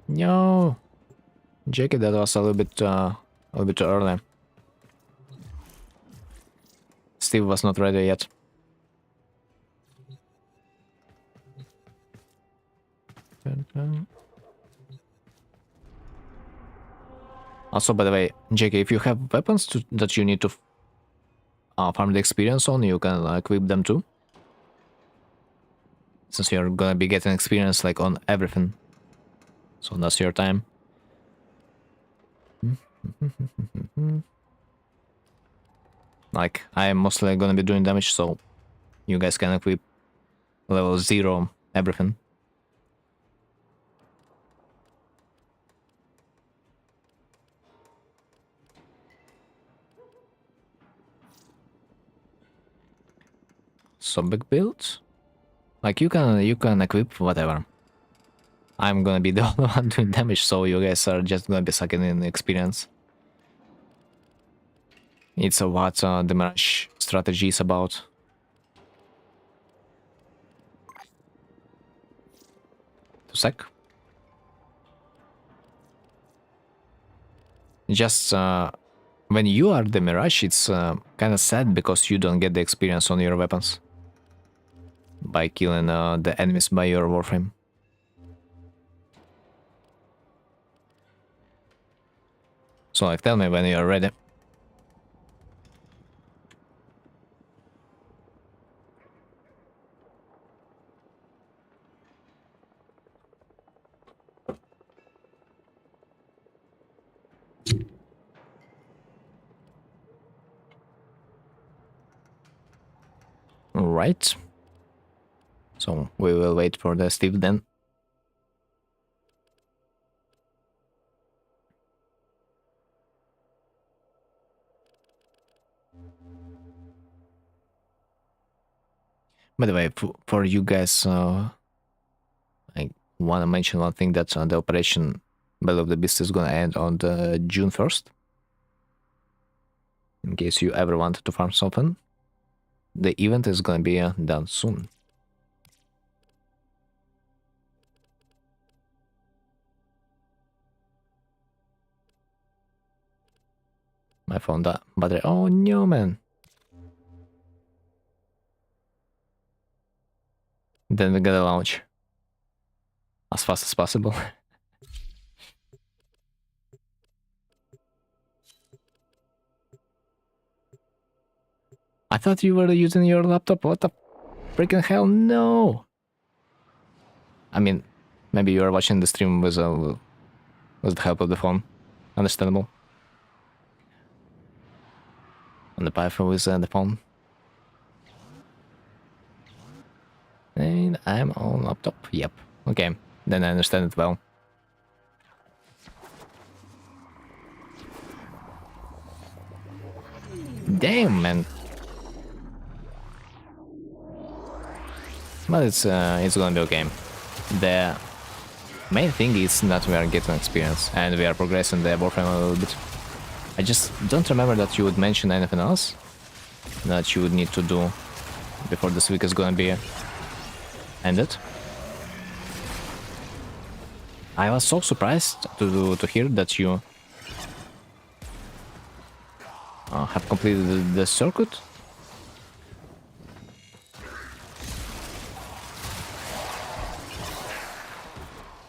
No, Jackie, that was a little bit too early. Steve was not ready yet. Also, by the way, Jackie, if you have weapons that you need to farm the experience on, you can equip them too. Since you're gonna be getting experience like on everything. So that's your time. Like, I'm mostly gonna be doing damage, so you guys can equip level 0 everything. So big builds? Like you can equip whatever. I'm gonna be the only one doing damage, so you guys are just gonna be sucking in experience. It's what the Mirage strategy is about. To sec. Just when you are the Mirage, it's kind of sad because you don't get the experience on your weapons by killing the enemies by your Warframe. So like, tell me when you're ready. Right. So we will wait for the Steve then. By the way, for you guys, I want to mention one thing, that the operation Belly of the Beast is gonna end on the June 1st. In case you ever wanted to farm something, the event is gonna be done soon. My phone died. Battery. Oh no, man. Then we gotta launch as fast as possible. I thought you were using your laptop. What the freaking hell? No. I mean, maybe you are watching the stream with the help of the phone. Understandable. On the Python with the phone. And I'm on laptop. Yep. Okay. Then I understand it well. Damn, man. But it's gonna be okay. The main thing is that we are getting experience and we are progressing the Warframe a little bit. I just don't remember that you would mention anything else that you would need to do before this week is gonna be ended. I was so surprised to hear that you have completed the circuit.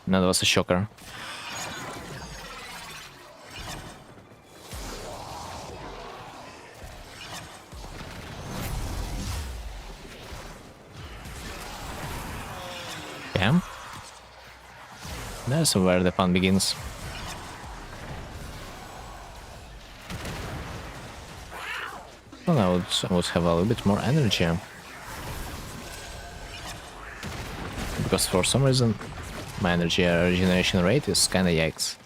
No, that was a shocker. Damn. That's where the fun begins. Well, I would have a little bit more energy. Because for some reason my energy regeneration rate is kinda yikes.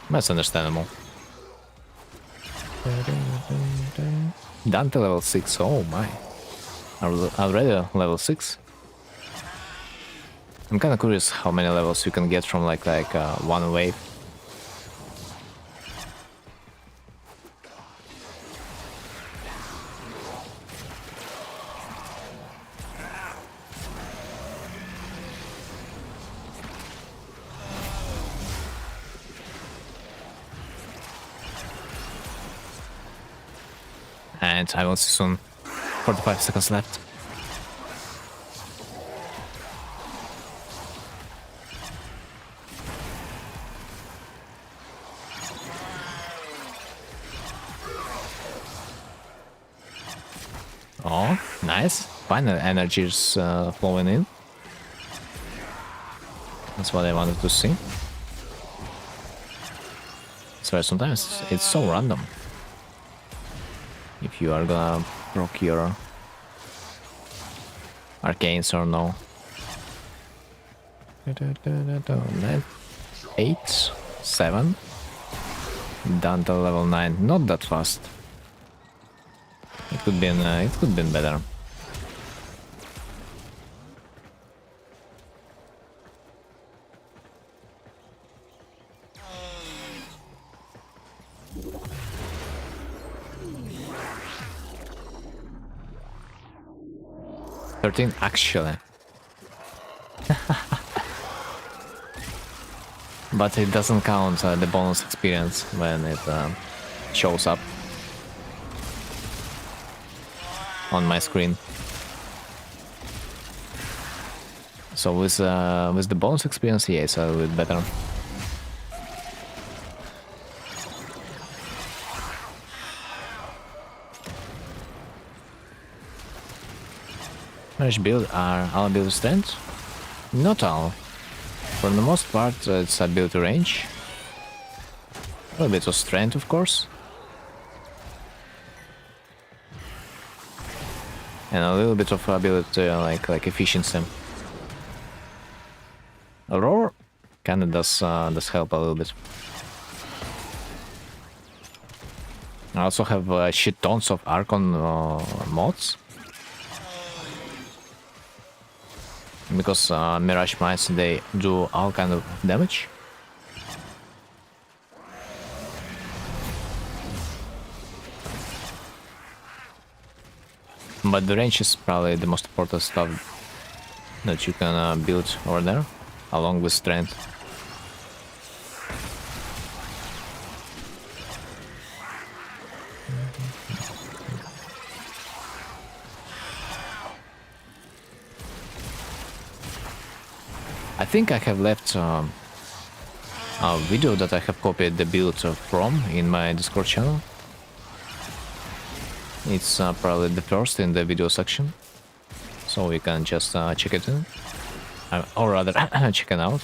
That's understandable. Down to level 6, oh my. Already level 6? I'm kinda curious how many levels you can get from like one wave. And I will see soon. 45 seconds left. Oh, nice. Final energy is flowing in. That's what I wanted to see. So sometimes it's so random. If you are gonna proc your arcanes or no. 9, 8, 7. Down to level 9. Not that fast. It could be better. 13 actually. But it doesn't count the bonus experience when it shows up on my screen. So with the bonus experience, yeah, it's a little bit better. Which build are all build strength? Not all. For the most part, it's ability range. A little bit of strength, of course. And a little bit of ability, like efficiency. Roar kinda does help a little bit. I also have shit tons of Archon mods. Because Mirage Mines, they do all kind of damage. But the range is probably the most important stuff that you can build over there, along with strength. I think I have left a video that I have copied the build from in my Discord channel. It's probably the first in the video section, so you can just check it in, or rather check it out.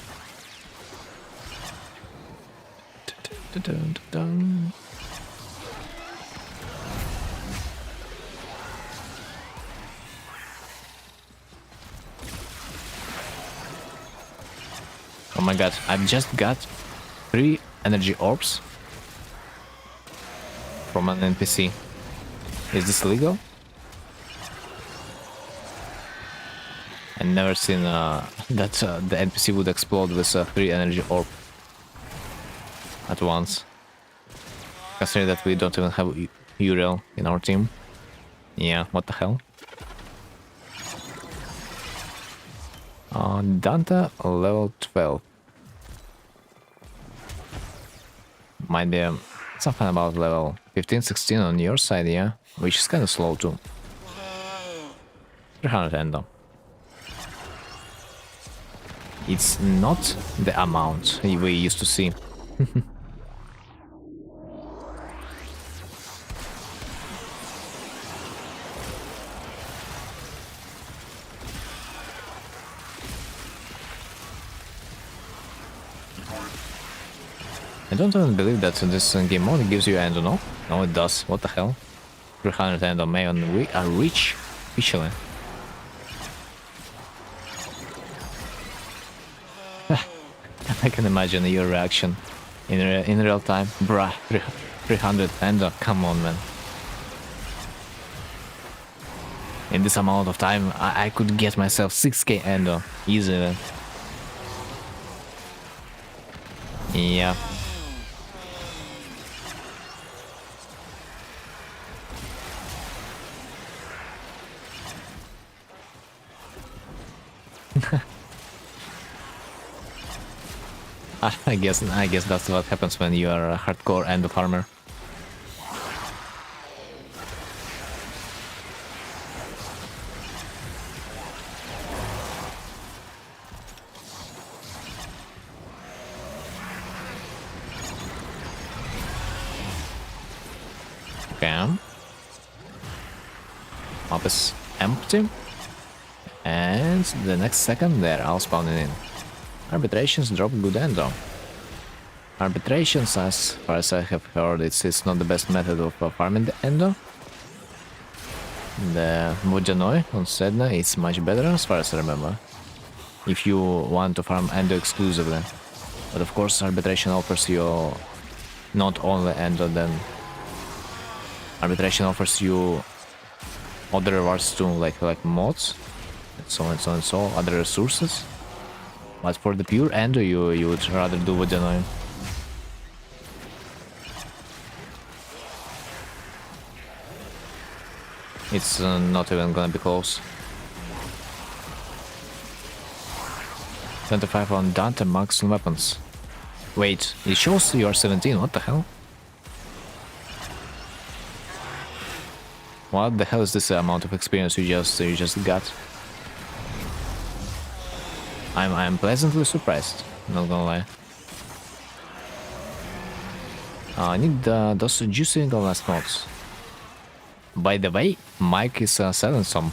Oh my god, I've just got 3 energy orbs from an NPC. Is this legal? I've never seen that the NPC would explode with 3 energy orb at once. Considering that we don't even have Uriel in our team. Yeah, what the hell? Dante level 12. Might be something about level 15, 16 on your side, yeah? Which is kind of slow too. 300 endo. It's not the amount we used to see. I don't even believe that this game mode gives you endo, no? No, it does. What the hell? 300 endo may reach officially. I can imagine your reaction in real time. Bruh, 300 endo, come on, man. In this amount of time, I could get myself 6k endo easily. Yeah. I guess that's what happens when you are a hardcore endo farmer. Okay. Map is empty. And the next second they're all spawning in. Arbitrations drop good endo. Arbitrations, as far as I have heard, it's not the best method of farming the endo. The Vojanoi on Sedna is much better, as far as I remember, if you want to farm endo exclusively. But of course, arbitration offers you not only endo, then arbitration offers you other rewards too, like mods, and so, other resources. But for the pure endo, you would rather do Vojanoi. It's not even gonna be close. 25 on Dante Max and weapons. Wait, it shows you are 17, what the hell? What the hell is this amount of experience you just got? I'm pleasantly surprised, not gonna lie. I need those juicy last notes. By the way, Mike is selling some.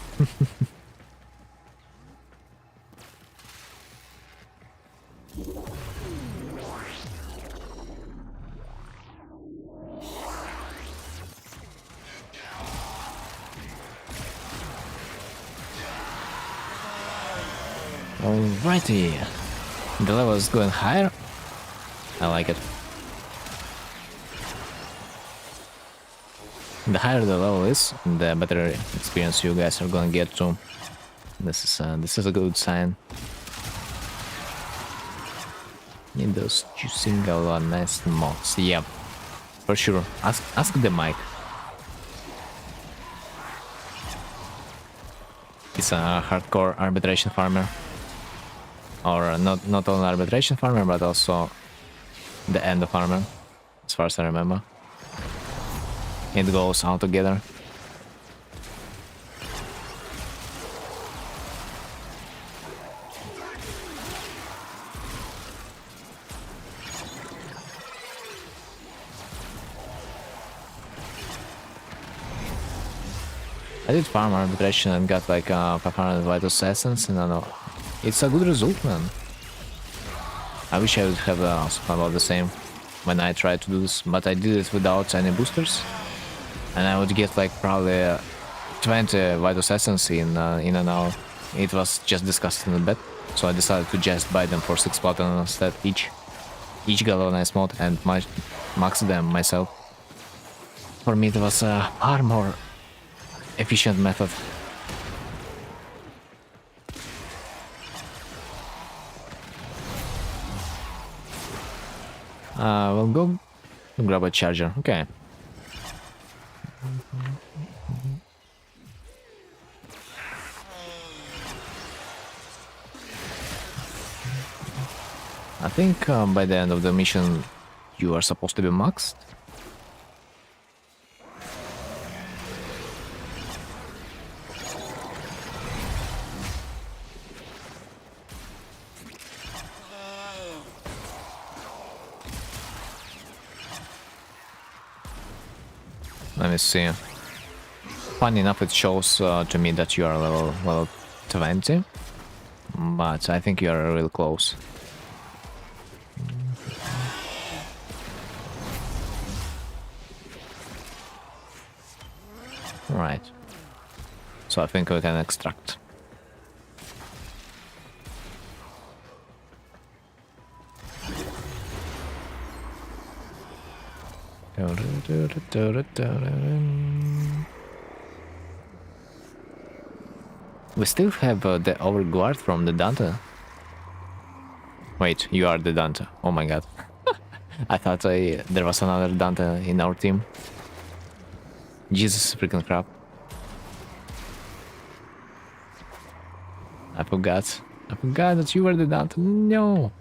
Alrighty, the level is going higher. I like it. The higher the level is, the better experience you guys are gonna get to. This is a good sign. Need those single nice mods. Yeah, for sure. Ask the mic. He's a hardcore arbitration farmer. Or not only arbitration farmer, but also the end farmer, as far as I remember. It goes all together. I did farm arbitration and got like 500 vital essence, and I know it's a good result, man. I wish I would have about the same when I tried to do this, but I did it without any boosters, and I would get like probably 20 vital essence in an hour. It was just disgusting a bit, so I decided to just buy them for 6 platinum instead each galvanized mod and max them myself. For me, it was a far more efficient method. We'll go grab a charger. Okay. I think by the end of the mission you are supposed to be maxed. Let me see. Funny enough, it shows to me that you are level 20, but I think you are real close. Right. So I think we can extract. We still have the overguard from the Dante. Wait, you are the Dante. Oh my god. I thought there was another Dante in our team. Jesus freaking crap. I forgot that you were the Dante. No.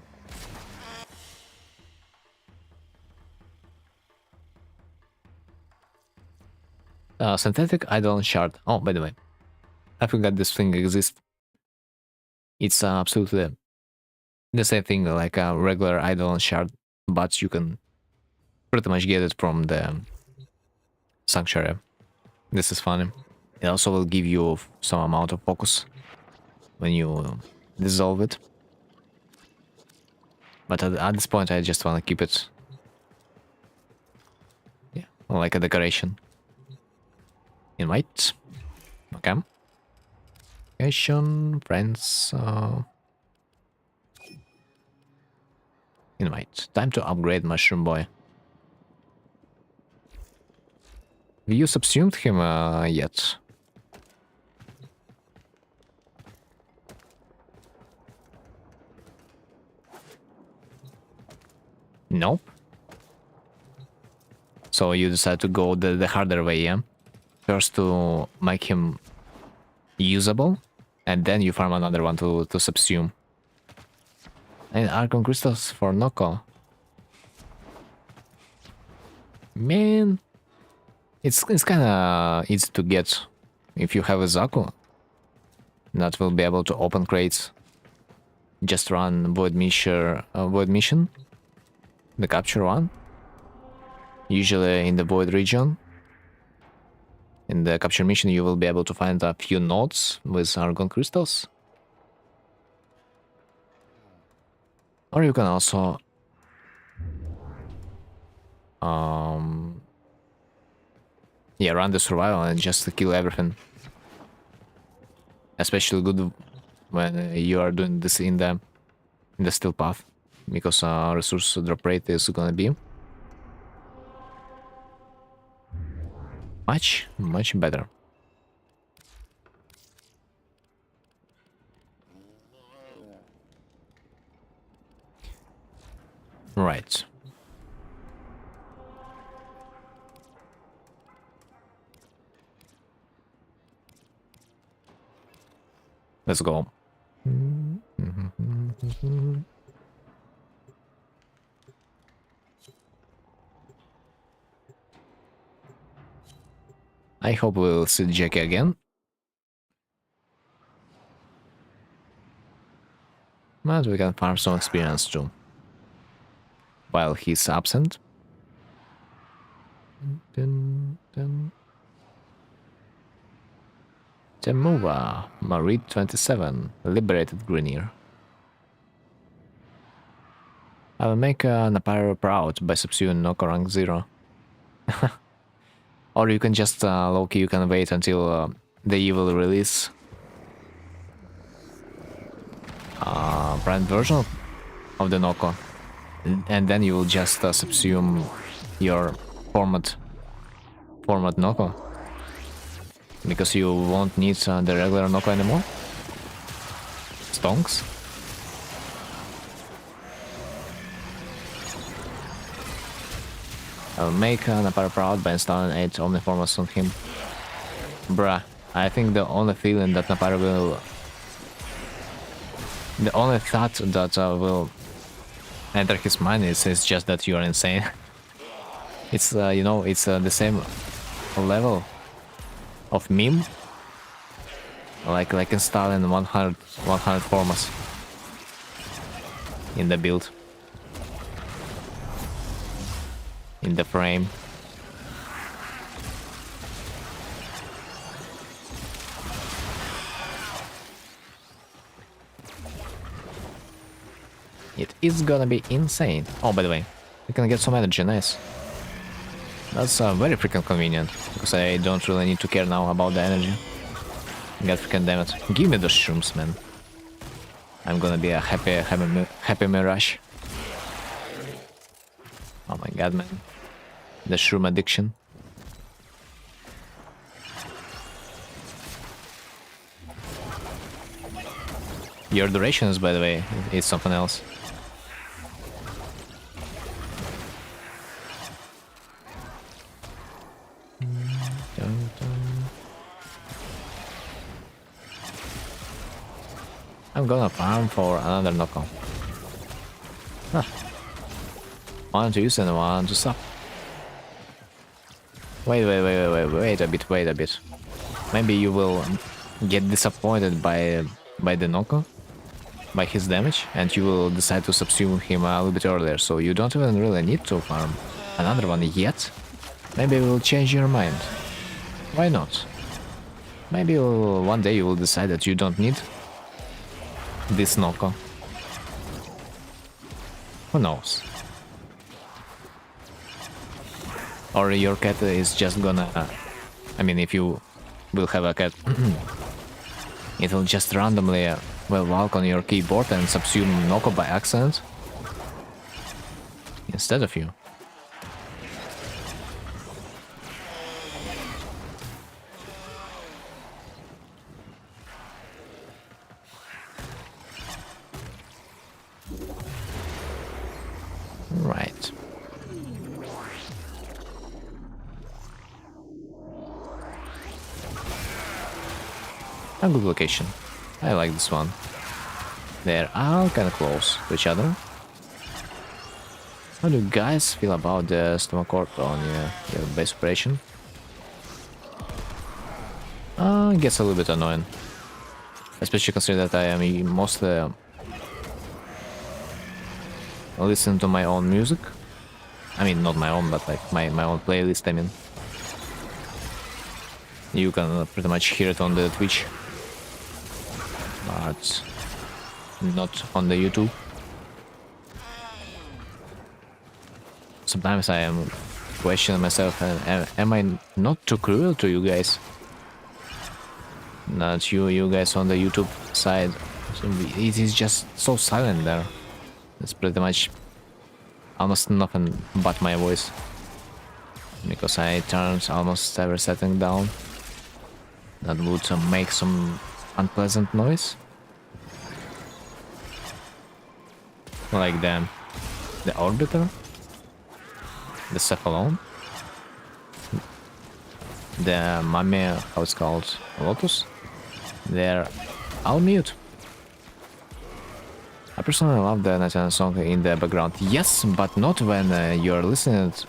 Synthetic Eidolon Shard. Oh, by the way, I forgot this thing exists. It's absolutely the same thing like a regular Eidolon Shard, but you can pretty much get it from the Sanctuary. This is funny. It also will give you some amount of focus when you dissolve it. But at this point I just want to keep it, yeah, like a decoration. Invite. Okay. Location, friends. Invite. Time to upgrade Mushroom Boy. Have you subsumed him yet? Nope. So you decide to go the harder way, yeah? First to make him usable, and then you farm another one to subsume. And Archon Crystals for Noko. Man, it's kind of easy to get if you have a Zaku. That will be able to open crates. Just run Void Mission, the capture one. Usually in the Void region. In the capture mission, you will be able to find a few nodes with Argon Crystals. Or you can also yeah, run the survival and just kill everything. Especially good when you are doing this in the still path, because resource drop rate is gonna be much better. Right. Let's go. I hope we'll see Jackie again. But we can farm some experience too. While he's absent. Temuva, Marid 27, liberated Greenear. I will make Naparo proud by subduing Noko rank 0. Or you can just, Loki, you can wait until the evil release. Brand version of the Noko. And then you will just subsume your format Noko. Because you won't need the regular Noko anymore. Stonks. I'll make Napara proud by installing 8 Omniformers on him. Bruh, I think the only feeling that Napara will... The only thought that will enter his mind is just that you are insane. It's, you know, it's the same level of meme. Like installing 100 formers in the build. In the frame. It is gonna be insane. Oh, by the way, we can get some energy, nice. That's very freaking convenient, because I don't really need to care now about the energy. God freaking damn it. Give me those shrooms, man. I'm gonna be a happy mirage. Oh my god, man. The shroom addiction. Your durations, by the way, is something else. I'm gonna farm for another knockout. Huh. One to use and one to stop. Wait a bit. Maybe you will get disappointed by the Noko, by his damage, and you will decide to subsume him a little bit earlier, so you don't even really need to farm another one yet. Maybe you will change your mind. Why not? Maybe one day you will decide that you don't need this Noko. Who knows? Or your cat is just gonna... I mean, if you will have a cat, it will just randomly will walk on your keyboard and subsume Noko by accident instead of you. Right. A good location. I like this one. They're all kind of close to each other. How do you guys feel about the stomach cord on your base operation? It gets a little bit annoying. Especially considering that I am mostly listening to my own music. I mean, not my own, but like my own playlist, I mean. You can pretty much hear it on the Twitch. But not on the YouTube. Sometimes I am questioning myself, am I not too cruel to you guys? Not you guys on the YouTube side. It is just so silent there. It's pretty much almost nothing but my voice. Because I turned almost every setting down. That would make some unpleasant noise. Like the orbiter, the cephalon, the mummy, how it's called, lotus. They're all mute. I personally love the 99 song in the background. Yes, but not when you're listening it.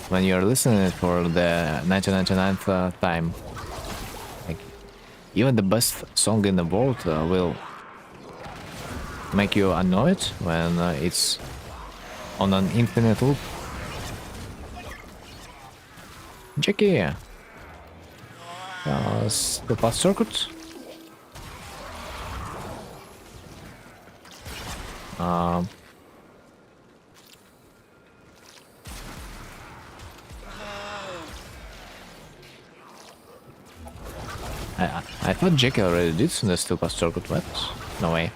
When you're listening for the 1999th time. Like, even the best song in the world will make you annoyed when it's on an infinite loop. Jackie! The past circuit? I thought Jackie already did the steel past circuit, what? No way.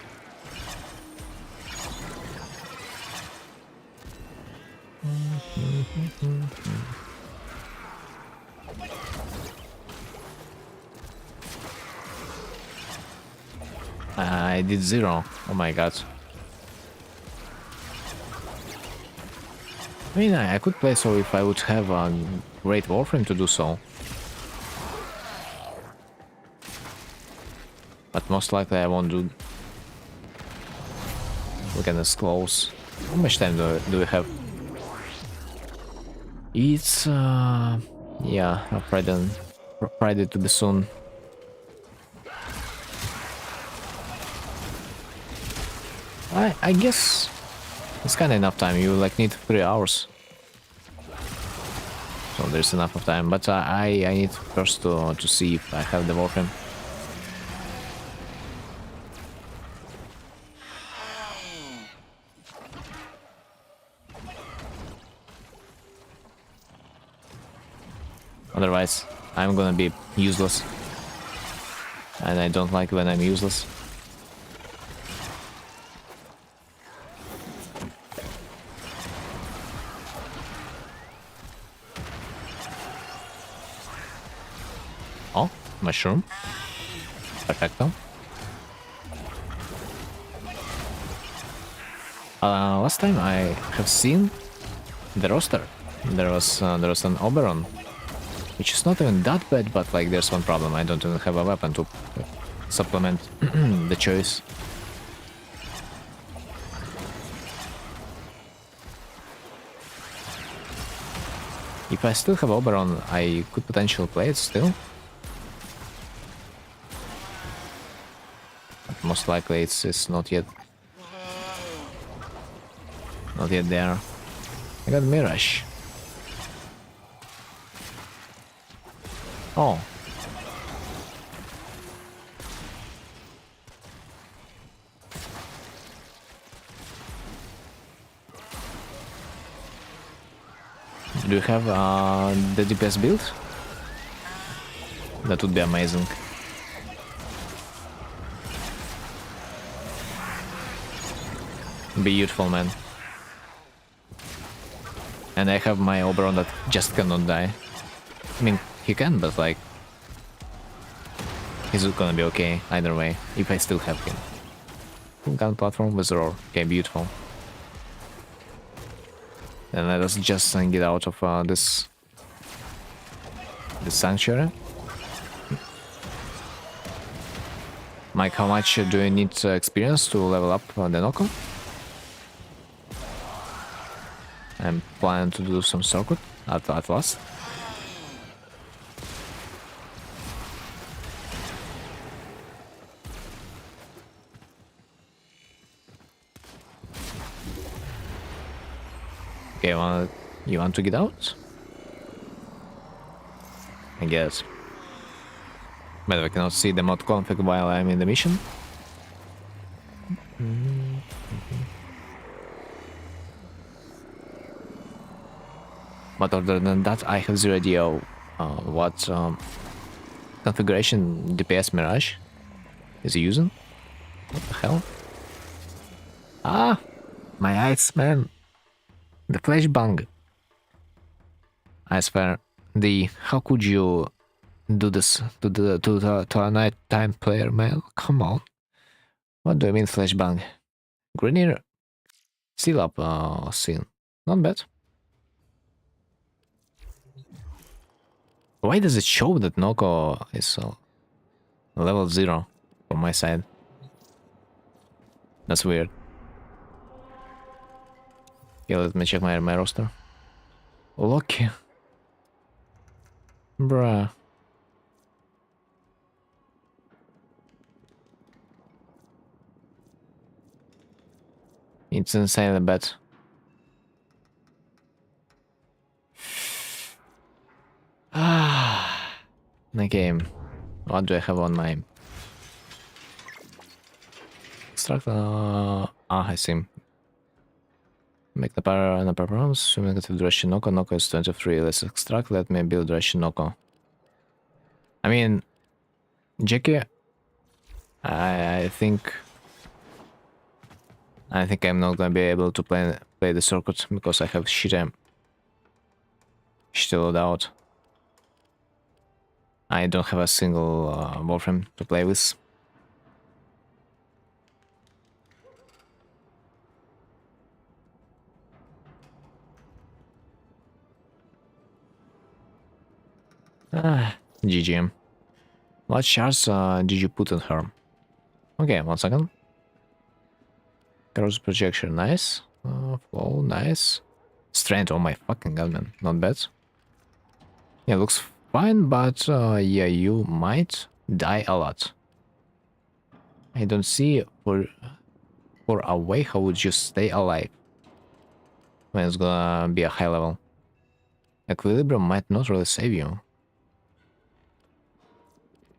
I did 0. Oh my god. I mean, I could play so if I would have a great Warframe to do so. But most likely I won't do. Look at this close. How much time do we have? It's yeah, Friday to be soon. I guess it's kind of enough time. You like need 3 hours, so there's enough of time. But I need first to see if I have the Warframe. Otherwise, I'm gonna be useless, and I don't like when I'm useless. Oh, mushroom. Perfecto. Last time I have seen the roster. There was an Oberon, which is not even that bad, but like there's one problem. I don't even have a weapon to supplement the choice. If I still have Oberon, I could potentially play it still. But most likely it's not yet there. I got Mirage. Oh. Do you have the DPS build? That would be amazing. Beautiful, man. And I have my Oberon that just cannot die. I mean, he can, but like... he's gonna be okay either way, if I still have him. Gun platform with roar. Okay, beautiful. And let us just get out of this sanctuary. Mike, how much do you need experience to level up the Noko? I'm planning to do some circuit at last. Okay, you want to get out? I guess. But I cannot see the mod config while I'm in the mission. But other than that, I have zero idea what configuration DPS Mirage is using. What the hell? Ah, my eyes, man. The flashbang. I swear, how could you do this to a nighttime player, man? Come on. What do you mean flashbang? Grenier seal up scene. Not bad. Why does it show that Noko is level 0 from my side? That's weird. Okay, let me check my roster. Lucky. Bruh. It's insanely bad. Okay, what do I have on my extract? I see. Make the performance, assuming negative duration Noko. Noko is 23. Let's extract. Let me build duration Noko. I mean, Jackie, I think I'm not gonna be able to play the circuit because I have shitty loadout. I don't have a single Warframe to play with. GGM. What shards did you put on her? Okay, 1 second. Cross projection, nice. Flow, nice. Strength, oh my fucking god, man. Not bad. Yeah, looks fine, but yeah, you might die a lot. I don't see for a way how would you stay alive when it's gonna be a high level. Equilibrium might not really save you.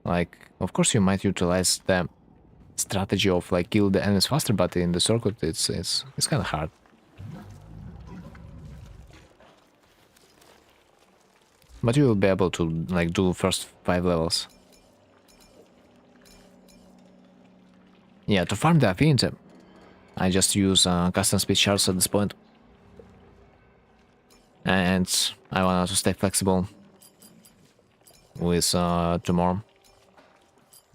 Like, of course you might utilize the strategy of like kill the enemies faster, but in the circuit it's kind of hard. But you will be able to like do first 5 levels. Yeah, to farm the affinity, I just use custom speed shards at this point. And I want to stay flexible with tomorrow.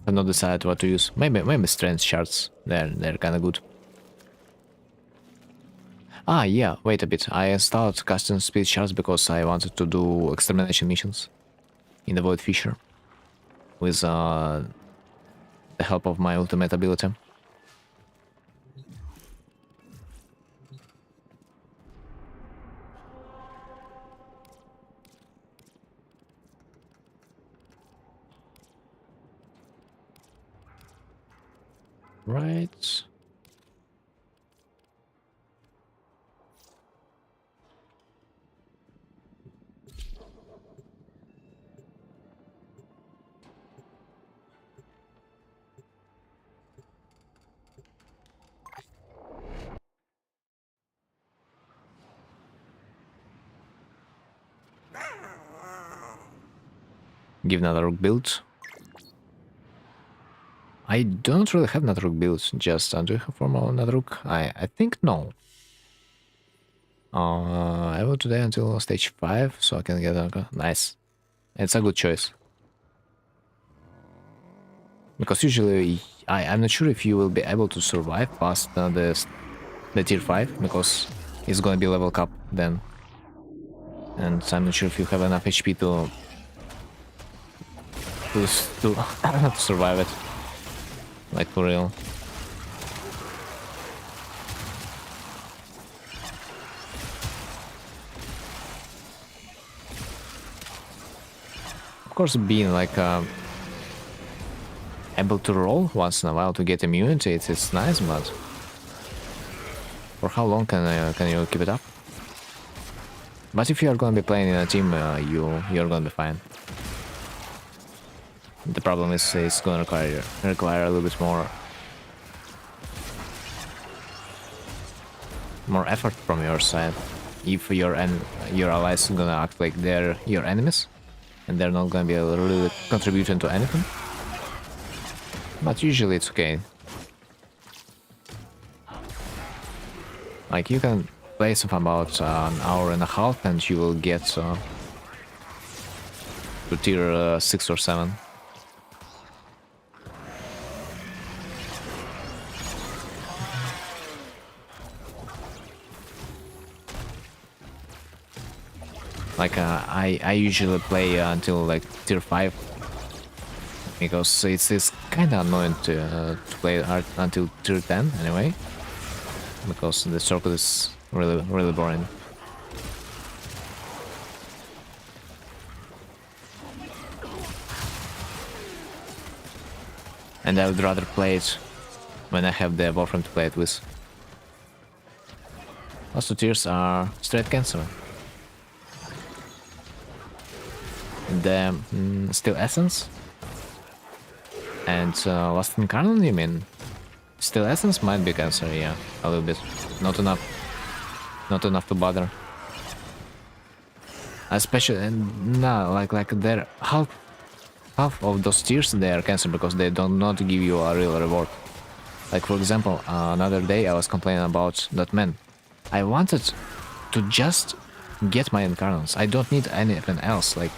I've not decided what to use. Maybe strength shards. They're kind of good. Ah, yeah. Wait a bit. I installed custom speed shards because I wanted to do extermination missions in the Void Fisher with the help of my ultimate ability. Right. Give Nadruk build. I don't really have Nadruk builds, just do you have formal Nadruk? I think no. I will today until stage 5, so I can get a nice. It's a good choice. Because usually I'm not sure if you will be able to survive past the tier 5, because it's gonna be level cap then. And I'm not sure if you have enough HP to survive it. like for real. Of course, being like able to roll once in a while to get immunity, it's nice, but for how long can you keep it up? But if you are gonna be playing in a team, you're gonna be fine. The problem is it's gonna require a little bit more effort from your side. If your allies are gonna act like they're your enemies, and they're not gonna be really contributing to anything. But usually it's okay. Like you can play for about an hour and a half, and you will get to tier 6 or 7. Like I usually play until like tier 5 because it's kind of annoying to play until tier 10 anyway, because the circle is really boring. And I would rather play it when I have the Warframe to play it with. Last 2 tiers are straight Cancer. The Steel Essence and Last Incarnate, you mean? Steel Essence might be Cancer, yeah, a little bit. Not enough to bother. Especially, no, like they're half of those tiers they are Cancer because they do not give you a real reward. Like for example, another day I was complaining about that man. I wanted to just get my Incarnates. I don't need anything else. Like,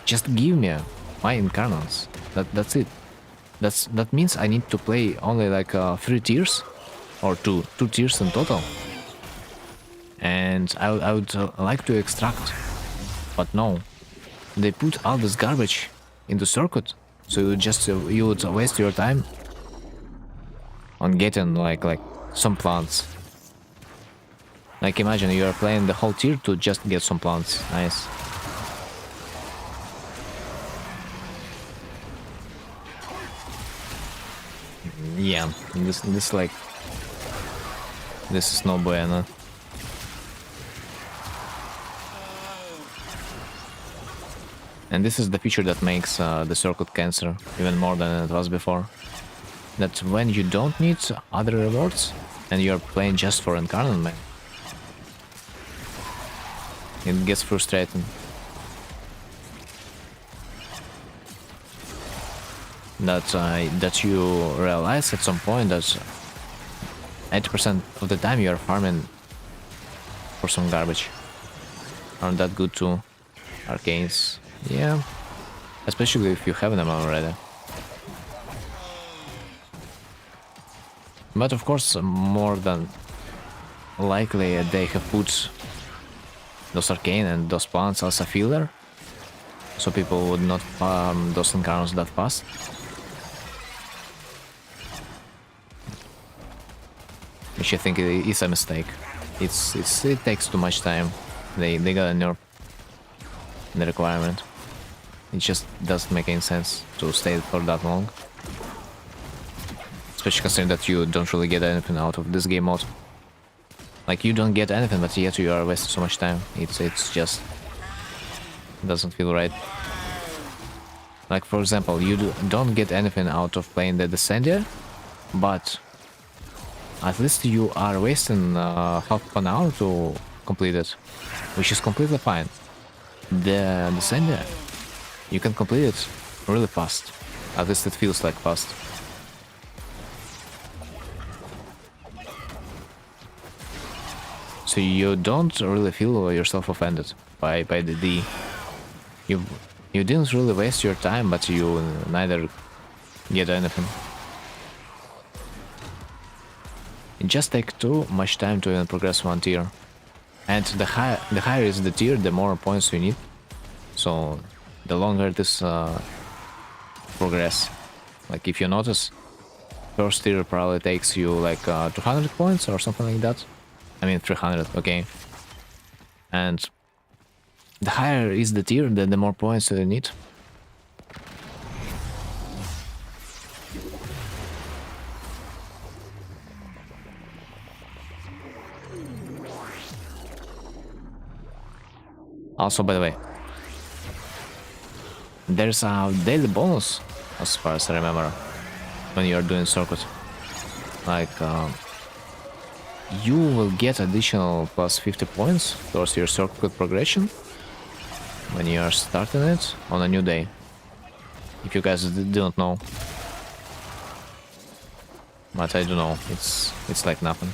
just give me my Incarnates. That's it. That means I need to play only like 3 tiers or two tiers in total. And I would like to extract, but no, they put all this garbage in the circuit, so you would waste your time on getting like some plants. Like imagine you are playing the whole tier to just get some plants. Nice. Yeah, this is no bueno. And this is the feature that makes the circuit Cancer even more than it was before. That when you don't need other rewards and you're playing just for Incarnate, man, it gets frustrating. That you realize at some point that 80% of the time you are farming for some garbage. Aren't that good too? Arcanes, yeah, especially if you have them already. But of course, more than likely they have put those arcane and those plants as a filler, so people would not farm those Incarnates that fast. Which I think is a mistake. It takes too much time. They gotta nerf the requirement. It just doesn't make any sense to stay for that long. Especially considering that you don't really get anything out of this game mode. Like you don't get anything, but yet you are wasting so much time. It's just doesn't feel right. Like for example, you don't get anything out of playing the Descendia, but at least you are wasting half an hour to complete it, which is completely fine. The Descendia, you can complete it really fast. At least it feels like fast. So you don't really feel yourself offended by the D. You didn't really waste your time, but you neither get anything. It just takes too much time to even progress one tier. And the higher is the tier, the more points you need. So the longer this progress. Like if you notice, First tier probably takes you like 200 points or something like that. I mean 300, okay. And the higher is the tier, the more points you need. Also, by the way, there's a daily bonus, as far as I remember, when you're doing circuit. Like, you will get additional plus 50 points towards your circuit progression when you are starting it on a new day. If you guys don't know, but I do know, it's like nothing.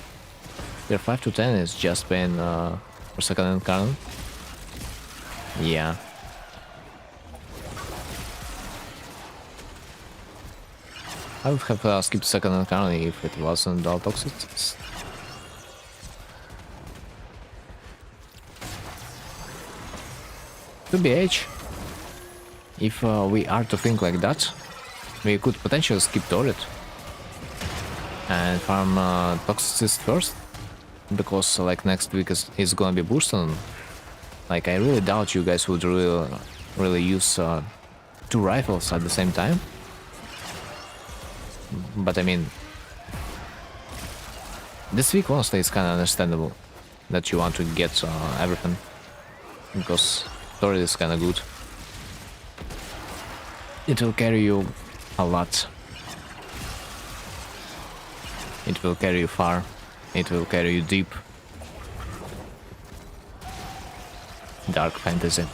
Tier 5 to 10 is just paying for second incarnate. Yeah. I would have skipped second incarnate if it wasn't all toxic. 2BH. If we are to think like that, we could potentially skip turret and farm Toxicist first, because like next week is gonna be boosted. Like I really doubt you guys would really use two rifles at the same time. But I mean, this week honestly is kind of understandable that you want to get everything, because turret is kind of good. It will carry you a lot. It will carry you far. It will carry you deep. Dark fantasy.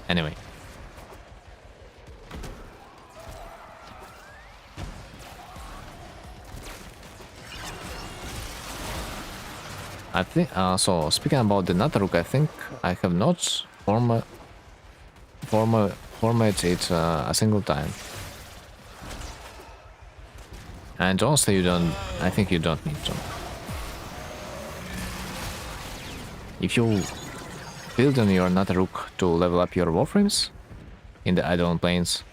Anyway. I think, so speaking about the Nataruk, I think I have not format it a single time. And honestly, I think you don't need to. If you build on your Nataruk to level up your Warframes in the Eidolon Plains,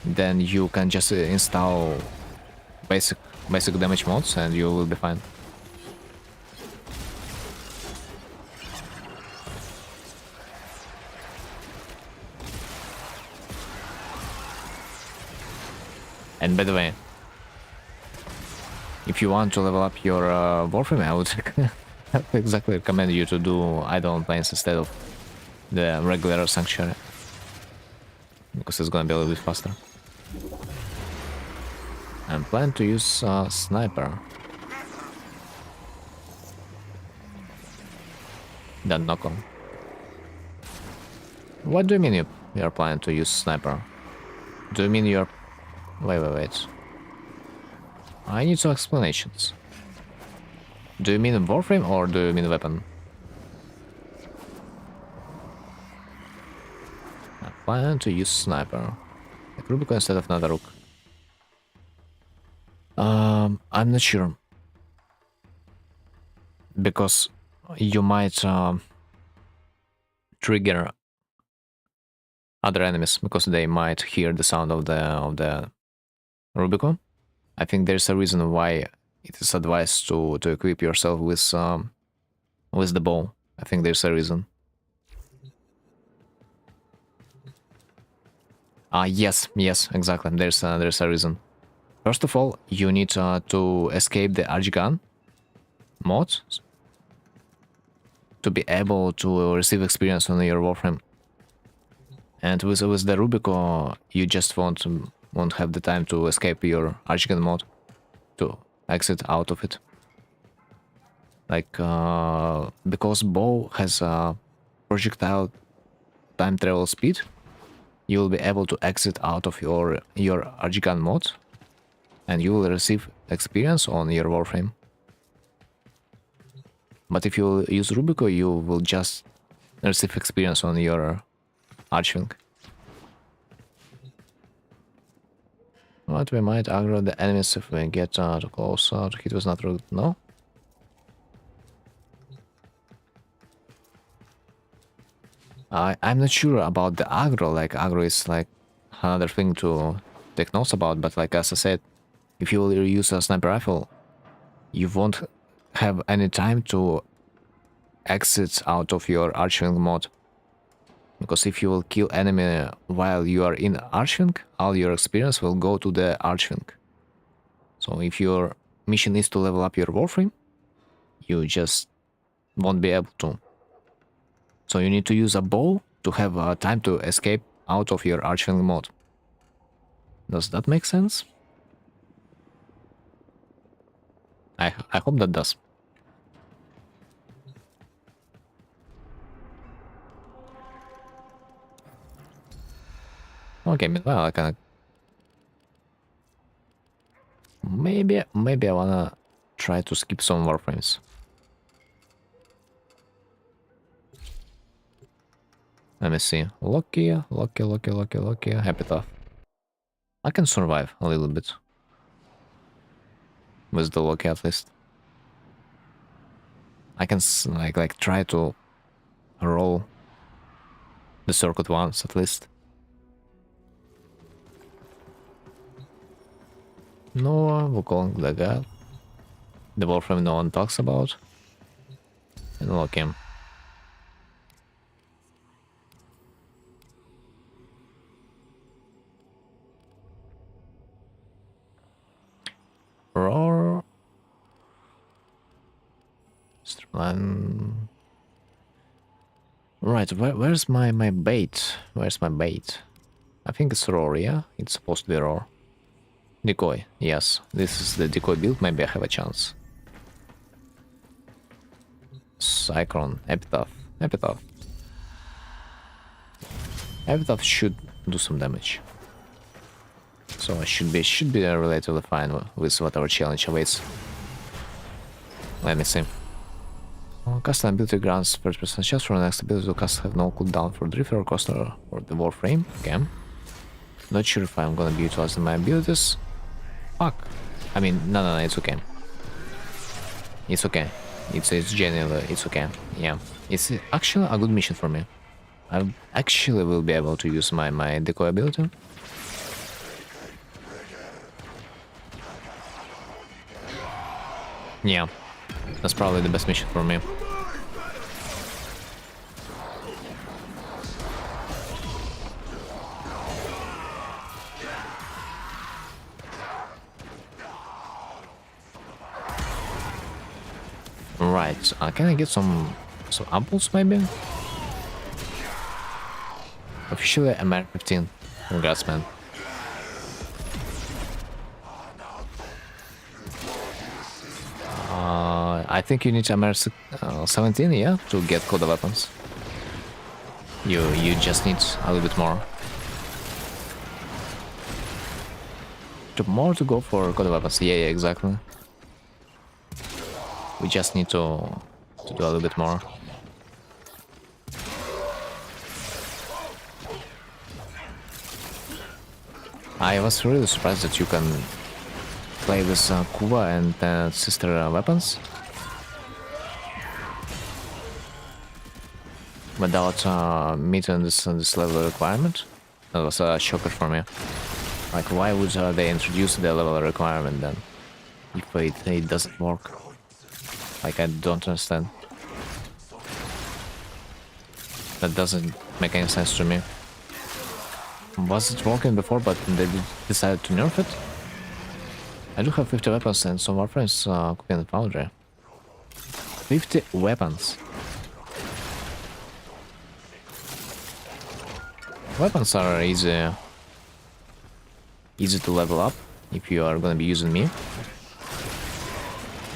then you can just install basic damage mods and you will be fine. And by the way, if you want to level up your Warframe, I would exactly recommend you to do Eidolon Plains instead of the regular Sanctuary, because it's gonna be a little bit faster. I'm planning to use Sniper. Then knock on. What do you mean you're planning to use Sniper? Do you mean you're... Wait. I need some explanations. Do you mean Warframe or do you mean weapon? I plan to use Sniper. Like Rubicon instead of Nadaruk. I'm not sure. Because you might trigger other enemies, because they might hear the sound of the Rubicon. I think there's a reason why it is advised to equip yourself with the bow. I think there's a reason. Yes, exactly. There's a reason. First of all, you need to escape the Archgun mod to be able to receive experience on your Warframe. And with the Rubico, you just won't have the time to escape your Archgun mode, to exit out of it. Like, because bow has a projectile time travel speed, you will be able to exit out of your Archgun mode, and you will receive experience on your Warframe. But if you use Rubico, you will just receive experience on your Archwing. But we might aggro the enemies if we get too close to hit with Nataruk. No? I'm not sure about the aggro. Like, aggro is like another thing to take notes about, but like as I said, if you will use a sniper rifle, you won't have any time to exit out of your archering mode. Because if you will kill enemy while you are in arching, all your experience will go to the arching. So if your mission is to level up your warframe, you just won't be able to. So you need to use a bow to have time to escape out of your arching mode. Does that make sense? I hope that does. Okay, meanwhile I can... Maybe I wanna try to skip some warframes. Let me see. Lucky, Epitaph. I can survive a little bit. With the Loki at least. I can like try to roll the circuit once at least. Noah, Wukong, the god. The Wolfram no one talks about. And Loki. Roar. Streamline. Right, where's my bait? Where's my bait? I think it's Roar, yeah? It's supposed to be Roar. Decoy, yes. This is the decoy build, maybe I have a chance. Cyclone, Epitaph. Epitaph should do some damage. So I should be relatively fine with whatever challenge awaits. Let me see. Cast ability grants first person chance for the next ability to cast have no cooldown for Drifter or Coaster or the Warframe. Okay. Not sure if I'm gonna be utilizing my abilities. Fuck. I mean, no, it's okay. It's okay. It's genuinely, it's okay. Yeah. It's actually a good mission for me. I actually will be able to use my decoy ability. Yeah. That's probably the best mission for me. Right, can I get some apples maybe? Officially MR15. Congrats, man. I think you need MR17, yeah, to get Coda weapons. You just need a little bit more. To go for Coda weapons. Yeah, exactly. We just need to do a little bit more. I was really surprised that you can play with Kuva and sister weapons without meeting this level requirement. That was a shocker for me. Like, why would they introduce the level requirement then if it doesn't work? Like, I don't understand. That doesn't make any sense to me. Was it working before, but they decided to nerf it? I do have 50 weapons and some warframes cooking in the foundry. 50 weapons. Weapons are easy to level up if you are gonna be using me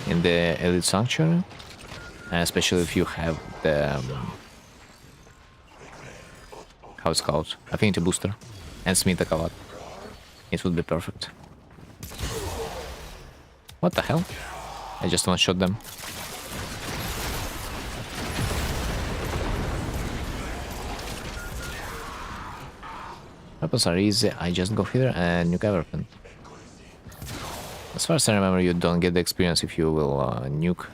in the Elite Sanctuary, especially if you have the how it's called, Affinity Booster and Smith Akavat. It would be perfect. What the hell? I just one-shot them. Weapons are easy, I just go here and nuke everything. As far as I remember, you don't get the experience if you will nuke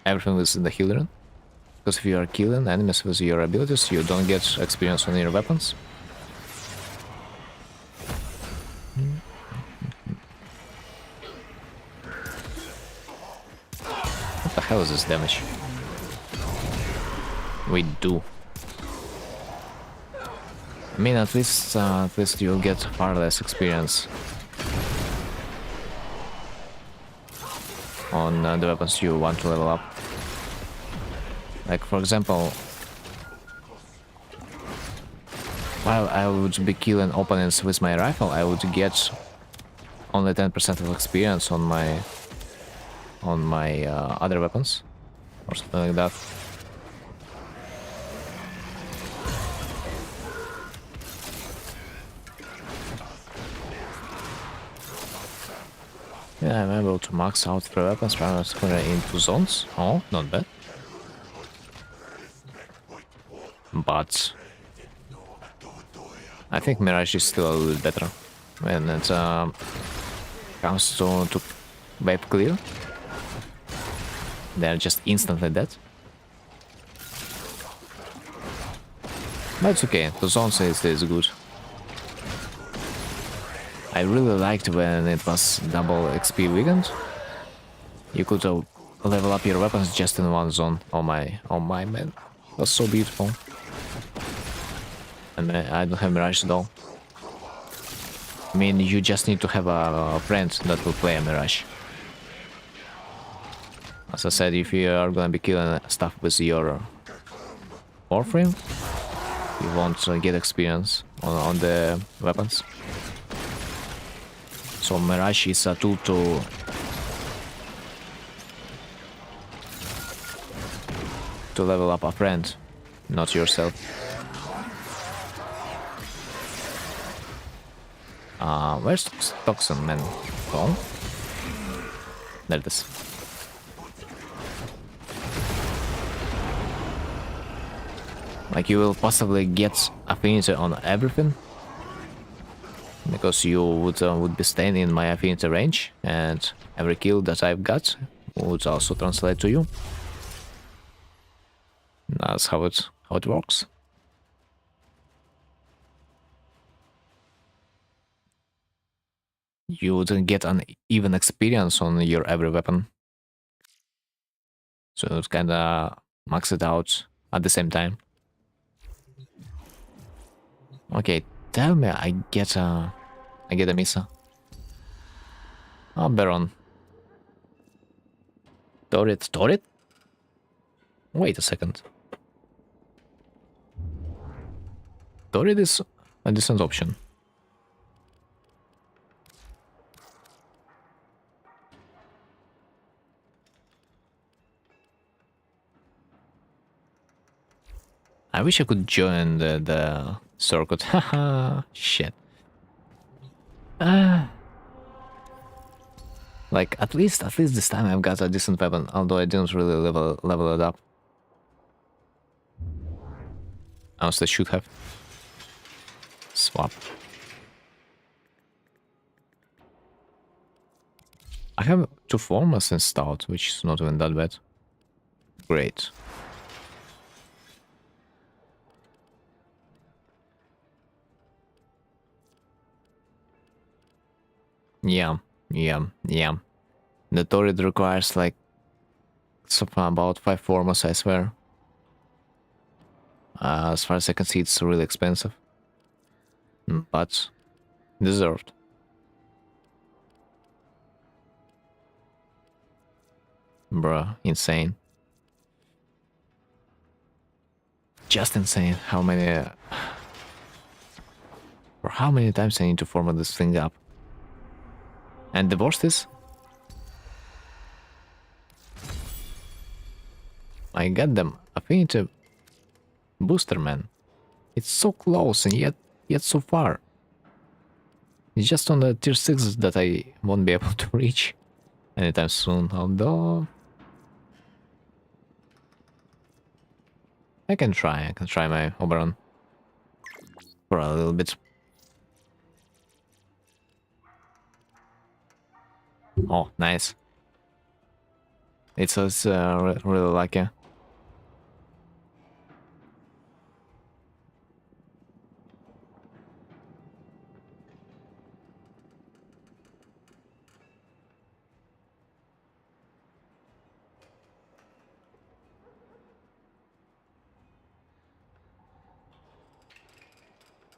everything with the healer. Because if you are killing enemies with your abilities, you don't get experience on your weapons. hell is this damage? We do. I mean, at least you'll get far less experience on the weapons you want to level up. Like, for example, while I would be killing opponents with my rifle, I would get only 10% of experience on my other weapons or something like that. Yeah, I'm able to max out 3 weapons primarily into zones. Oh, not bad. But I think Mirage is still a little better when it comes to wave clear. They're just instantly dead. But it's okay, the zones is good. I really liked when it was double XP weekend. You could level up your weapons just in one zone. Oh my man, that's so beautiful. And I don't have Mirage at all. I mean, you just need to have a friend that will play a Mirage. As I said, if you are gonna be killing stuff with your Warframe, you won't get experience on the weapons. So Mirage is a tool to level up a friend, not yourself. Where's Toxin, man? Oh, there it is. Like, you will possibly get affinity on everything, because you would be staying in my affinity range, and every kill that I've got would also translate to you. That's how it works. You wouldn't get an even experience on your every weapon, so it kinda max it out at the same time. Okay, tell me I get a Misa. Oh, Baron. Torrid? Wait a second. Torrid is a decent option. I wish I could join the circuit. Haha, shit. Like, at least this time I've got a decent weapon, although I didn't really level it up. Honestly, should have. Swap. I have 2 formers installed, which is not even that bad. Great. Yeah. The Torrid requires like something about 5 formers, I swear. As far as I can see, it's really expensive. But deserved. Bruh, insane. Just insane how many... For how many times I need to format this thing up. And the worst is... I got them affinity booster, man. It's so close and yet so far. It's just on the tier 6 that I won't be able to reach anytime soon, although... I can try my Oberon. For a little bit. Oh, nice. It's really lucky.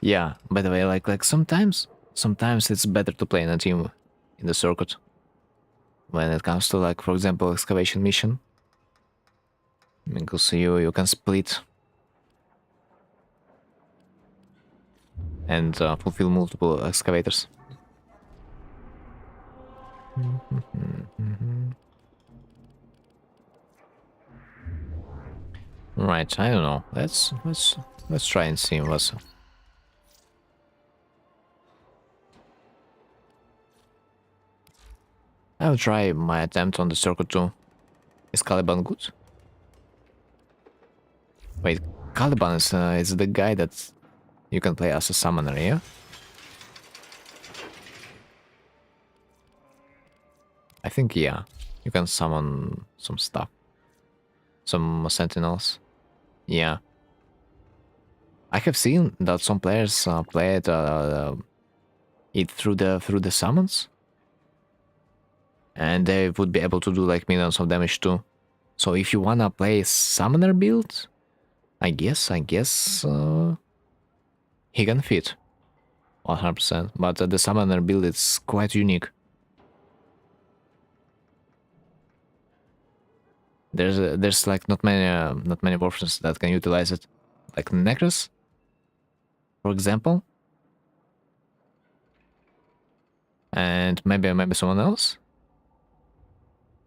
Yeah, by the way, like sometimes it's better to play in a team in the circuit when it comes to, like, for example, excavation mission, because you can split and fulfill multiple excavators. Right, I don't know. Let's try and see what's. I'll try my attempt on the circuit too. Is Caliban good? Wait, Caliban is the guy that you can play as a summoner, yeah? I think, yeah. You can summon some stuff. Some sentinels. Yeah. I have seen that some players play it through the summons. And they would be able to do like millions of damage too. So if you wanna play summoner build, I guess he can fit 100%. But the summoner build is quite unique. There's like not many versions that can utilize it, like Necros, for example, and maybe someone else.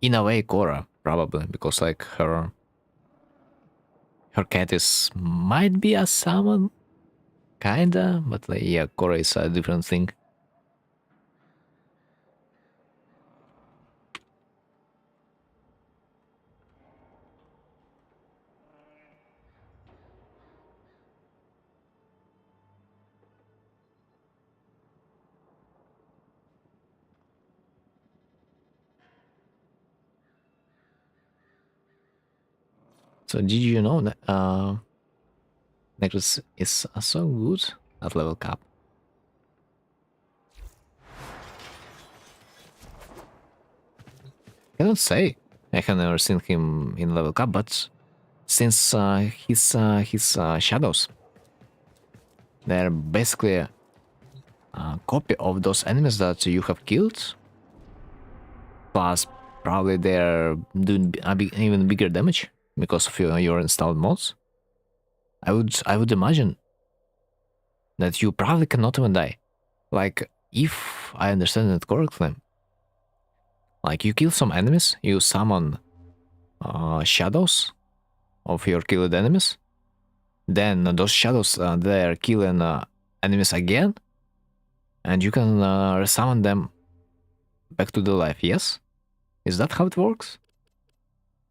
In a way, Korra probably, because like her cat is might be a summon, kinda, but like yeah, Korra is a different thing. So did you know that Necros is so good at level cap? Cannot say. I have never seen him in level cap, but since his shadows, they're basically a copy of those enemies that you have killed, plus probably they're doing even bigger damage because of your installed mods. I would imagine that you probably cannot even die. Like, if I understand it correctly, like you kill some enemies, you summon shadows of your killed enemies, then those shadows they're killing enemies again, and you can resummon them back to the life. Yes, is that how it works?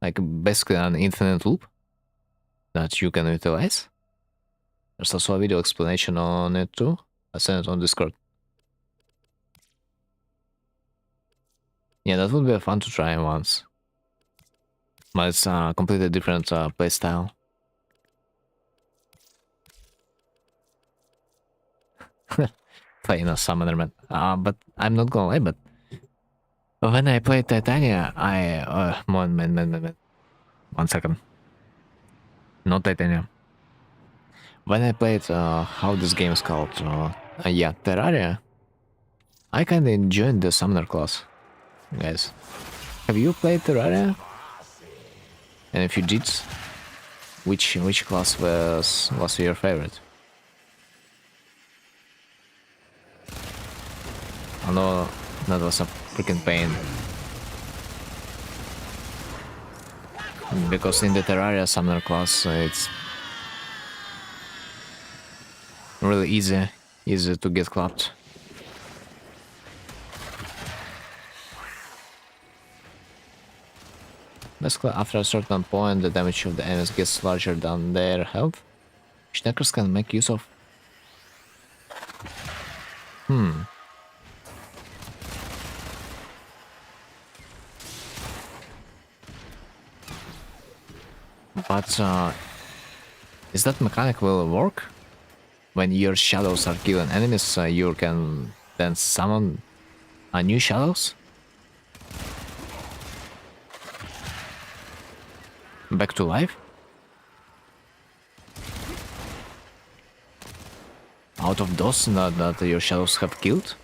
Like basically an infinite loop that you can utilize. There's also a video explanation on it too. I sent it on Discord. Yeah, that would be fun to try once. But it's a completely different playstyle. Playing a summoner, man. But I'm not gonna lie, but when I played Titania, man. 1 second. Not Titania. When I played, how this game is called? Yeah, Terraria. I kinda enjoyed the summoner class, guys. Have you played Terraria? And if you did, which class was your favorite? I know that was a freaking pain. Because in the Terraria summoner class, it's really easy to get clapped. Basically, after a certain point, the damage of the enemies gets larger than their health, which Necros can make use of. But is that mechanic will work? When your shadows are killing enemies, you can then summon new shadows? Back to life? out of those that your shadows have killed?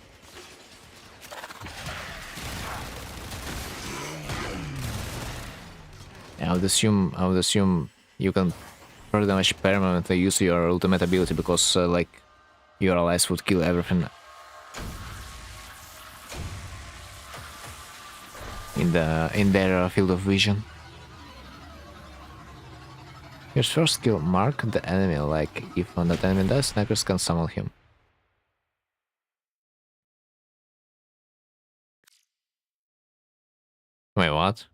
I would assume you can pretty much permanently use your ultimate ability because like your allies would kill everything in their field of vision. Your first skill, mark the enemy, like if that enemy dies, snipers can summon him. Wait, what?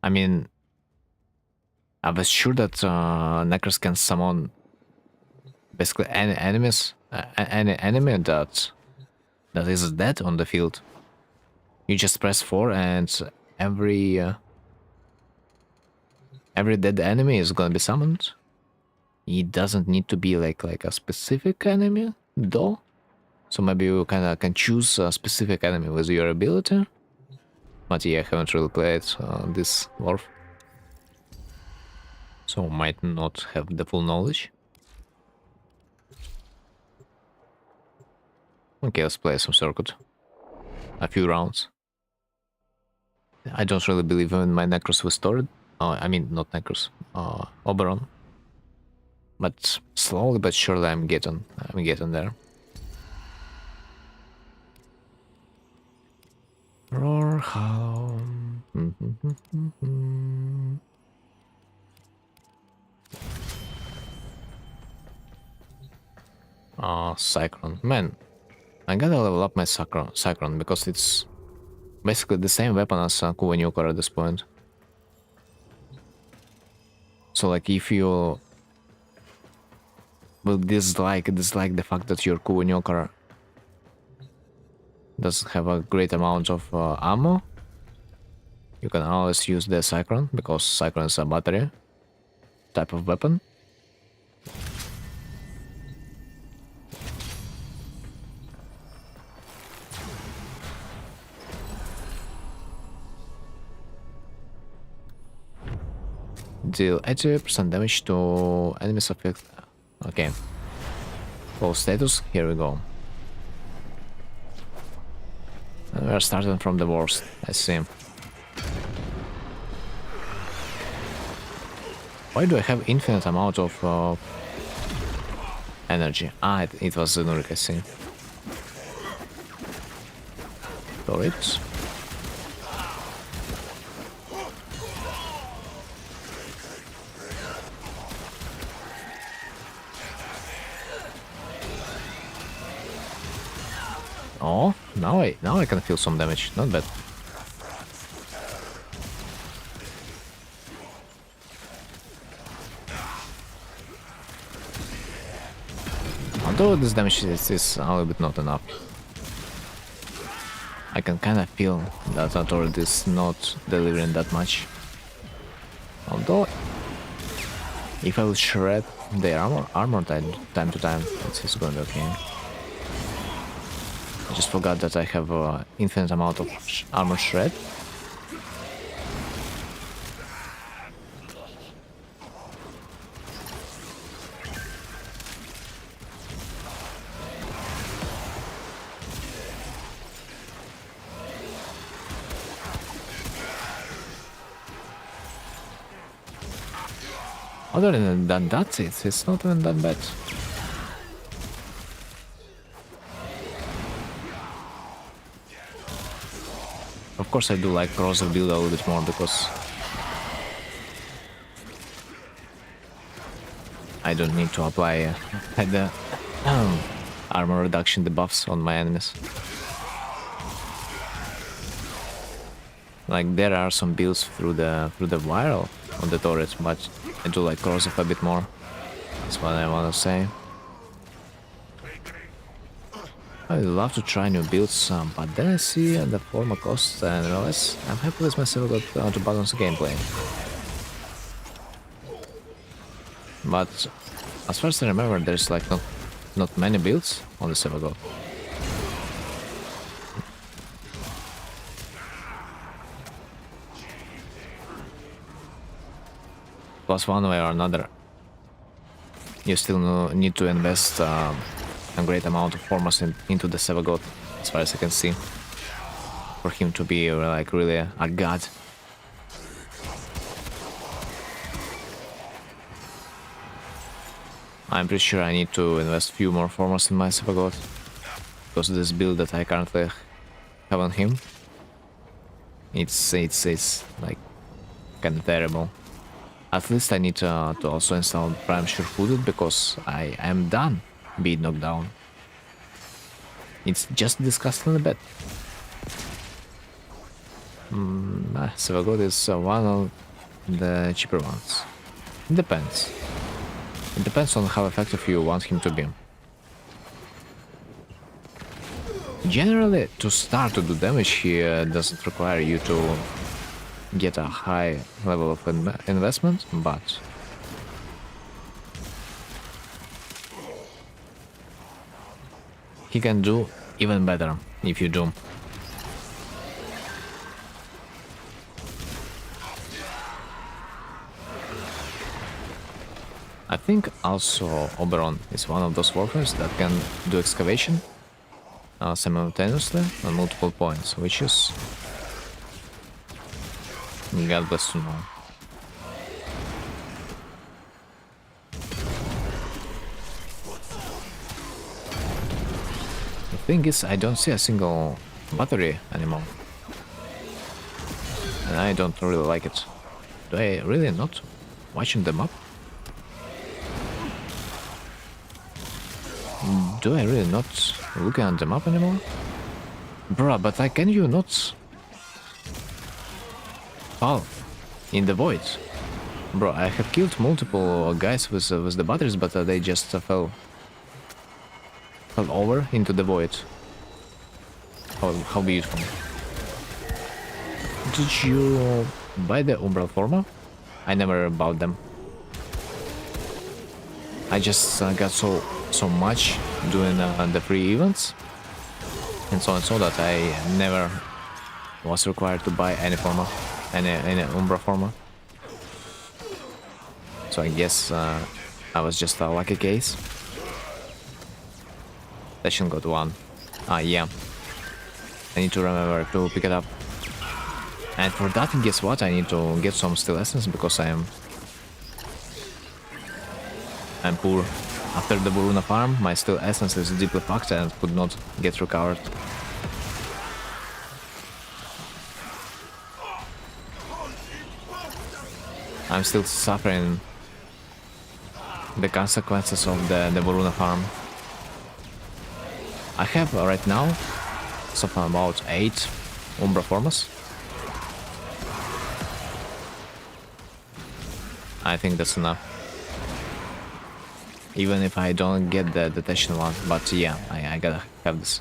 I mean, I was sure that Necros can summon basically any enemies, any enemy that is dead on the field. You just press 4 and every dead enemy is gonna be summoned. It doesn't need to be like a specific enemy though. So maybe you kinda can choose a specific enemy with your ability. But yeah, I haven't really played this Warf. So might not have the full knowledge. Okay, let's play some circuit. A few rounds. I don't really believe in my Necros restored. I mean, not Necros. Oberon. But slowly but surely I'm getting there. Roarhound. Cyclone. Man, I gotta level up my Cyclone because it's basically the same weapon as Kuwa Nuker at this point. So like if you will dislike the fact that your Kuwa Nuker doesn't have a great amount of ammo, you can always use the Cyclone because Cyclone is a battery type of weapon. Deal 80% damage to enemies affected. Okay. Full status, here we go. And we are starting from the worst, I see. Why do I have infinite amount of energy? Ah, it was Zenuric, I see. Turret. Oh, now I can feel some damage. Not bad. Although this damage is a little bit not enough. I can kind of feel that our turret is not delivering that much. Although, if I will shred their armor time to time, it's going to be okay. I just forgot that I have an infinite amount of armor shred. Other than that, it's not even that bad. Of course, I do like crosser build a little bit more because I don't need to apply the armor reduction debuffs on my enemies. Like there are some builds through the viral on the turret, but I do like corrosive a bit more. That's what I want to say. I'd love to try new builds, but then I see the former costs and realize I'm happy with myself to balance the gameplay. But as far as I remember, there's like not many builds on the server go. Plus one way or another. you still need to invest a great amount of formas into the Sevagot, as far as I can see, for him to be like really a god. I'm pretty sure I need to invest few more formas in my Sevagot, because this build that I currently have on him, it's like kind of terrible. At least I need to also install Prime Sure-Footed, because I am done being knocked down. It's just disgusting a bit. Sevagot is one of the cheaper ones. It depends. It depends on how effective you want him to be. Generally, to start to do damage, he doesn't require you to get a high level of investment, but he can do even better if you do. I think also Oberon is one of those workers that can do excavation simultaneously on multiple points, which is God bless to know. The thing is, I don't see a single battery anymore, and I don't really like it. Do I really not watching them up? Do I really not looking at the map anymore? Bruh, but can you not fall in the void? Bro, I have killed multiple guys with the batteries, but they just fell over into the void. How beautiful. Did you buy the Umbral Forma? I never bought them. I just got so much doing the free events and so that I never was required to buy any forma, any Umbra forma. So I guess I was just a lucky case. Session got one. Yeah. I need to remember to pick it up. And for that, guess what? I need to get some Steel Essence, because I'm poor. After the Boruna farm, my Steel Essence is deeply fucked and could not get recovered. I'm still suffering the consequences of the Boruna farm. I have right now something about 8 Umbra Formas. I think that's enough. Even if I don't get the detection one, but yeah, I gotta have this.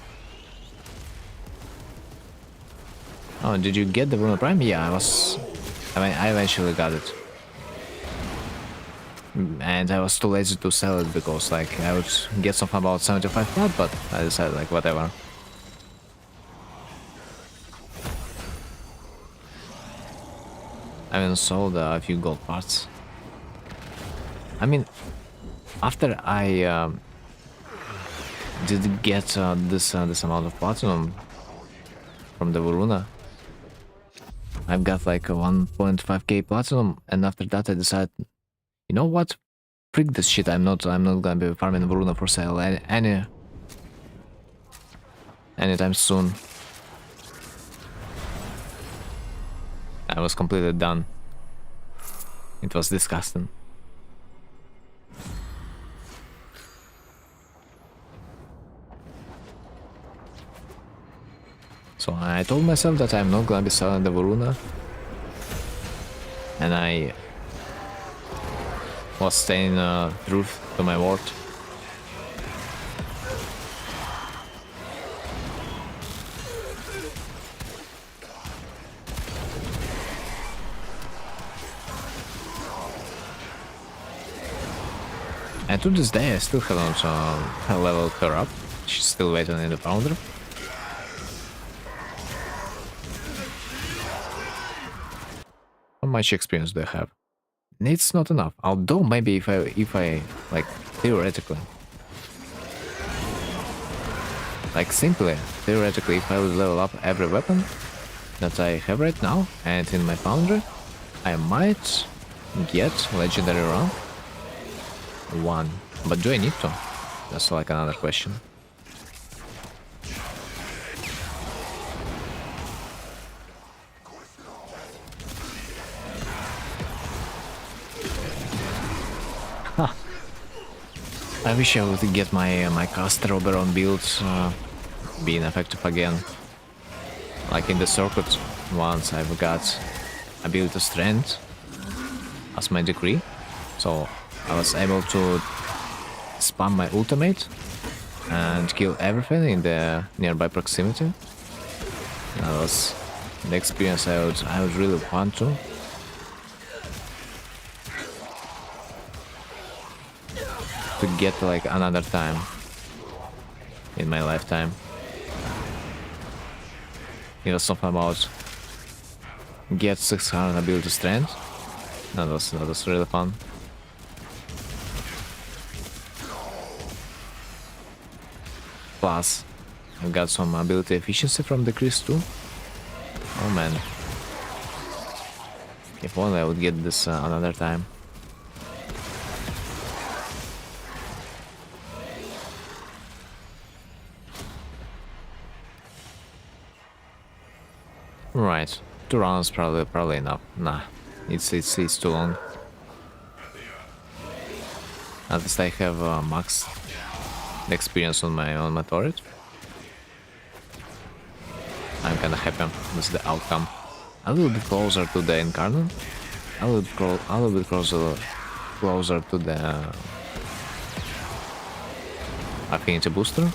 Oh, did you get the Bruno Prime? Yeah, I eventually got it. And I was too lazy to sell it, because like I would get something about 75 plat, but I decided like whatever. I even sold a few gold parts. I mean, after I did get this amount of platinum from the Voruna, I've got like a 1.5k platinum, and after that I decided, you know what? Freak this shit. I'm not gonna be farming Voruna for sale anytime soon. I was completely done. It was disgusting. So I told myself that I'm not gonna be selling the Voruna, and I was staying true to my word. And to this day I still haven't leveled her up. She's still waiting in the Founder. How much experience do I have? It's not enough. Although maybe if I like theoretically. Like simply, theoretically, if I would level up every weapon that I have right now and in my foundry, I might get legendary run 1. But do I need to? That's like another question. I wish I would get my caster Oberon builds being effective again. Like in the circuit, once I've got ability strength as my decree, so I was able to spam my ultimate and kill everything in the nearby proximity. That was the experience I would really want to. To get like another time in my lifetime. It was something about get 600 ability strength. That was really fun. Plus, I got some ability efficiency from decrease too. Oh man. If only I would get this another time. Right, 2 rounds probably enough. Nah, it's too long. At least I have max experience on my turret. I'm kinda happy with the outcome. A little bit closer to the Incarnate. A little bit closer to the Affinity Booster.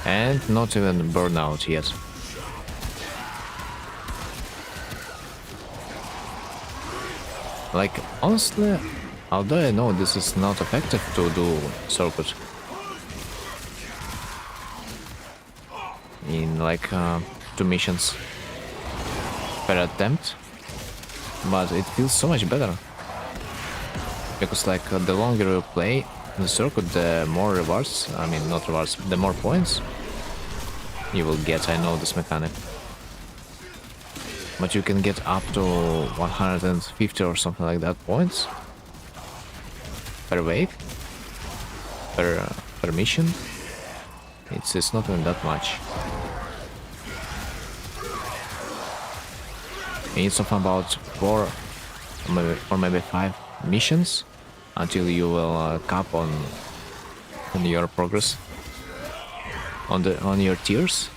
And not even burnout yet. Like, honestly, although I know this is not effective to do circuit in like 2 missions per attempt, but it feels so much better. Because like the longer you play the circuit, the more rewards, I mean not rewards, the more points you will get. I know this mechanic. But you can get up to 150 or something like that points per wave, per mission. It's not even that much. You need something about 4 or maybe 5 missions until you will cap on your progress on your tiers.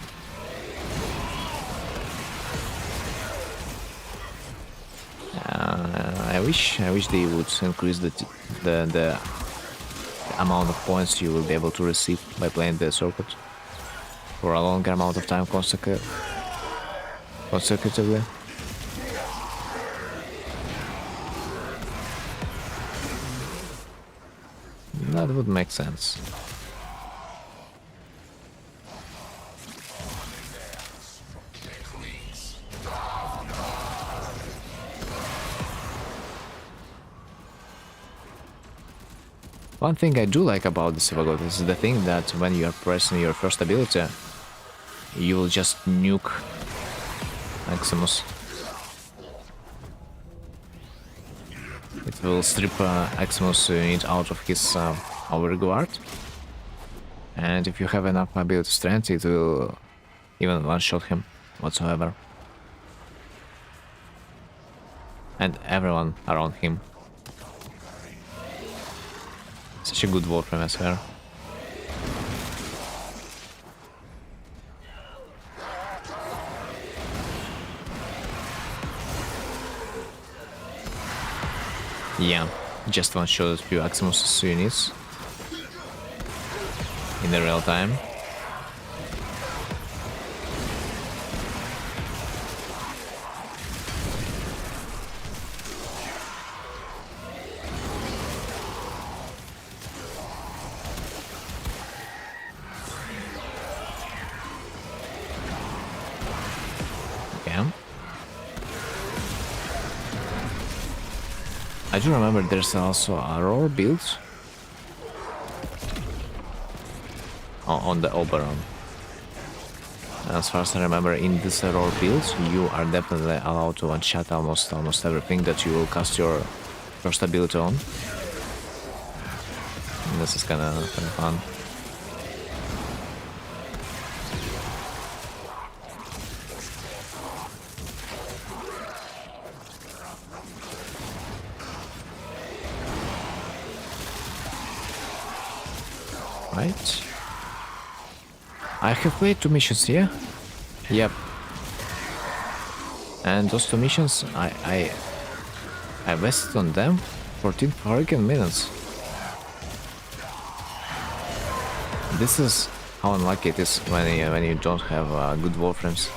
I wish they would increase the amount of points you will be able to receive by playing the circuit for a longer amount of time consecutively. That would make sense. One thing I do like about the Sivagot is the thing that when you are pressing your first ability, you will just nuke Maximus. It will strip Maximus unit out of his overguard, and if you have enough ability strength, it will even one-shot him whatsoever. And everyone around him. Such a good Warframe, I swear. Yeah, just one-shot a few Maximus units in the real time. I do remember there's also a roar build on the Oberon. As far as I remember, in this roar build, you are definitely allowed to one-shot almost everything that you will cast your first ability on. And this is kind of fun. Right. I have played 2 missions here. Yep. And those 2 missions, I wasted on them 14 freaking minutes. This is how unlucky it is when you don't have good warframes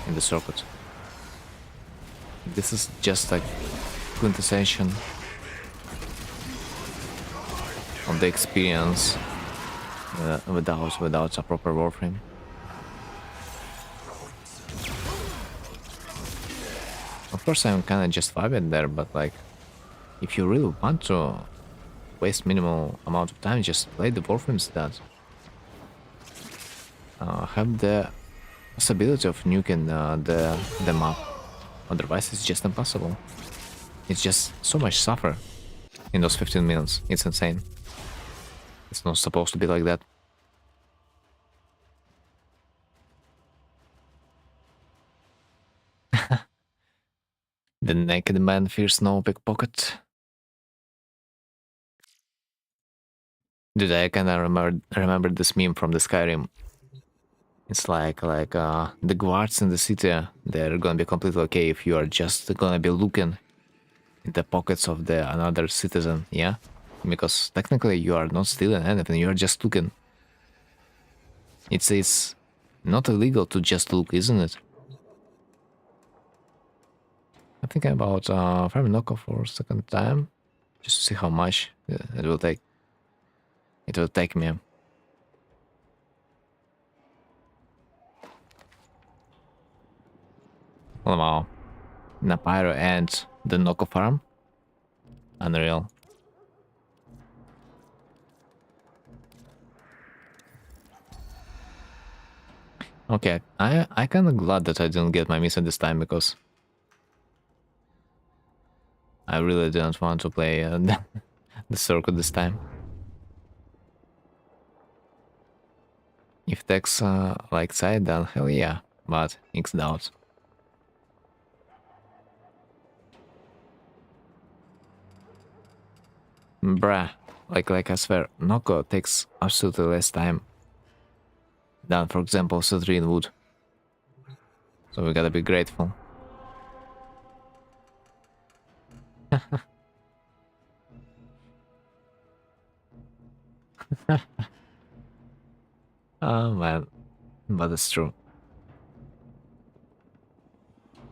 in the circuit. This is just like quintessential of the experience without a proper warframe. Of course, I'm kind of just vibing there, but like, if you really want to waste minimal amount of time, just play the warframes that have the possibility of nuking the map. Otherwise, it's just impossible. It's just so much suffer in those 15 minutes. It's insane. It's not supposed to be like that. The naked man fears no pickpocket. Dude, I kinda remember this meme from the Skyrim. It's like the guards in the city, they're gonna be completely okay if you are just gonna be looking in the pockets of the another citizen, yeah? Because technically you are not stealing anything, you are just looking. It's not illegal to just look, isn't it? I'm thinking about farming Noko for a second time, just to see how much it will take. It will take me. Oh, wow. Napyro and the Noko farm? Unreal. Okay, I kinda glad that I didn't get my mission this time because I really didn't want to play the circuit this time. If Tex like side, then hell yeah, but X doubt. Bruh, like I swear, Noko takes absolutely less time than, for example, Citrine would. So we gotta be grateful. Oh man, but it's true.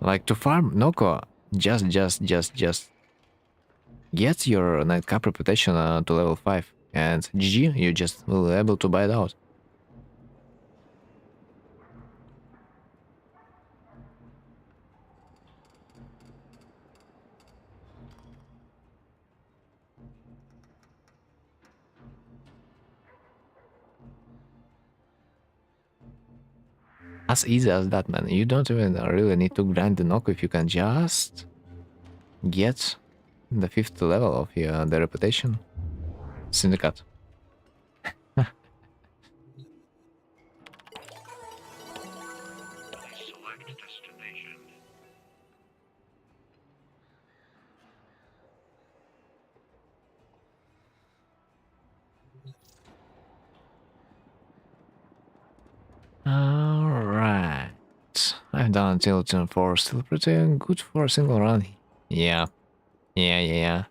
Like to farm Noko, just get your nightcap reputation to level 5, and GG, you just will be able to buy it out. As easy as that, man. You don't even really need to grind the Noko if you can just get the 5th level of the reputation. Syndicate. Alright. I've done until turn 4, still pretty good for a single run. Yeah. Yeah.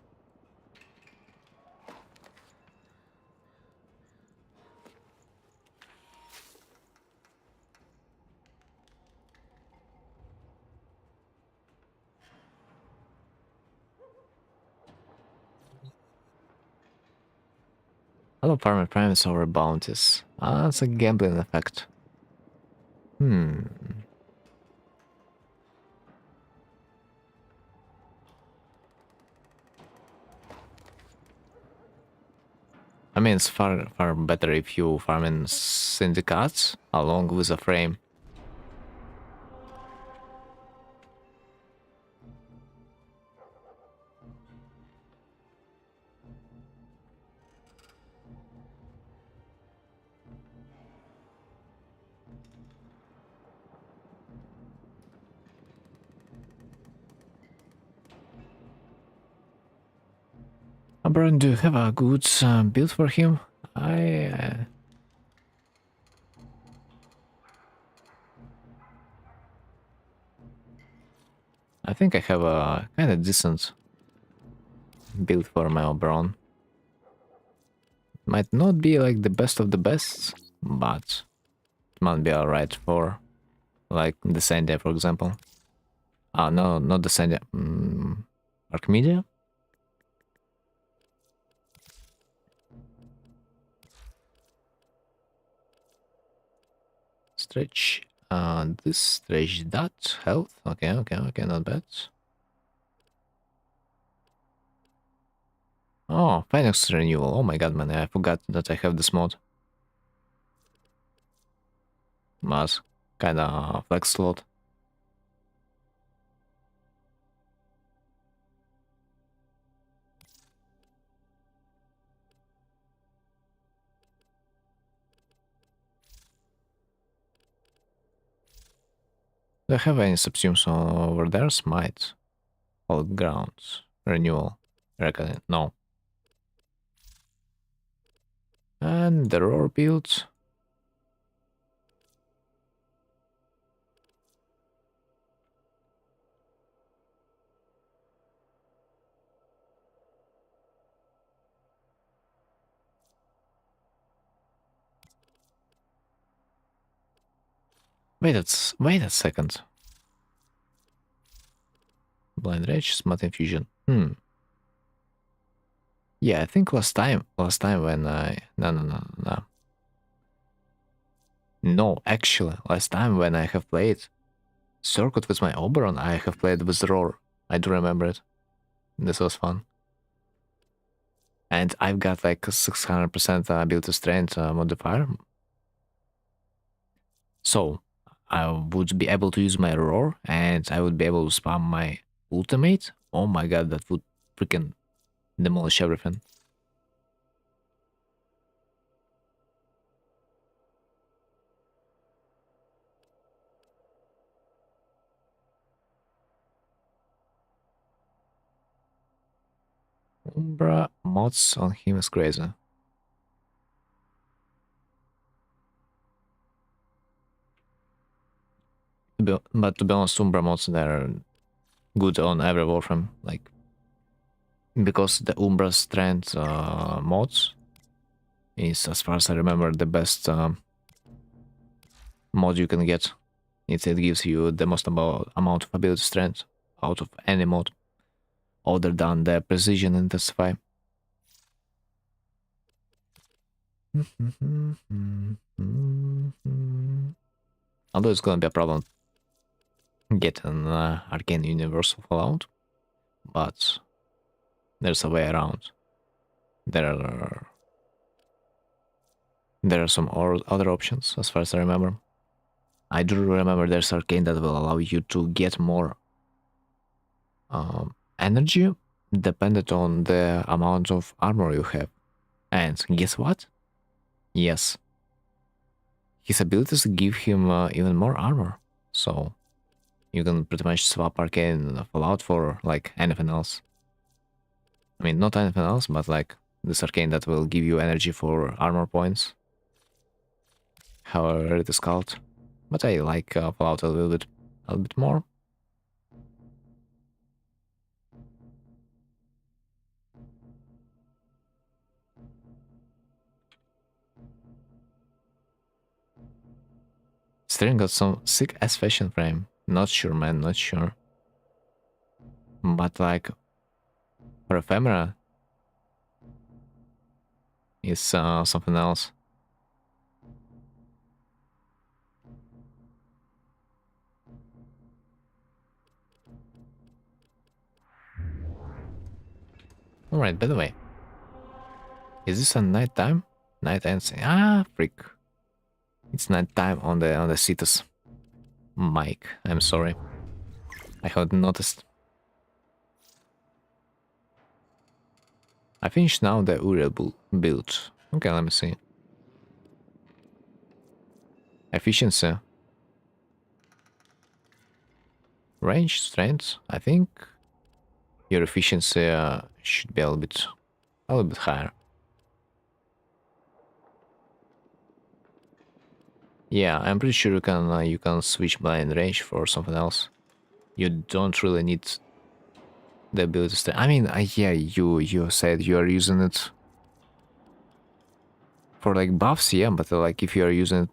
Hello, Farmer Primes over bounties. That's a gambling effect. I mean, it's far better if you farm in syndicates along with a frame. Brian, do you have a good build for him? I think I have a kind of decent build for my Oberon. Might not be like the best of the best, but it might be alright for like the Sandia, for example. No, not the Sandia. Archimedia? Stretch. This stretch that health. Okay, not bad. Oh, Phoenix renewal. Oh my god, man, I forgot that I have this mod. Mas kinda flex slot. Do I have any subsumes over there? Smite. Hold grounds. Renewal. Reckoning. No. And the roar build. Wait a second. Blind Rage, Smart Infusion. Yeah, I think last time when I no. No, actually, last time when I have played Circuit with my Oberon, I have played with Roar. I do remember it. This was fun. And I've got like 600% ability strength modifier. So I would be able to use my Roar and I would be able to spam my ultimate. Oh my god, that would freaking demolish everything. Umbra mods on him is crazy. But to be honest, Umbra mods, they're good on every Warframe, like, because the Umbra strength mods is, as far as I remember, the best mod you can get. It gives you the most amount of ability strength out of any mod, other than the precision intensify. Although it's gonna be a problem get an Arcane Universal Fallout, but there's a way around. There are some other options, as far as I remember. I do remember there's Arcane that will allow you to get more energy dependent on the amount of armor you have. And guess what? Yes. His abilities give him even more armor. So you can pretty much swap Arcane Fallout for like anything else. I mean, not anything else, but like this Arcane that will give you energy for armor points. However it is called. But I like Fallout a little bit more. Sterling got some sick ass fashion frame. Not sure, man, not sure. But like, for ephemera, is something else. Alright, by the way, Is this a nighttime? Night ends. Ah, freak. It's nighttime on the Cetus. Mike, I'm sorry. I hadn't noticed. I finished now the Uriel build. Okay, let me see. Efficiency. Range, strength. I think your efficiency should be a little bit higher. Yeah, I'm pretty sure you can switch blind range for something else. You don't really need the ability to stay. I mean, yeah, you said you are using it for like buffs, yeah, but like if you are using it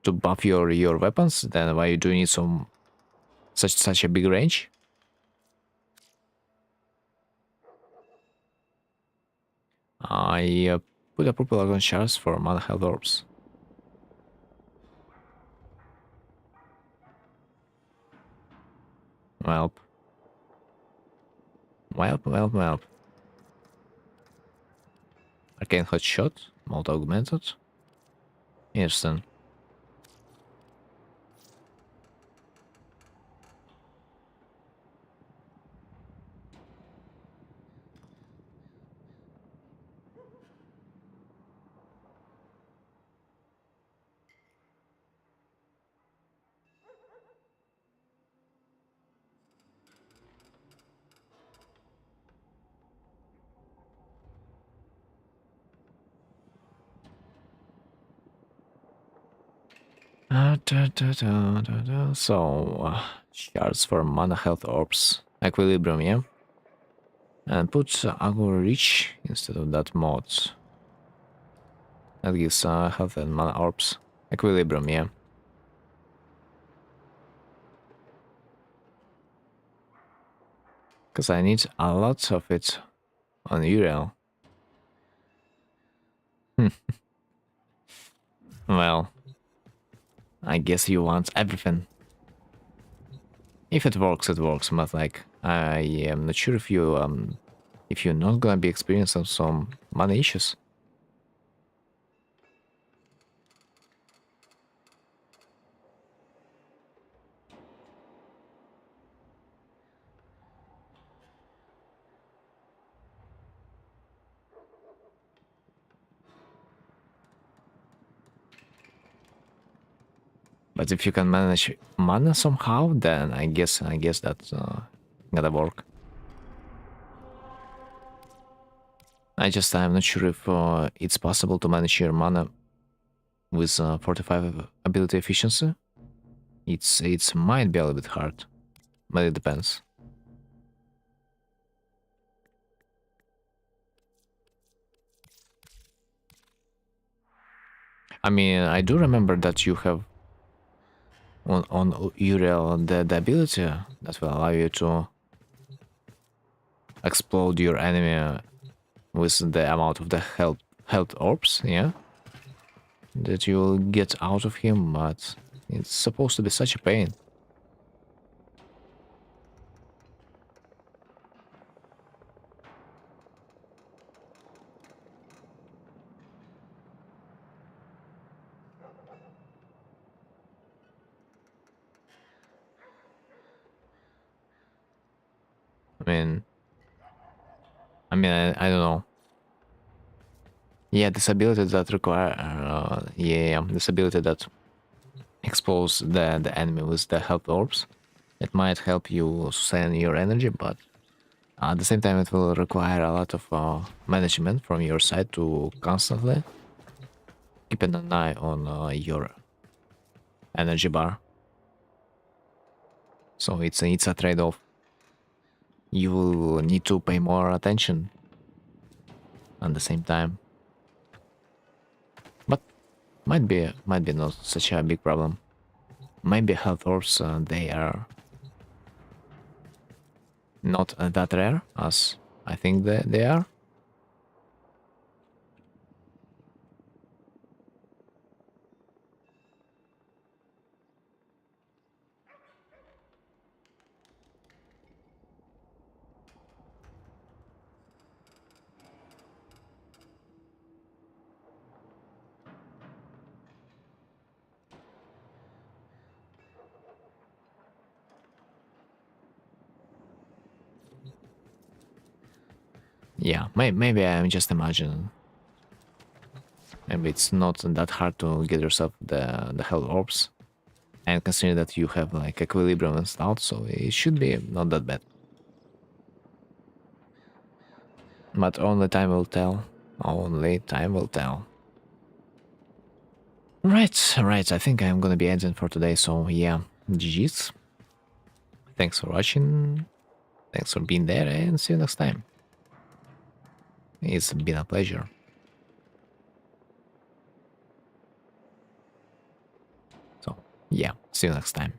to buff your weapons, then why do you need such a big range? I put a purple argon shards for mana health orbs. Welp. Welp. Arcane hot shot, multi augmented. Interesting. So, shards for mana health orbs. Equilibrium, yeah? And put Agor Reach instead of that mod. That gives health and mana orbs. Equilibrium, yeah. Because I need a lot of it on Uriel. Well, I guess you want everything. If it works, it works. But like, I am not sure if you're not gonna be experiencing some mana issues. But if you can manage mana somehow, then I guess that's gonna work. I'm not sure if it's possible to manage your mana with 45 ability efficiency. It's might be a little bit hard, but it depends. I mean, I do remember that you have on Uriel the ability that will allow you to explode your enemy with the amount of the health orbs, yeah, that you'll get out of him, but it's supposed to be such a pain. I mean, I don't know. Yeah, this ability that require, yeah, this ability that expose the enemy with the health orbs, it might help you sustain your energy, but at the same time, it will require a lot of management from your side to constantly keeping an eye on your energy bar. So it's a trade-off. You will need to pay more attention at the same time. But might be not such a big problem. Maybe health orbs they are not that rare as I think they are. Yeah, maybe I'm just imagining. Maybe it's not that hard to get yourself the hell orbs. And consider that you have like equilibrium installed, so it should be not that bad. But only time will tell. Only time will tell. Right, I think I'm gonna be ending for today, so yeah, GG's. Thanks for watching, thanks for being there, and see you next time. It's been a pleasure. So, yeah, see you next time.